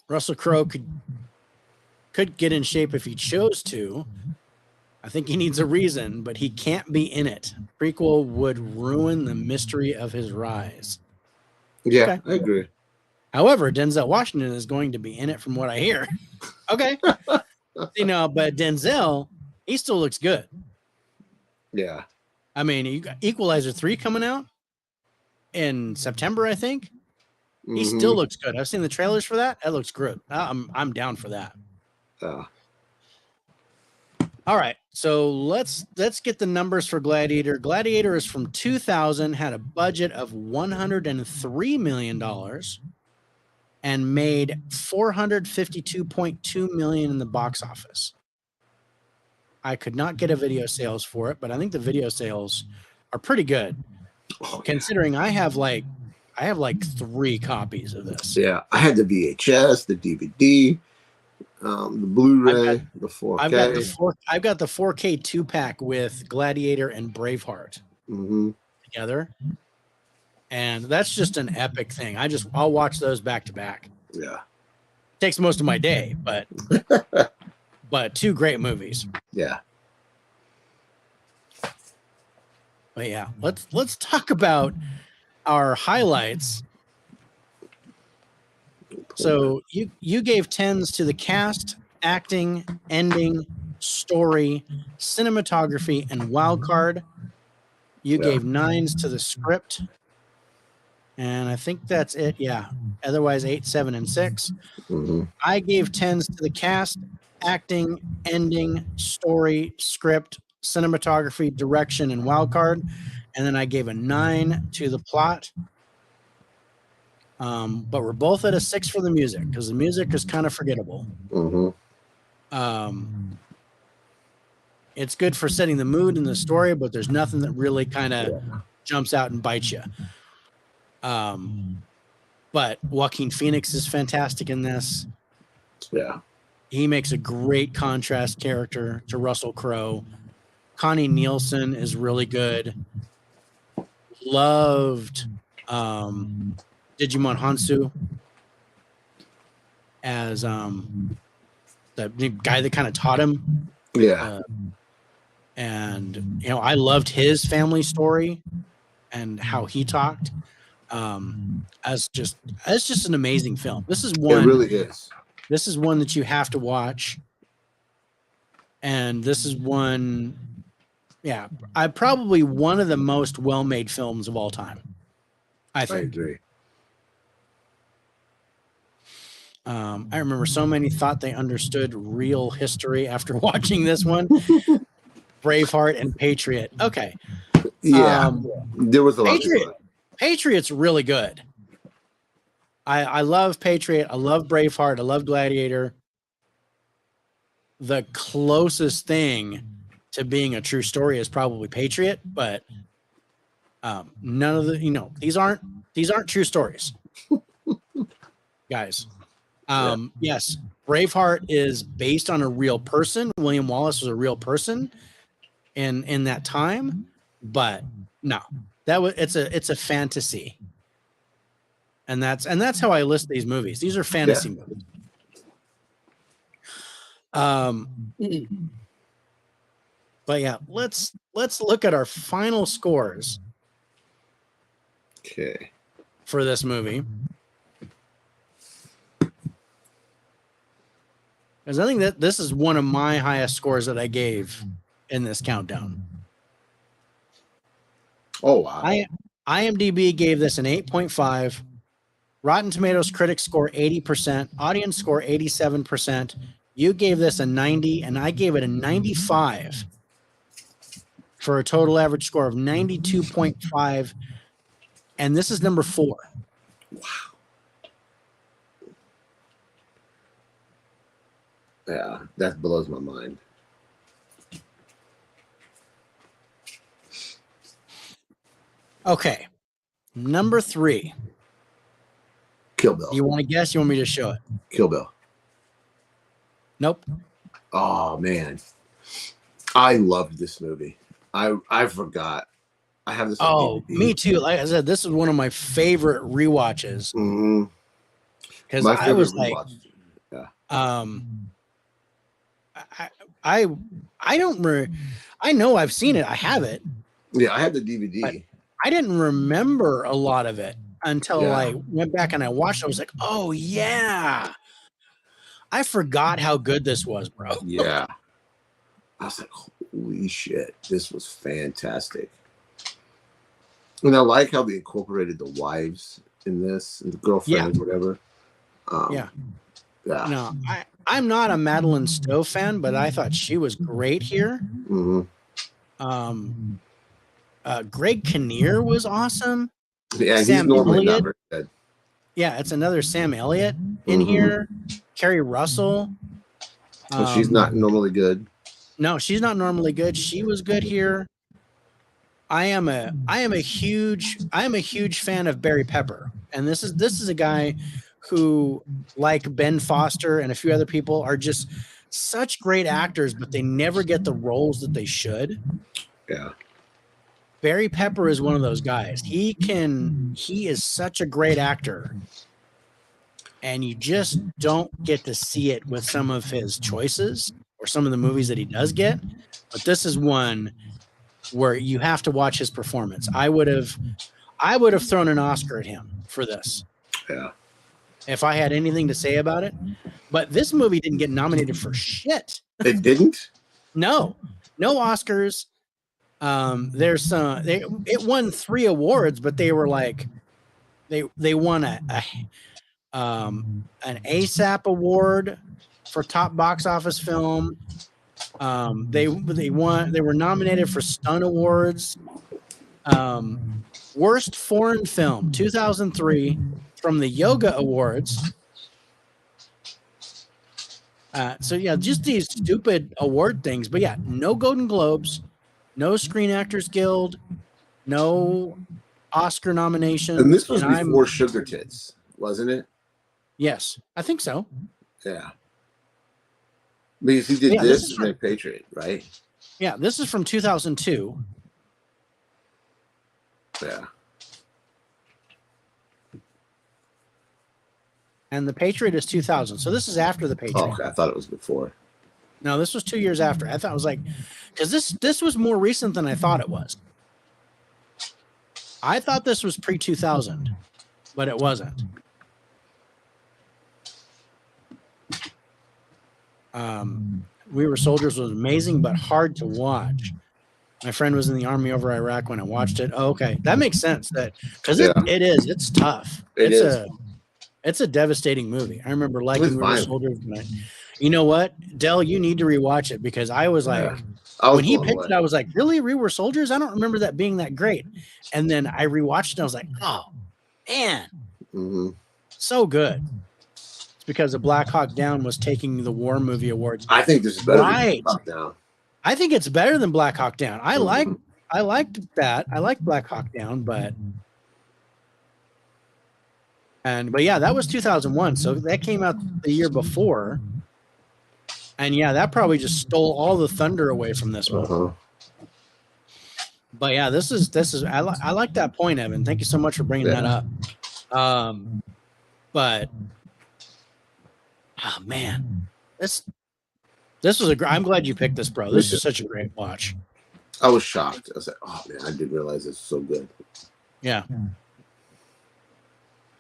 Russell Crowe could get in shape if he chose to. I think he needs a reason, but he can't be in it. Prequel would ruin the mystery of his rise. Yeah, Okay. I agree. However, Denzel Washington is going to be in it from what I hear. Okay. But Denzel, he still looks good. Yeah. I mean, you got Equalizer 3 coming out in September, I think. He still looks good. I've seen the trailers for that. That looks good. I'm down for that. All right, so let's get the numbers for Gladiator. Gladiator is from 2000, had a budget of $103 million, and made $452.2 million in the box office. I could not get a video sales for it, but I think the video sales are pretty good, considering I have like 3 copies of this. Yeah, I had the VHS, the DVD. The Blu-ray, the 4K. I've got the 4K 2-pack with Gladiator and Braveheart together, and that's just an epic thing. I'll watch those back to back. Yeah, it takes most of my day, but 2 great movies. Yeah. But yeah, let's talk about our highlights. So you gave 10s to the cast, acting, ending, story, cinematography, and wild card. You gave 9s to the script, and I think that's it. Yeah. Otherwise, 8, 7, and 6. I gave 10s to the cast, acting, ending, story, script, cinematography, direction, and wild card, and then I gave a 9 to the plot. But we're both at a 6 for the music because the music is kind of forgettable. It's good for setting the mood in the story, but there's nothing that really kind of jumps out and bites you. But Joaquin Phoenix is fantastic in this. Yeah. He makes a great contrast character to Russell Crowe. Connie Nielsen is really good. Loved Digimon Hansu as the guy that kind of taught him. Yeah. And I loved his family story and how he talked. As just an amazing film. This is one. It really is. This is one that you have to watch. And this is one, I probably one of the most well-made films of all time. I think. I agree. I remember so many thought they understood real history after watching this one. Braveheart and Patriot. Okay. Yeah. There was a lot. Patriot's really good. I love Patriot. I love Braveheart. I love Gladiator. The closest thing to being a true story is probably Patriot, but none of the, these aren't true stories. Guys. Yes, Braveheart is based on a real person. William Wallace was a real person in that time, but no, it's a fantasy. And that's how I list these movies. These are fantasy movies. But yeah, let's look at our final scores. Okay. For this movie. Because I think that this is one of my highest scores that I gave in this countdown. Oh, wow. IMDb gave this an 8.5. Rotten Tomatoes critics score 80%. Audience score 87%. You gave this a 90, and I gave it a 95 for a total average score of 92.5. And this is number 4. Wow. Yeah, that blows my mind. Okay. Number 3. Kill Bill. Do you want to guess? You want me to show it? Kill Bill. Nope. Oh man, I loved this movie. I forgot. I have this. Oh, me too. Like I said, this is one of my favorite rewatches. Because I was like, yeah. I don't remember. I know I've seen it. I have it. Yeah, I had the DVD. I didn't remember a lot of it until I went back and I watched it. I was like, oh yeah. I forgot how good this was, bro. Yeah. I was like, holy shit, this was fantastic. And I like how they incorporated the wives in this, and the girlfriend, whatever. Yeah. No, I'm not a Madeline Stowe fan, but I thought she was great here. Greg Kinnear was awesome. Yeah, Sam he's normally Elliott. not very good. Yeah, it's another Sam Elliott in here. Carrie Russell. So she's not normally good. No, she's not normally good. She was good here. I am a huge fan of Barry Pepper, and this is a guy who, like Ben Foster and a few other people, are just such great actors, but they never get the roles that they should. Yeah. Barry Pepper is one of those guys. He is such a great actor, and you just don't get to see it with some of his choices or some of the movies that he does get. But this is one where you have to watch his performance. I would have thrown an Oscar at him for this. Yeah. If I had anything to say about it. But this movie didn't get nominated for shit. It didn't? No Oscars. It won 3 awards, but they were like, they won an ASAP award for top box office film. They were nominated for Stun Awards. Worst foreign film 2003 from the Yoga Awards. So yeah, just these stupid award things. But yeah, no Golden Globes, no Screen Actors Guild, no Oscar nomination. And this was before Sugar Tits, wasn't it? Yes, I think so. Yeah. Because he did this and then Patriot, right? Yeah, this is from 2002. Yeah. And The Patriot is 2000. So this is after The Patriot. Oh, okay. I thought it was before. No, this was 2 years after. I thought it was like, because this was more recent than I thought it was. I thought this was pre-2000, but it wasn't. We Were Soldiers was amazing, but hard to watch. My friend was in the army over Iraq when I watched it. Oh, okay, that makes sense. That because it's tough. It's a devastating movie. I remember liking We Were Soldiers. You know what, Dell, you need to rewatch it because I was like, when he picked it, I was like, really, We Were Soldiers? I don't remember that being that great. And then I rewatched it. And I was like, oh man, so good. It's because the Black Hawk Down was taking the War Movie Awards. I think this is better than Black Hawk Down. I think it's better than Black Hawk Down. I liked that. I like Black Hawk Down, but yeah, that was 2001. So that came out the year before. And yeah, that probably just stole all the thunder away from this one. But yeah, this is I like that point, Evan. Thank you so much for bringing that up. But oh man, this was I'm glad you picked this, bro. This is such a great watch. I was shocked. I was like, oh man, I didn't realize it's so good. Yeah.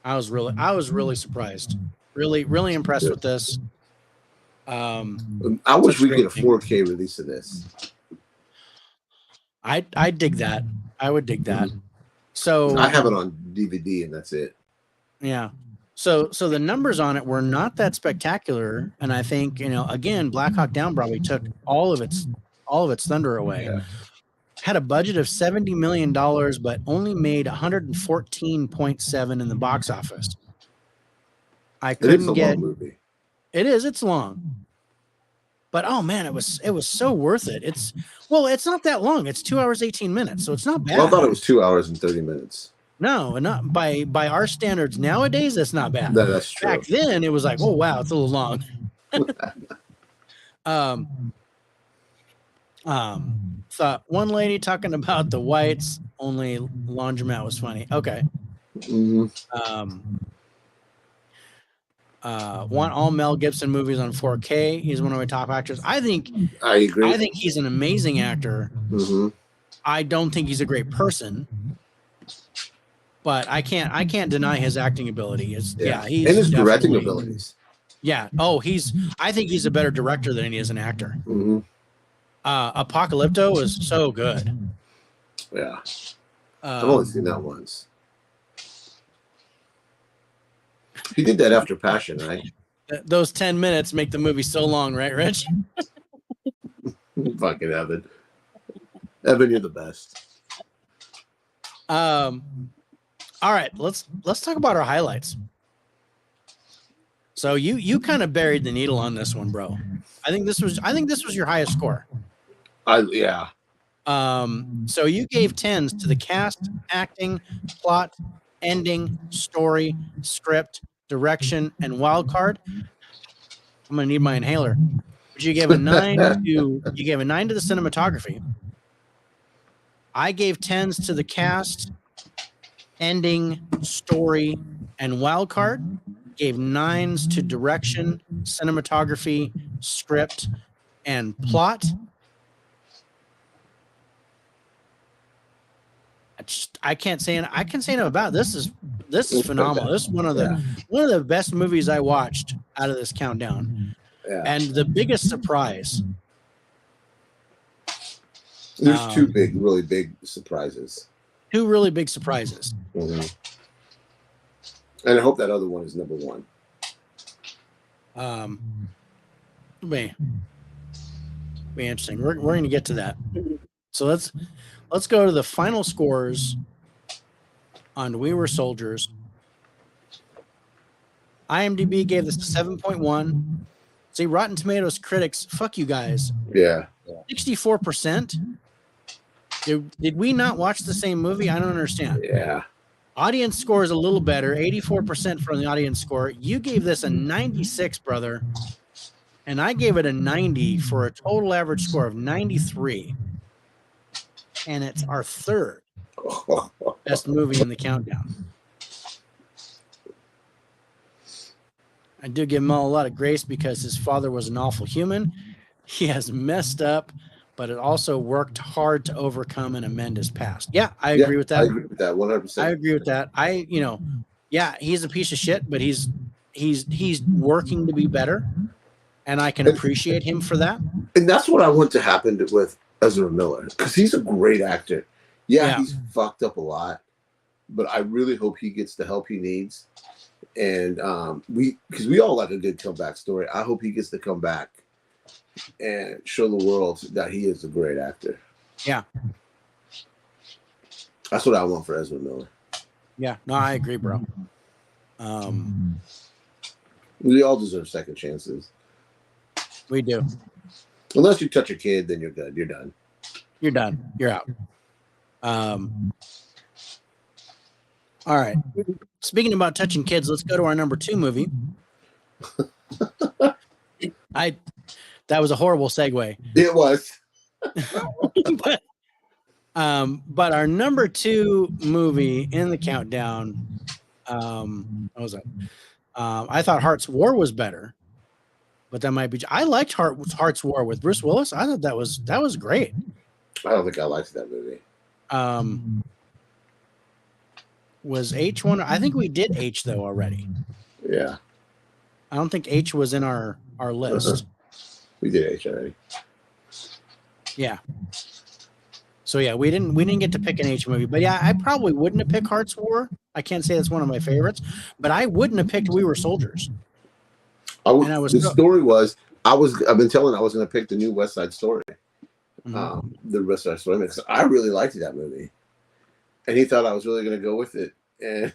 I was really surprised. Really impressed with this. I wish we get a 4K release of this. I dig that. I would dig that. So I have it on DVD and that's it. Yeah. So the numbers on it were not that spectacular, and I think again, Black Hawk Down probably took all of its thunder away. Yeah. Had a budget of $70 million, but only made 114.7 in the box office. I couldn't get. Long movie. It is. It's long. But oh man, it was so worth it. It's not that long. It's 2 hours 18 minutes, so it's not bad. Well, I thought it was 2 hours and 30 minutes. No, and not by our standards nowadays. That's not bad. That's true. Back then, it was like, oh wow, it's a little long. Thought one lady talking about the whites only laundromat was funny. Okay. Want all Mel Gibson movies on 4K. He's one of my top actors. I agree. I think he's an amazing actor. I don't think he's a great person, but I can't deny his acting ability. He's and his directing abilities. Yeah. Oh, I think he's a better director than he is an actor. Apocalypto is so good. Yeah. I've only seen that once. He did that after Passion, right? Those 10 minutes make the movie so long, right, Rich? Fucking Evan. Evan, you're the best. All right, let's talk about our highlights. So you kind of buried the needle on this one, bro. I think this was your highest score. Yeah. So you gave 10s to the cast, acting, plot, ending, story, script, direction, and wild card. I'm gonna need my inhaler. But you gave a 9 to the cinematography. I gave 10s to the cast, ending, story, and wild card. Gave 9s to direction, cinematography, script, and plot. I can't say enough about it. This is phenomenal. This is one of the best movies I watched out of this countdown. Yeah. And the biggest surprise. There's two really big surprises. Two really big surprises. And I hope that other one is number one. Be interesting. We're going to get to that. So let's go to the final scores on We Were Soldiers. IMDb gave this a 7.1. See, Rotten Tomatoes critics, fuck you guys. Yeah. 64%. Did we not watch the same movie? I don't understand. Yeah. Audience score is a little better. 84% from the audience score. You gave this a 96, brother. And I gave it a 90 for a total average score of 93. And it's our third best movie in the countdown. I do give Mel a lot of grace because his father was an awful human. He has messed up, but it also worked hard to overcome and amend his past. Yeah, I agree with that. I agree with that 100%. I agree with that. He's a piece of shit, but he's working to be better, and I can appreciate him for that. And that's what I want to happen with Ezra Miller, because he's a great actor. Yeah, he's fucked up a lot, but I really hope he gets the help he needs. And because we all like a good comeback story. I hope he gets to come back and show the world that he is a great actor. Yeah. That's what I want for Ezra Miller. Yeah, no, I agree, bro. We all deserve second chances. We do. Unless you touch a kid, then you're good. You're done. You're done. You're out. All right. Speaking about touching kids, let's go to our number 2 movie. That was a horrible segue. It was. But our number 2 movie in the countdown, what was it? I thought Heart's War was better, but that might be. I liked Heart's War with Bruce Willis. I thought that was great. I don't think I liked that movie. Was H one? I think we did H though already. Yeah. I don't think H was in our list. We did H already. Yeah. So yeah, we didn't get to pick an H movie, but yeah, I probably wouldn't have picked Heart's War. I can't say that's one of my favorites, but I wouldn't have picked We Were Soldiers. I've been telling I was going to pick the new West Side Story. The West Side Story, because I really liked that movie, and he thought I was really going to go with it, and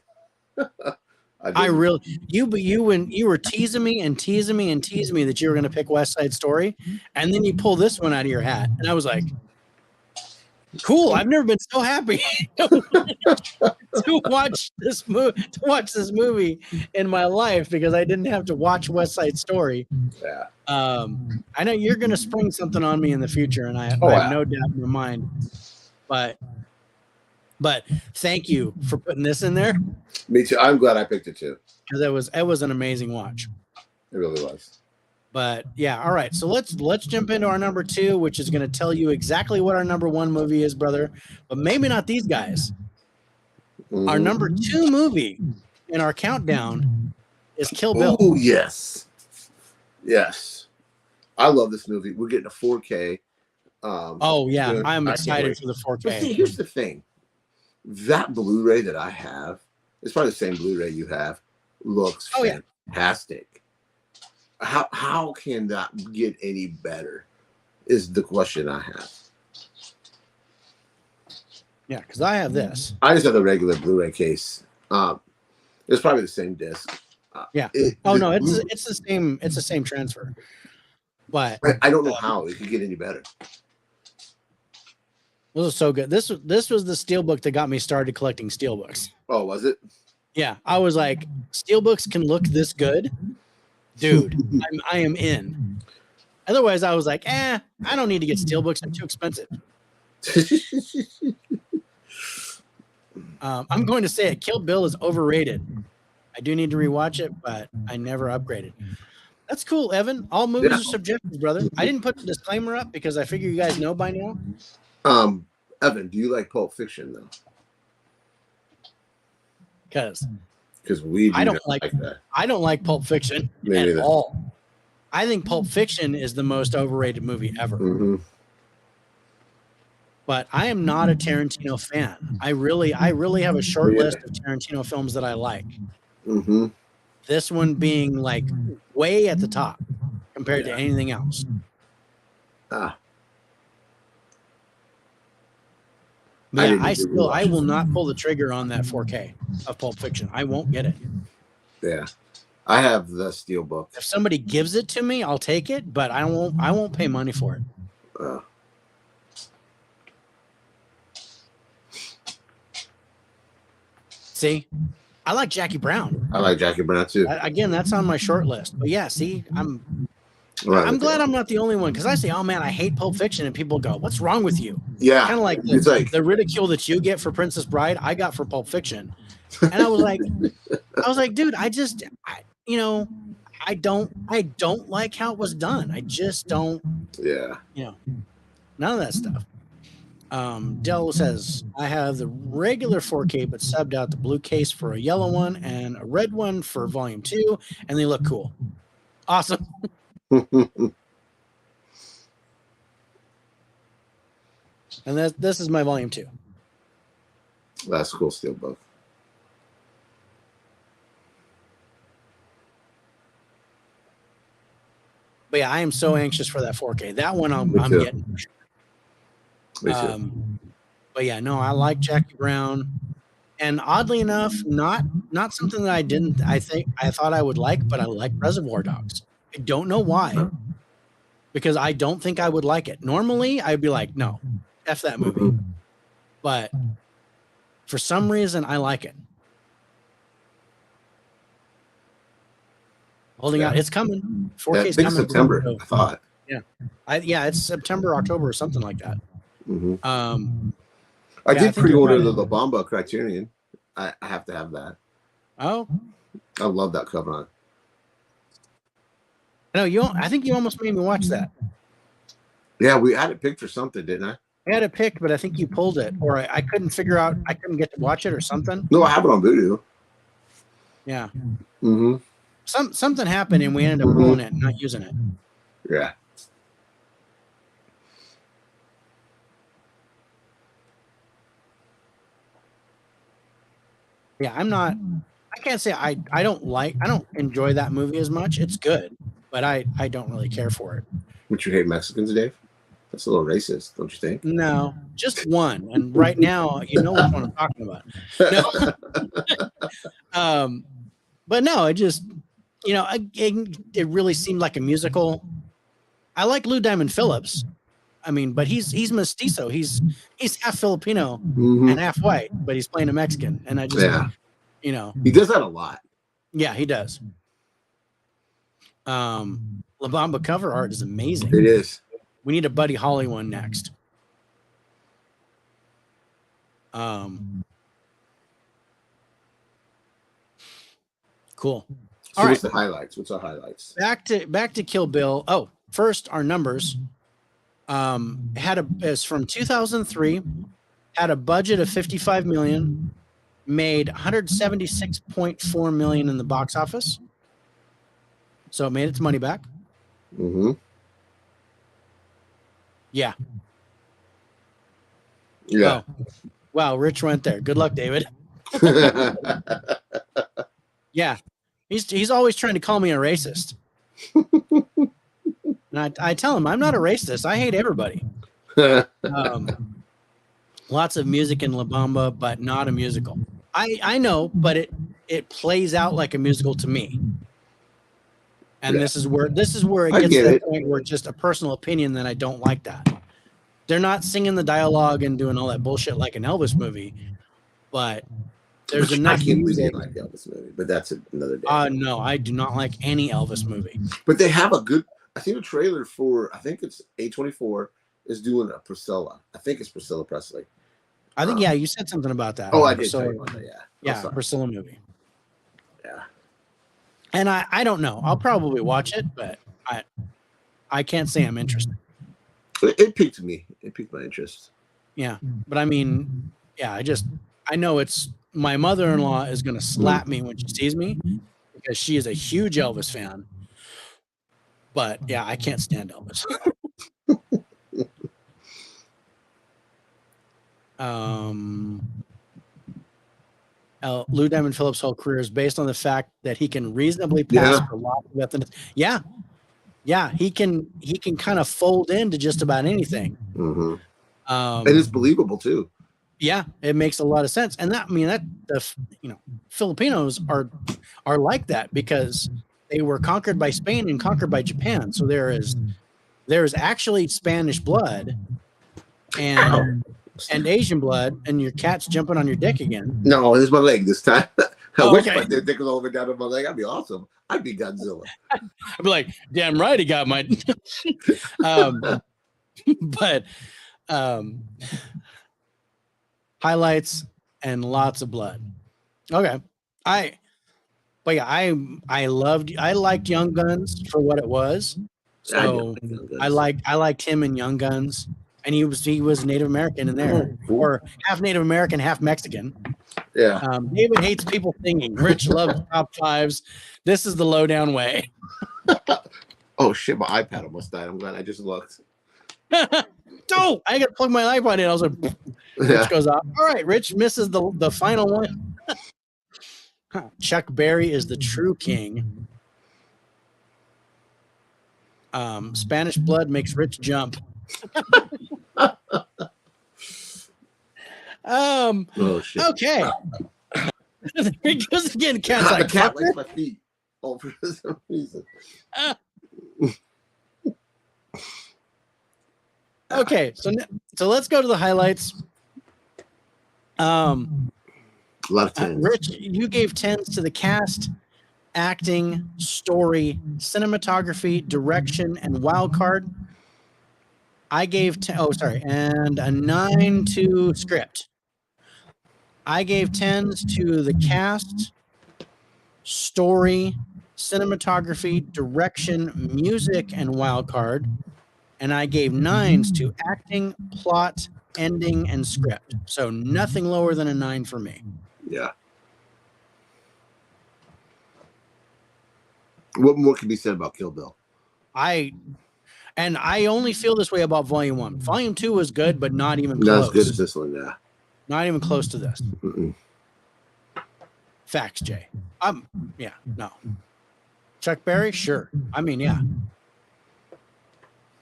I really but you when you were teasing me that you were going to pick West Side Story, and then you pull this one out of your hat, and I was like, cool. I've never been so happy to watch this movie in my life because I didn't have to watch West Side Story. Yeah. I know you're going to spring something on me in the future, and I have no doubt in my mind. But thank you for putting this in there. Me too. I'm glad I picked it too. Because it was an amazing watch. It really was. But yeah, all right. So let's jump into our number 2, which is going to tell you exactly what our number 1 movie is, brother. But maybe not these guys. Mm-hmm. Our number 2 movie in our countdown is Kill Bill. Oh yes, yes. I love this movie. We're getting a 4K. Oh yeah, I'm excited for the 4K. But see, here's the thing. That Blu-ray that I have, it's probably the same Blu-ray you have, looks fantastic. How can that get any better is the question I have. Yeah, because I have this. I just have the regular Blu-ray case. It's probably the same disc. Yeah. It's the same transfer. But I don't know how it could get any better. This was so good. This was the steelbook that got me started collecting steelbooks. Oh, was it? Yeah, I was like, steelbooks can look this good, dude. I am in. Otherwise, I was like, I don't need to get steelbooks. They're too expensive. I'm going to say it. Kill Bill is overrated. I do need to rewatch it, but I never upgraded. That's cool, Evan. All movies are subjective, brother. I didn't put the disclaimer up because I figure you guys know by now. Evan, do you like Pulp Fiction though? Because I don't like that. I don't like Pulp Fiction at all. I think Pulp Fiction is the most overrated movie ever. Mm-hmm. But I am not a Tarantino fan. I really have a short list of Tarantino films that I like. Mm-hmm. This one being like way at the top compared to anything else. Yeah, I will not pull the trigger on that 4K of Pulp Fiction. I won't get it. Yeah. I have the steelbook. If somebody gives it to me, I'll take it, but I won't pay money for it. See? I like Jackie Brown. I like Jackie Brown too. Again, that's on my short list. But yeah, see, I'm glad I'm not the only one because I say, oh man, I hate Pulp Fiction, and people go, what's wrong with you? Yeah. Kind of like the ridicule that you get for Princess Bride, I got for Pulp Fiction. And I was like, dude, I don't like how it was done. I just don't. Yeah. None of that stuff. Dell says, I have the regular 4K, but subbed out the blue case for a yellow one and a red one for volume 2, and they look cool. Awesome. And this is my volume 2. That's cool, steelbook. But yeah, I am so anxious for that 4K. That one I'm getting. For sure. But yeah, no, I like Jackie Brown, and oddly enough, not something that I thought I would like, but I like Reservoir Dogs. I don't know why, because I don't think I would like it. Normally, I'd be like, no, F that movie, but for some reason, I like it. Holding out, it's coming. 4K is coming. September, I thought. Yeah, it's September, October, or something like that. Mm-hmm. I did pre-order the La Bamba Criterion. I have to have that. Oh, I love that cover on. No, I think you almost made me watch that. Yeah, we had it picked for something, didn't I? I had it picked, but I think you pulled it, or I couldn't figure out. I couldn't get to watch it, or something. No, I have it on Voodoo. Yeah. Mm-hmm. Something happened, and we ended up pulling it and not using it. Yeah. Yeah, I can't say I don't enjoy that movie as much. It's good, but I don't really care for it. Would you hate Mexicans, Dave? That's a little racist, don't you think? No, just one. And right now, you know which one I'm talking about. No. But no, it just, it really seemed like a musical. I like Lou Diamond Phillips. I mean, but he's mestizo. He's half Filipino and half white, but he's playing a Mexican. And I just, he does that a lot. Yeah, he does. La Bamba cover art is amazing. It is. We need a Buddy Holly one next. Cool. So what's the highlights? What's our highlights? Back to Kill Bill. Oh, first our numbers. Is from 2003, had a budget of 55 million, made 176.4 million in the box office. So it made its money back. Mm-hmm. Yeah. Yeah. Oh. Wow, Rich went there. Good luck, David. Yeah. He's always trying to call me a racist. And I tell him I'm not a racist. I hate everybody. Lots of music in La Bamba, but not a musical. I know, but it plays out like a musical to me. And this is where it gets to the point where it's just a personal opinion that I don't like that. They're not singing the dialogue and doing all that bullshit like an Elvis movie, but there's enough music. I like the Elvis movie, but that's another day. No, I do not like any Elvis movie. But they have a good. I seen a trailer for. I think it's A24 is doing a Priscilla. I think it's Priscilla Presley. I think you said something about that. Oh, I did. Tell you about that, yeah, Priscilla movie. Yeah. And I don't know. I'll probably watch it, but I can't say I'm interested. It piqued me. It piqued my interest. Yeah, but I mean, yeah, I know it's my mother-in-law is going to slap me when she sees me because she is a huge Elvis fan. But yeah, I can't stand Elvis. Lou Diamond Phillips' whole career is based on the fact that he can reasonably pass for lots of ethnicities. Yeah, he can kind of fold into just about anything. Mm-hmm. And it's believable too. Yeah, it makes a lot of sense. And Filipinos are like that because they were conquered by Spain and conquered by Japan. So there is actually Spanish blood and Asian blood, and your cat's jumping on your dick again. No, it's my leg this time. I wish my dick was over down on my leg. That'd be awesome. I'd be Godzilla. I'd be like, damn right he got my but highlights and lots of blood. Okay. I liked Young Guns for what it was. So I liked him in Young Guns, and he was Native American in there, or half Native American, half Mexican. Yeah. David hates people singing. Rich loves top fives. This is the lowdown way. Oh shit! My iPad almost died. I'm glad I just looked. Don't! I got to plug my iPod in. I was like, Rich goes off. All right, Rich misses the final one. Chuck Berry is the true king. Spanish blood makes Rich jump. Oh shit! Okay. There he goes again. Cat's like, the cat likes my feet. Oh, for some reason. Okay, so let's go to the highlights. A lot of tens. Rich, you gave 10s to the cast, acting, story, cinematography, direction, and wild card. I gave and a 9 to script. I gave 10s to the cast, story, cinematography, direction, music, and wild card. And I gave 9s to acting, plot, ending, and script. So nothing lower than a 9 for me. Yeah. What more can be said about Kill Bill? I only feel this way about Volume 1. Volume 2 was good, but not even close. Not as good as this one, yeah. Not even close to this. Mm-mm. Facts, Jay. Yeah, no. Chuck Berry, sure. I mean, yeah.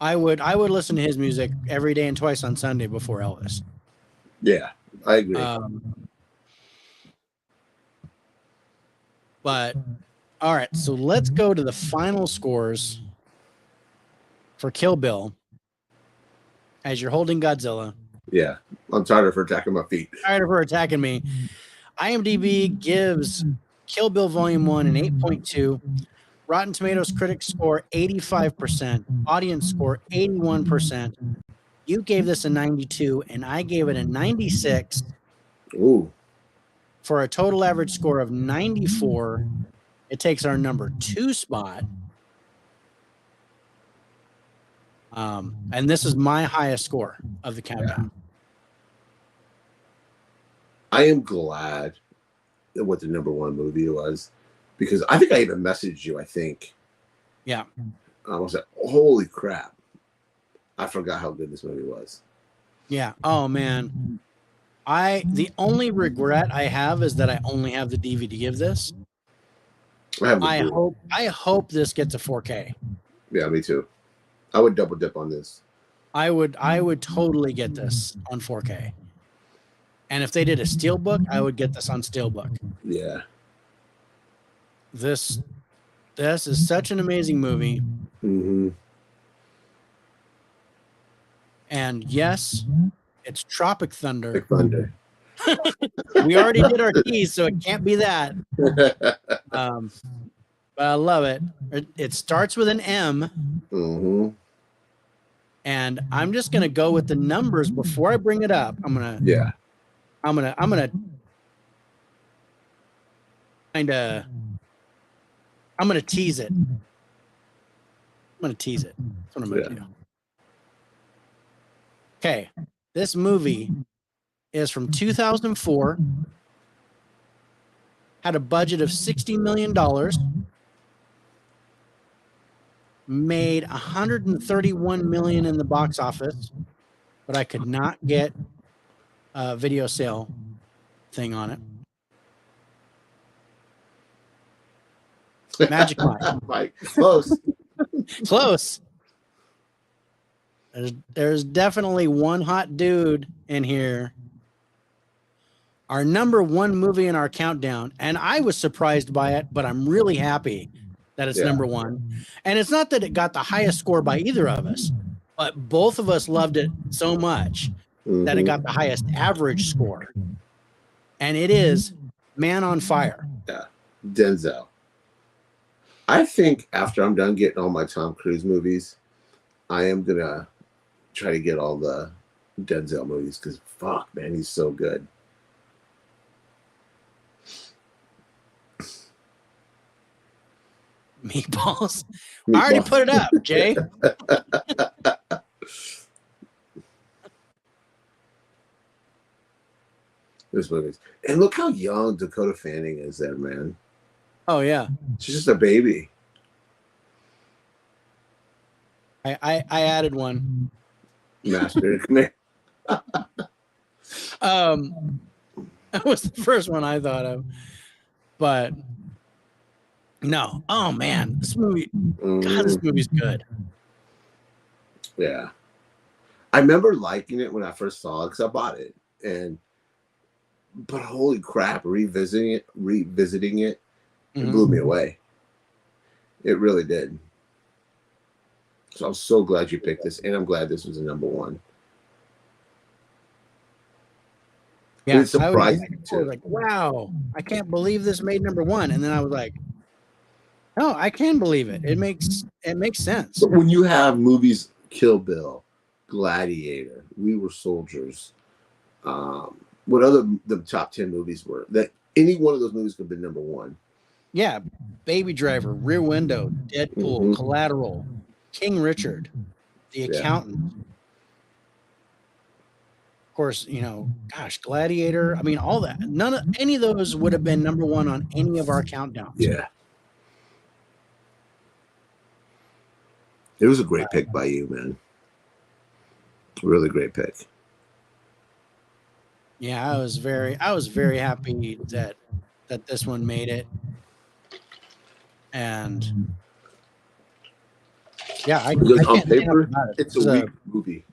I would listen to his music every day and twice on Sunday before Elvis. Yeah, I agree. But all right, so let's go to the final scores for Kill Bill as you're holding Godzilla. Yeah, I'm tired of her attacking my feet. Tired of her attacking me. IMDb gives Kill Bill Volume 1 an 8.2. Rotten Tomatoes critics score 85%. Audience score 81%. You gave this a 92, and I gave it a 96. Ooh. For a total average score of 94. It takes our number 2 spot. And this is my highest score of the countdown. I am glad what the number 1 movie was, because I think I even messaged you. I think. Yeah. I was like, "Holy crap! I forgot how good this movie was." Yeah. Oh man. The only regret I have is that I only have the DVD of this. I hope this gets a 4K. Yeah, me too. I would double dip on this. I would totally get this on 4K. And if they did a steelbook, I would get this on steelbook. Yeah. This is such an amazing movie. Mm-hmm. And yes, it's Tropic Thunder. Tropic Thunder. We already did our tease, so it can't be that. But I love it. It starts with an M. Mm-hmm. And I'm just gonna go with the numbers before I bring it up. I'm gonna tease it. That's what I'm gonna do. Okay. This movie is from 2004. Had a budget of $60 million. Made $131 million in the box office, but I could not get a video sale thing on it. Magic Mike. Close. Close. There's definitely one hot dude in here. Our number 1 movie in our countdown, and I was surprised by it, but I'm really happy that it's number 1. And it's not that it got the highest score by either of us, but both of us loved it so much that it got the highest average score. And it is Man on Fire. Yeah. Denzel. I think after I'm done getting all my Tom Cruise movies, I am going to try to get all the Denzel movies, because fuck, man, he's so good. Meatballs. I already put it up, Jay. This movies. And look how young Dakota Fanning is there, man. Oh yeah. She's just a baby. I added one. Master, come here. That was the first one I thought of. But no. Oh man, this movie. God, this movie's good. Yeah. I remember liking it when I first saw it, because I bought it. But holy crap, revisiting it, it blew me away. It really did. So I'm so glad you picked this, and I'm glad this was a number 1. Yeah, it's surprising I was like, wow, I can't believe this made number 1. And then I was like, no, I can believe it. It makes sense. But when you have movies, Kill Bill, Gladiator, We Were Soldiers, what other the top 10 movies were, that any one of those movies could have been number 1. Yeah, Baby Driver, Rear Window, Deadpool, Collateral, King Richard, The Accountant. Of course, gosh, Gladiator. I mean, all that. Any of those would have been number 1 on any of our countdowns. Yeah. It was a great pick by you, man. Really great pick. Yeah, I was very happy that this one made it. And yeah, on paper, it's a weak movie.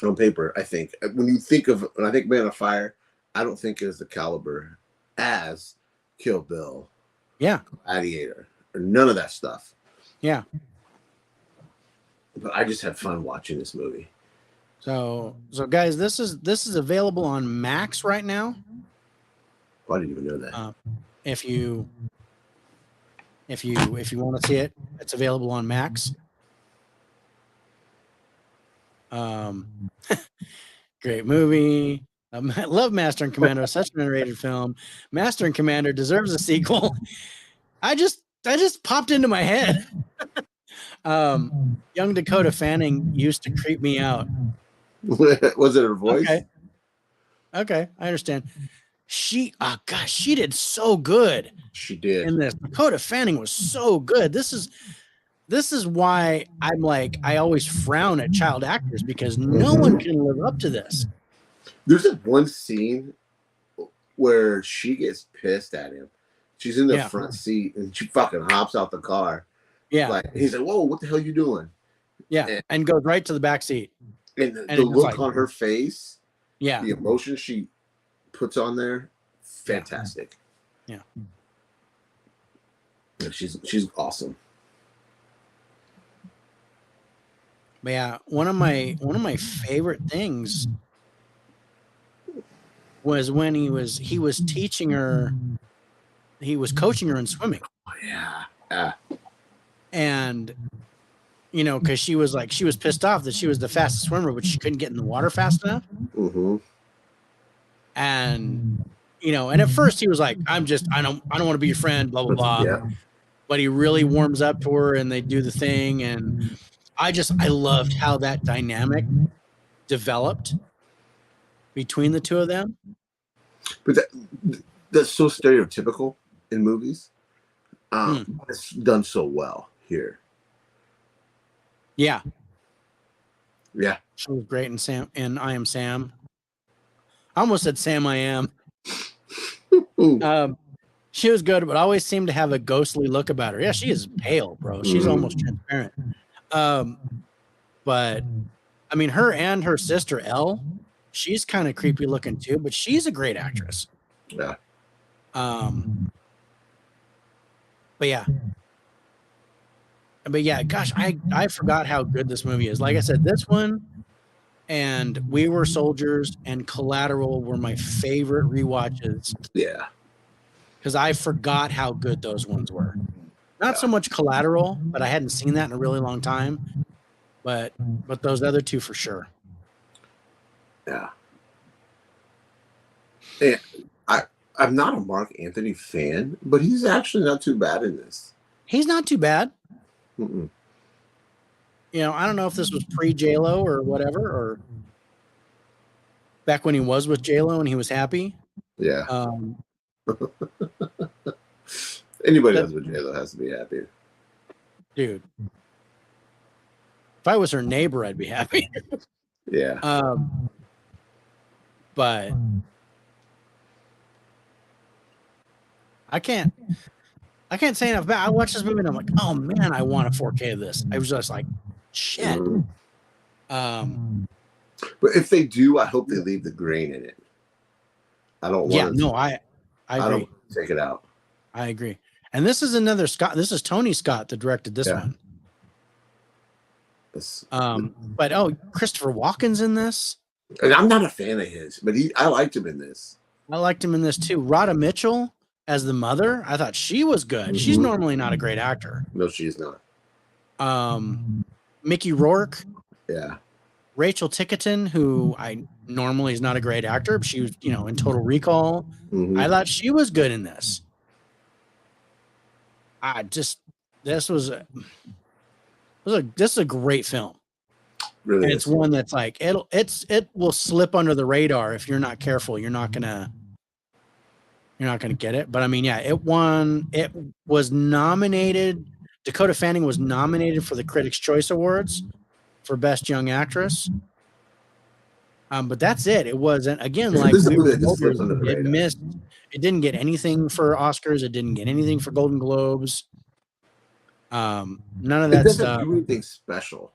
On paper, I think. When I think Man on Fire, I don't think it is the caliber as Kill Bill Yeah. Gladiator, or none of that stuff. Yeah. But I just had fun watching this movie. So guys, this is available on Max right now. Oh, I didn't even know that. If you want to see it, it's available on Max. Great movie. I love Master and Commander. Such an underrated film. Master and Commander deserves a sequel. I just popped into my head. Young Dakota Fanning used to creep me out. Was it her voice? Okay, I understand. She did so good. She did. In this, Dakota Fanning was so good. This is why I'm like, I always frown at child actors because no one can live up to this. There's this one scene where she gets pissed at him. She's in the front seat and she fucking hops out the car. Yeah. Like, he's like, "Whoa, what the hell are you doing?" Yeah. And goes right to the back seat. And the look on her face, yeah, the emotion she puts on there, fantastic. Yeah. She's awesome. But yeah, one of my favorite things was when he was teaching her, he was coaching her in swimming. Oh, yeah. And you know, because she was pissed off that she was the fastest swimmer, but she couldn't get in the water fast enough. Mm-hmm. And you know, and at first he was like, I don't want to be your friend, blah blah blah. Yeah. But he really warms up to her, and they do the thing, and I loved how that dynamic developed between the two of them. But that's so stereotypical in movies. It's done so well here. Yeah. Yeah. She was great in Sam and I Am Sam. I almost said Sam I Am. She was good, but always seemed to have a ghostly look about her. Yeah, she is pale, bro. She's almost transparent. But I mean, her and her sister Elle, she's kind of creepy looking too, but she's a great actress. Yeah. But yeah, gosh, I forgot how good this movie is. Like I said, this one and We Were Soldiers and Collateral were my favorite rewatches. Yeah. Because I forgot how good those ones were. Not so much Collateral, but I hadn't seen that in a really long time. But those other two for sure. Yeah. And I'm not a Mark Anthony fan, but he's actually not too bad in this. He's not too bad. Mm-mm. You know, I don't know if this was pre J-Lo or whatever, or back when he was with J-Lo and he was happy. Yeah. Anybody that's with J-Lo has to be happy. Dude. If I was her neighbor, I'd be happy. Yeah. But I can't say enough about. I watched this movie and I'm like, oh man, I want a 4K of this. I was just like, shit. But if they do, I hope they leave the grain in it. I don't want. Yeah, no, I agree. Don't take it out. I agree. And this is another Scott. This is Tony Scott that directed this one. But Christopher Walken's in this. And I'm not a fan of his, but I liked him in this. I liked him in this too. Rhoda Mitchell as the mother, I thought she was good. She's normally not a great actor. No, she's not. Mickey Rourke. Yeah. Rachel Tickerton, who I normally is not a great actor, but she was, in Total Recall. I thought she was good in this. This is a great film. Really, and it's one that's like it will slip under the radar if you're not careful. You're not gonna get it. But I mean, yeah, it won. It was nominated. Dakota Fanning was nominated for the Critics' Choice Awards for Best Young Actress. But that's it. It wasn't, again, like it missed. It didn't get anything for Oscars. It didn't get anything for Golden Globes. None of that stuff. It doesn't do anything special.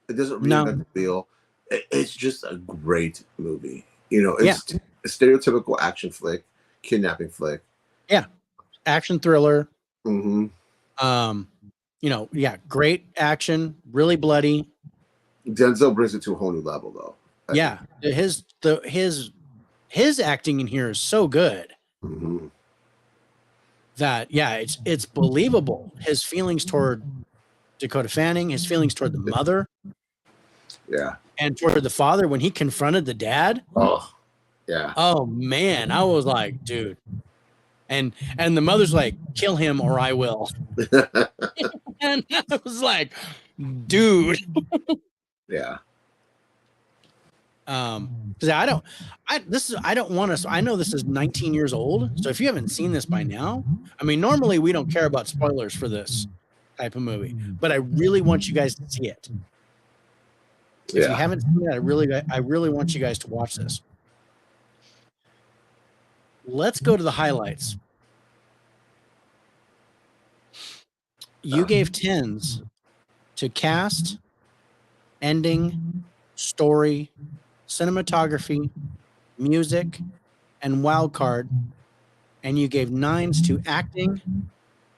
It doesn't really feel. It's just a great movie. It's a stereotypical action flick, kidnapping flick. Yeah, action thriller. You know, yeah, great action, really bloody. Denzel brings it to a whole new level, though. Yeah, his acting in here is so good that it's believable. His feelings toward Dakota Fanning, his feelings toward the mother, and toward the father when he confronted the dad. Oh, yeah. Oh man, I was like, dude. And the mother's like, kill him or I will. And I was like, dude. Yeah. Because I don't want to. I know this is 19 years old, so if you haven't seen this by now, I mean, normally we don't care about spoilers for this type of movie, but I really want you guys to see it. If you haven't seen it, I really want you guys to watch this. Let's go to the highlights. You gave 10s to cast, ending, story, cinematography, music, and wild card, and you gave 9s to acting,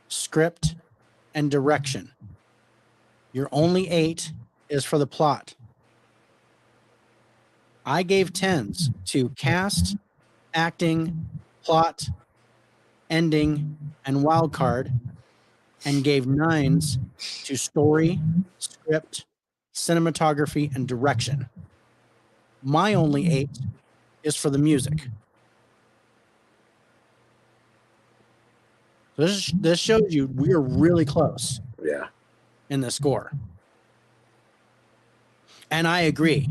script, and direction. Your only 8 is for the plot. I gave 10s to cast, acting, plot, ending, and wild card, and gave 9s to story, script, cinematography, and direction. My only 8 is for the music. This shows you we are really close. Yeah. In the score. And I agree.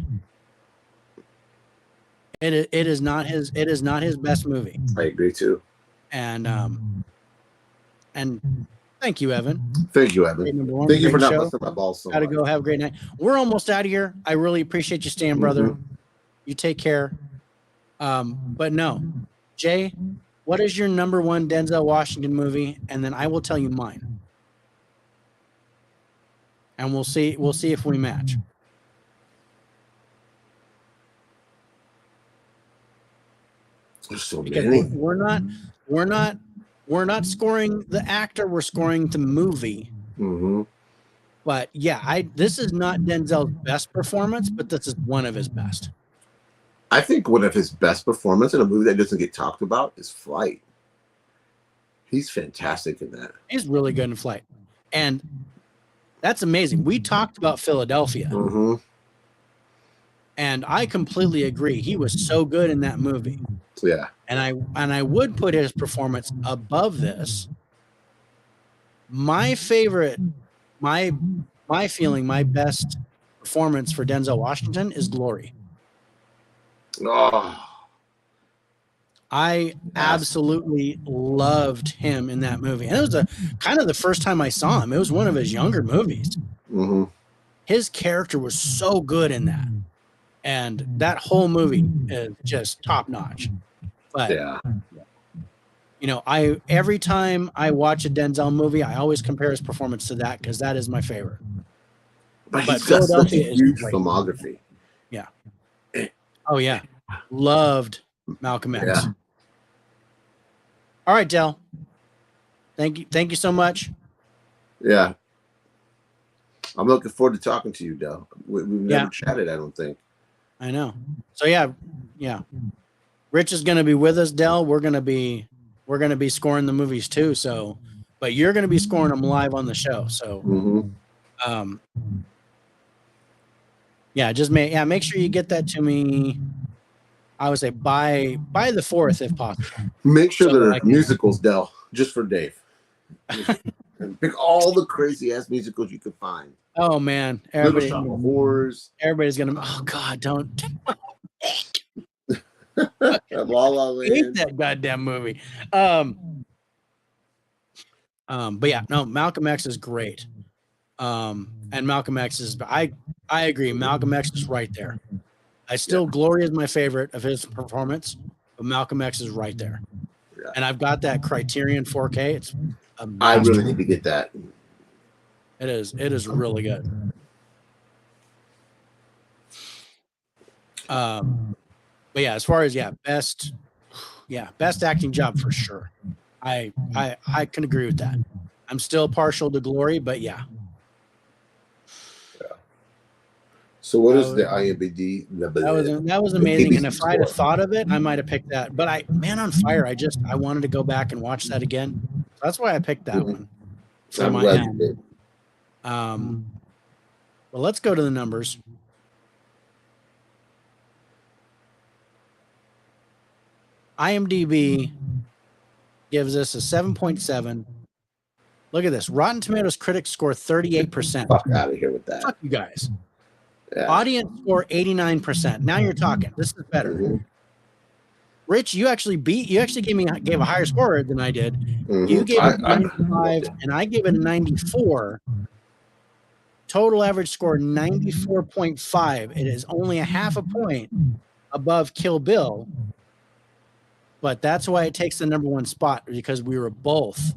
It is not his best movie. I agree too. And thank you, Evan. Thank you, Evan. Thank you for not busting my balls so much. Gotta go. Have a great night. We're almost out of here. I really appreciate you staying, brother. You take care. But no, Jay, what is your number 1 Denzel Washington movie? And then I will tell you mine. And we'll see if we match. There's so many. We're not scoring the actor, we're scoring the movie. But yeah, this is not Denzel's best performance, but this is one of his best. I think one of his best performances in a movie that doesn't get talked about is Flight. He's fantastic in that. He's really good in Flight. And that's amazing. We talked about Philadelphia. And I completely agree. He was so good in that movie. Yeah. And I would put his performance above this. My favorite, my feeling, my best performance for Denzel Washington is Glory. Oh. I absolutely loved him in that movie. And it was kind of the first time I saw him. It was one of his younger movies. His character was so good in that. And that whole movie is just top notch. But you know, every time I watch a Denzel movie, I always compare his performance to that because that is my favorite. But he's got such a huge filmography. Yeah. Oh yeah. Loved Malcolm X. Yeah. All right, Del. Thank you so much. Yeah. I'm looking forward to talking to you, Del. We've never chatted, I don't think. I know. So yeah. Rich is going to be with us, Del. We're going to be scoring the movies too. So, but you're going to be scoring them live on the show. So, make sure you get that to me. I would say by the 4th, if possible. Make sure there are musicals, Del, just for Dave. And pick all the crazy ass musicals you can find. Oh man, everybody's gonna. Oh God, don't. La La Land. I hate that goddamn movie. But yeah, no, Malcolm X is great. And Malcolm X is. I agree. Malcolm X is right there. Glory is my favorite of his performance, but Malcolm X is right there. Yeah. And I've got that Criterion 4K. It's I really need to get that. It is really good. But yeah, as far as best acting job for sure. I can agree with that. I'm still partial to Glory, but yeah. So what is the IMDb? That was amazing. And if I'd have thought of it, I might have picked that. But Man on Fire, I wanted to go back and watch that again. That's why I picked that one. I'm glad you did. Well, let's go to the numbers. IMDb gives us a 7.7. Look at this. Rotten Tomatoes critics score 38%. Fuck out of here with that. Fuck you guys. Yeah. Audience score 89%. Now you're talking. This is better. Mm-hmm. Rich, you actually gave a higher score than I did. Mm-hmm. You gave it 95 and I gave it a 94. Total average score 94.5. It is only a half a point above Kill Bill. But that's why it takes the number one spot, because we were both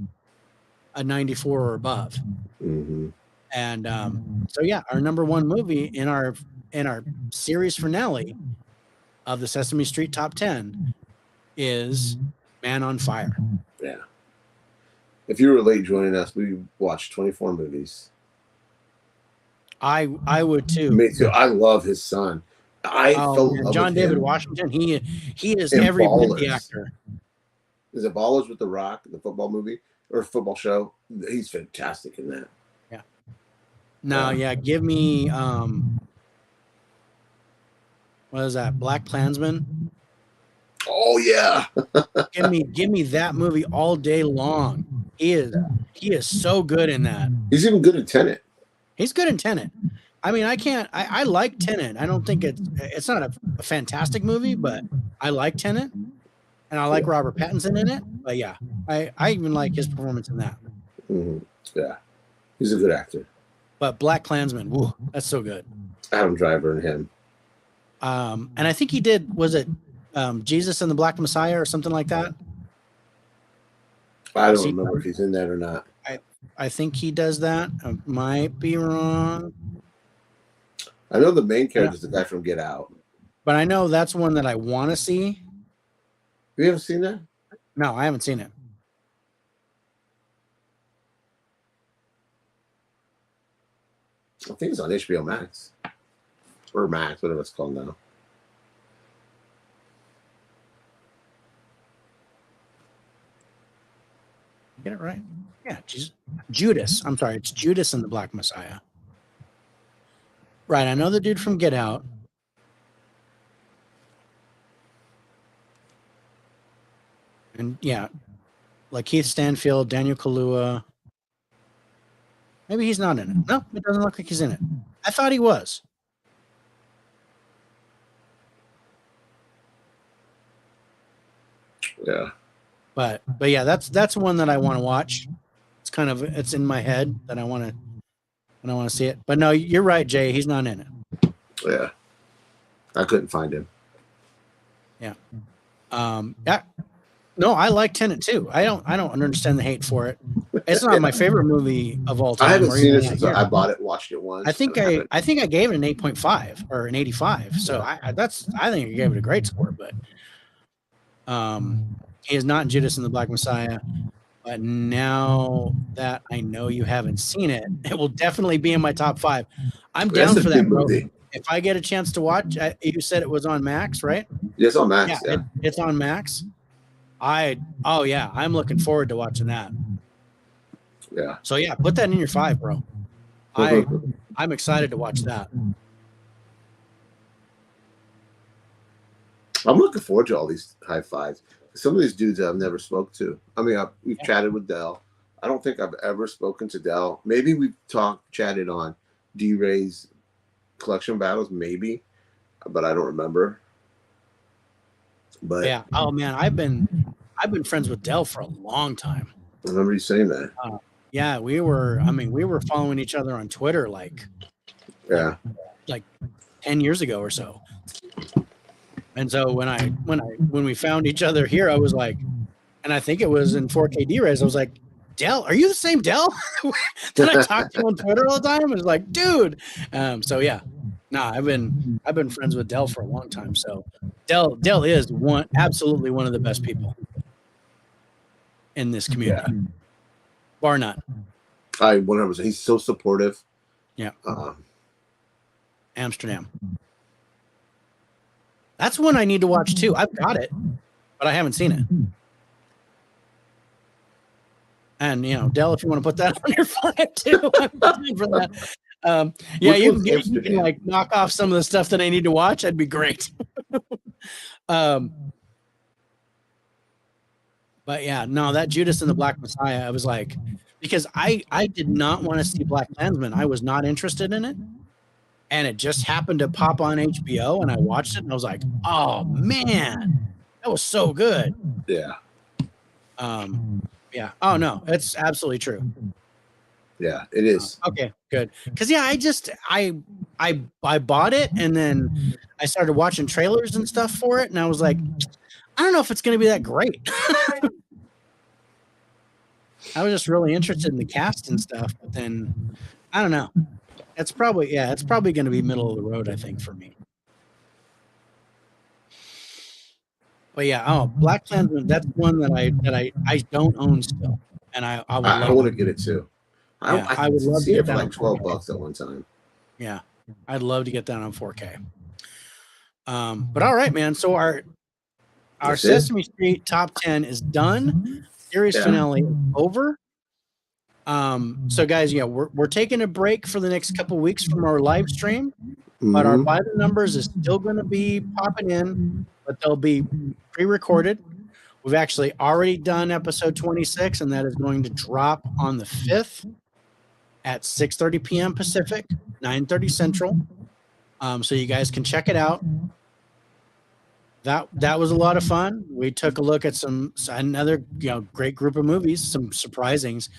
a 94 or above. Mm-hmm. And so yeah, our number one movie in our series finale of the Sesame Street Top 10 is Man on Fire. Yeah. If you were late joining us, we watched 24 movies. I would too. Me too. I love his son. John David Washington. He is every bit the actor. Is it Ballers with The Rock, the football movie or football show? He's fantastic in that. Yeah. Now, give me what is that? Black Klansman. Oh yeah. give me that movie all day long. He is so good in that. He's even good in Tenet. He's good in Tenet. I mean, I like Tenet. I don't think it's not a fantastic movie, but I like Tenet, and I like Robert Pattinson in it. But yeah, I even like his performance in that. Mm-hmm. Yeah, he's a good actor. But Black Klansman, woo, that's so good. Adam Driver and him. And I think he did. Was it Jesus and the Black Messiah or something like that? I don't remember if he's in that or not. I think he does that. I might be wrong. I know the main character is the guy from Get Out. But I know that's one that I want to see. You haven't seen that? No, I haven't seen it. I think it's on HBO Max. Or Max, whatever it's called now. Get it right? Yeah, Judas. I'm sorry, it's Judas and the Black Messiah. Right, I know the dude from Get Out. And yeah, like Keith Stanfield, Daniel Kaluuya. Maybe he's not in it. No, it doesn't look like he's in it. I thought he was. Yeah. But yeah, that's one that I want to watch. It's in my head that I want to see it. But no, you're right, Jay. He's not in it. Yeah. I couldn't find him. Yeah. Yeah. No, I like Tenet too. I don't understand the hate for it. It's not my favorite movie of all time. I haven't seen it since I bought it, watched it once. I think I gave it an 8.5 or an 85. So I think I gave it a great score, but he is not in Judas and the Black Messiah. But now that I know you haven't seen it, it will definitely be in my top 5. I'm down for that, bro. If I get a chance to watch, you said it was on Max, right? Yeah, it's on Max. Yeah. It's on Max. I'm looking forward to watching that. Yeah. So yeah, put that in your 5, bro. I'm excited to watch that. I'm looking forward to all these high fives. Some of these dudes I've never spoke to. I mean, we've chatted with Dell. I don't think I've ever spoken to Dell. Maybe we've chatted on D-Ray's collection battles, maybe, but I don't remember. But yeah, oh man, I've been friends with Dell for a long time. I remember you saying that. Yeah, we were following each other on Twitter like 10 years ago or so. And so when we found each other here, I was like, and I think it was in 4K D-Rays, I was like, Dell, are you the same Dell that I talked to on Twitter all the time? I was like, dude. So yeah. Nah, I've been friends with Dell for a long time. So Dell is absolutely one of the best people in this community. Bar none. I 100%. He's so supportive. Yeah. Amsterdam. That's one I need to watch too. I've got it, but I haven't seen it. And Dell, if you want to put that on your file too, I'm for that. Yeah, you can like knock off some of the stuff that I need to watch. That'd be great. But yeah, no, that Judas and the Black Messiah, I was like, because I did not want to see Black Klansman. I was not interested in it. And it just happened to pop on HBO, and I watched it, and I was like, oh man, that was so good. Yeah. Yeah. Oh no, it's absolutely true. Yeah, it is. Okay, good. Because yeah, I bought it, and then I started watching trailers and stuff for it, and I was like, I don't know if it's going to be that great. I was just really interested in the cast and stuff, but then I don't know. It's probably going to be middle of the road, I think, for me. But yeah, Black Klansman, that's one that I don't own still, and I want to get it too. I would love to get it for like $12 at one time. Yeah, I'd love to get that on 4K. But all right, man. So our Sesame Street top 10 is done. Series finale over. So guys, yeah, we're taking a break for the next couple weeks from our live stream, but our by the numbers is still going to be popping in, but they'll be pre-recorded. We've actually already done episode 26, and that is going to drop on the 5th at 6:30 p.m. Pacific, 9:30 Central. So you guys can check it out. That was a lot of fun. We took a look at another great group of movies, some surprises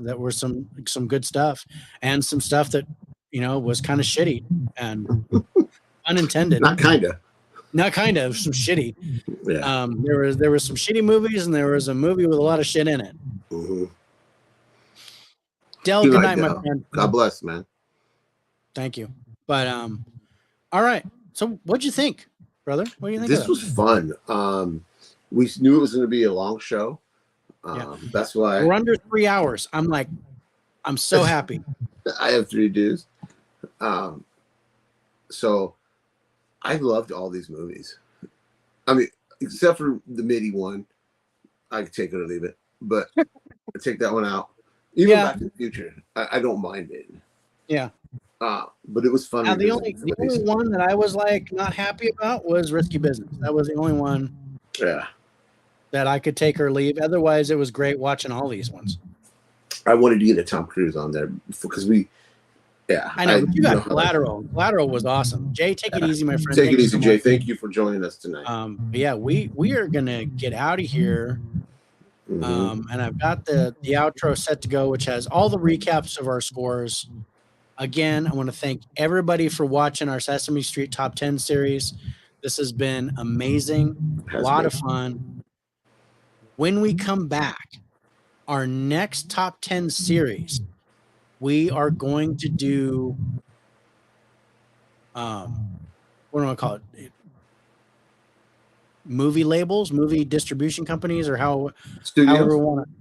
that were some good stuff, and some stuff that was kind of shitty and unintended. Not kind of some shitty. Yeah. There was some shitty movies, and there was a movie with a lot of shit in it. Mm-hmm. Del, good night, my friend. God bless, man. Thank you. But all right. So what'd you think, brother? What do you think? This was fun. We knew it was going to be a long show. That's why we're under 3 hours. I'm so happy. I have 3 dues. So I loved all these movies. I mean, except for the MIDI one, I could take it or leave it, but I take that one out. Even Back to the Future, I don't mind it. Yeah. But it was fun. Now, the only one that I was not happy about was Risky Business. That was the only one. Yeah. That I could take or leave. Otherwise, it was great watching all these ones. I wanted to get a Tom Cruise on there because I know. You got Collateral. Collateral was awesome. Jay, take it easy, my friend. Take it easy, Jay. Thank you for joining us tonight. But yeah, we are gonna get out of here. And I've got the outro set to go, which has all the recaps of our scores. Again, I want to thank everybody for watching our Sesame Street Top 10 series. This has been amazing. A lot of fun. When we come back, our next Top 10 series, we are going to do, what do I call it? Movie labels, movie distribution companies, or however we want to.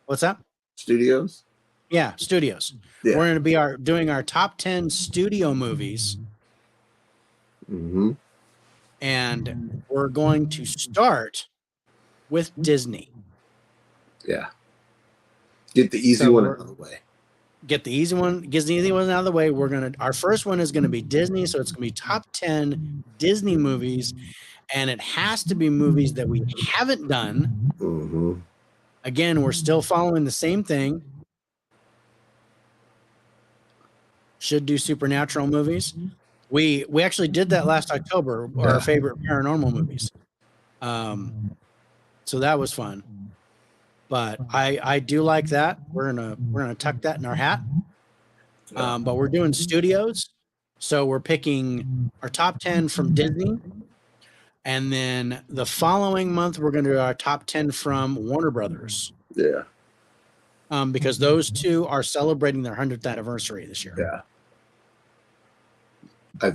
What's that? Studios? Yeah, studios. Yeah. We're going to be doing our top 10 studio movies. And we're going to start with Disney. Yeah. Get the easy one out of the way. Get the easy one out of the way. Our first one is going to be Disney, so it's going to be top 10 Disney movies, and it has to be movies that we haven't done. Again, we're still following the same thing. Should do supernatural movies. We actually did that last October, our favorite paranormal movies. So that was fun. But I do like that. We're gonna tuck that in our hat. But we're doing studios, so we're picking our top 10 from Disney, and then the following month we're gonna do our top 10 from Warner Brothers. Yeah. Because those two are celebrating their 100th anniversary this year. Yeah.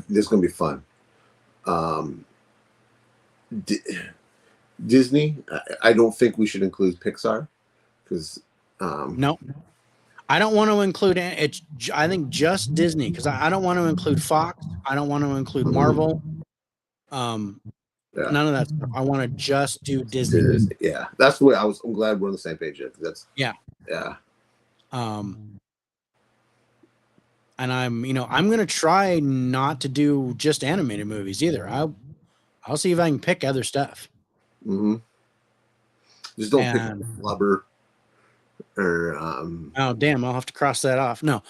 This is gonna be fun. Disney, I don't think we should include Pixar because No, I don't want to include it. I think just Disney, because I don't want to include Fox. I don't want to include Marvel. None of that stuff. I want to just do Disney. Yeah, that's what I'm glad we're on the same page. That's yeah. And I'm gonna try not to do just animated movies either. I'll see if I can pick other stuff. Just don't pick Flubber or oh damn, I'll have to cross that off. No.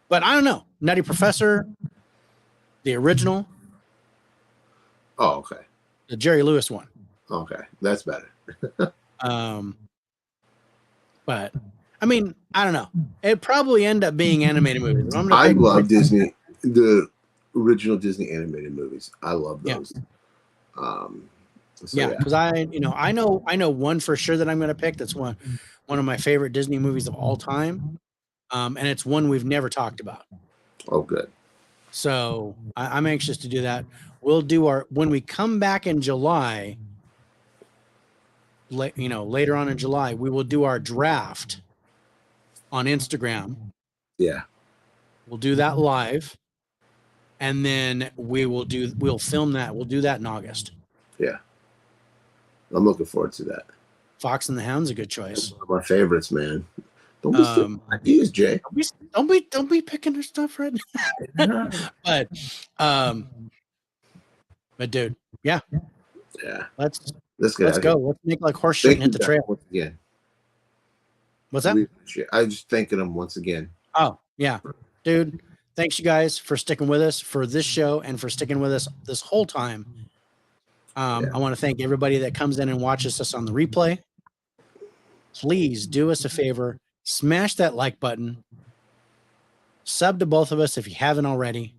But I don't know. Nutty Professor, the original. Oh, okay. The Jerry Lewis one. Okay, that's better. But I mean, I don't know. It'd probably end up being animated movies. I love Disney, the original Disney animated movies. I love those. Because I know one for sure that I'm going to pick. That's one of my favorite Disney movies of all time, and it's one we've never talked about. Oh, good. So I'm anxious to do that. We'll do when we come back in July. Later on in July, we will do our draft on Instagram. Yeah, we'll do that live, and then we'll film that. We'll do that in August. Yeah, I'm looking forward to that. Fox and the Hound's a good choice. One of my favorites, man. Don't be stealing ideas, Jay. Don't be picking her stuff right now. but dude, yeah. Let's go. Let's make like horse shit and hit the trail once again. What's that? I just thanking them once again. Oh yeah, dude. Thanks you guys for sticking with us for this show and for sticking with us this whole time. I want to thank everybody that comes in and watches us on the replay. Please do us a favor, smash that like button. Sub to both of us if you haven't already.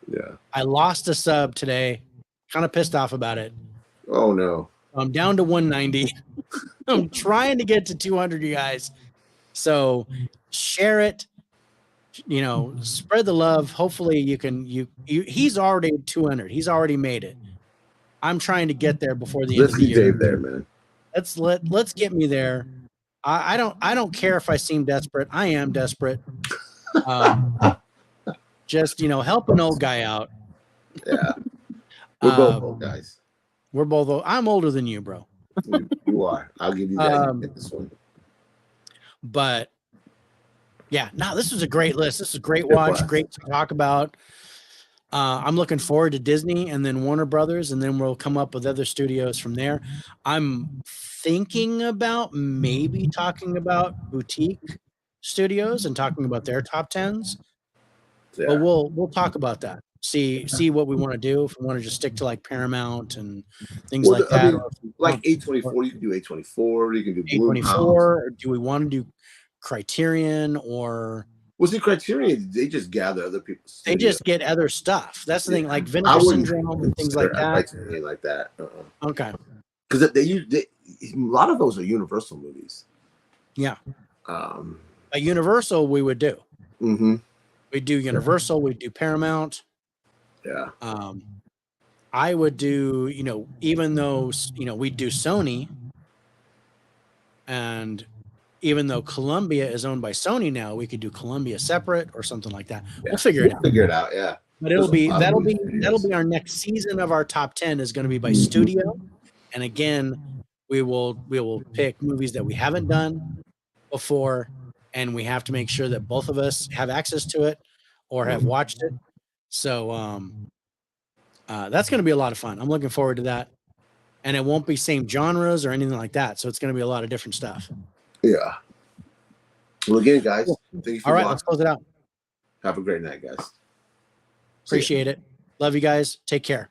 Yeah. I lost a sub today. Kind of pissed off about it. Oh no. I'm down to 190. I'm trying to get to 200, you guys. So share it. Spread the love. Hopefully you can. He's already 200. He's already made it. I'm trying to get there before the end of the year. Dave there, man. Let's get me there. I don't care if I seem desperate. I am desperate. Just help an old guy out. Yeah, we're both old guys. We're both old. I'm older than you, bro. You are. I'll give you that. Get this one. But yeah, no, this was a great list. This is a great watch. Great to talk about. I'm looking forward to Disney and then Warner Brothers, and then we'll come up with other studios from there. I'm thinking about maybe talking about boutique studios and talking about their top 10s. Yeah. But we'll talk about that. See what we want to do. If we want to just stick to like Paramount and things like that. I mean, like A24, you can do A24. You can do A24. Or do we want to do Criterion or? Well, see, Criterion, they just gather other people's. They just get other stuff. That's the thing, like Vinegar Syndrome and things like that. Criterion like that. Okay. Because a lot of those are Universal movies. Yeah. A Universal we would do. Mm-hmm. We'd do Universal. We'd do Paramount. Yeah. I would do, even though, we'd do Sony, and even though Columbia is owned by Sony now, we could do Columbia separate or something like that. Yeah. We'll figure it out. Yeah. But that'll be our next season of our top 10 is going to be by studio. And again, we will pick movies that we haven't done before, and we have to make sure that both of us have access to it or have watched it. So that's going to be a lot of fun. I'm looking forward to that. And it won't be same genres or anything like that. So it's going to be a lot of different stuff. Yeah. Well, again, guys, thank you for watching. Let's close it out. Have a great night, guys. Appreciate it. Love you guys. Take care.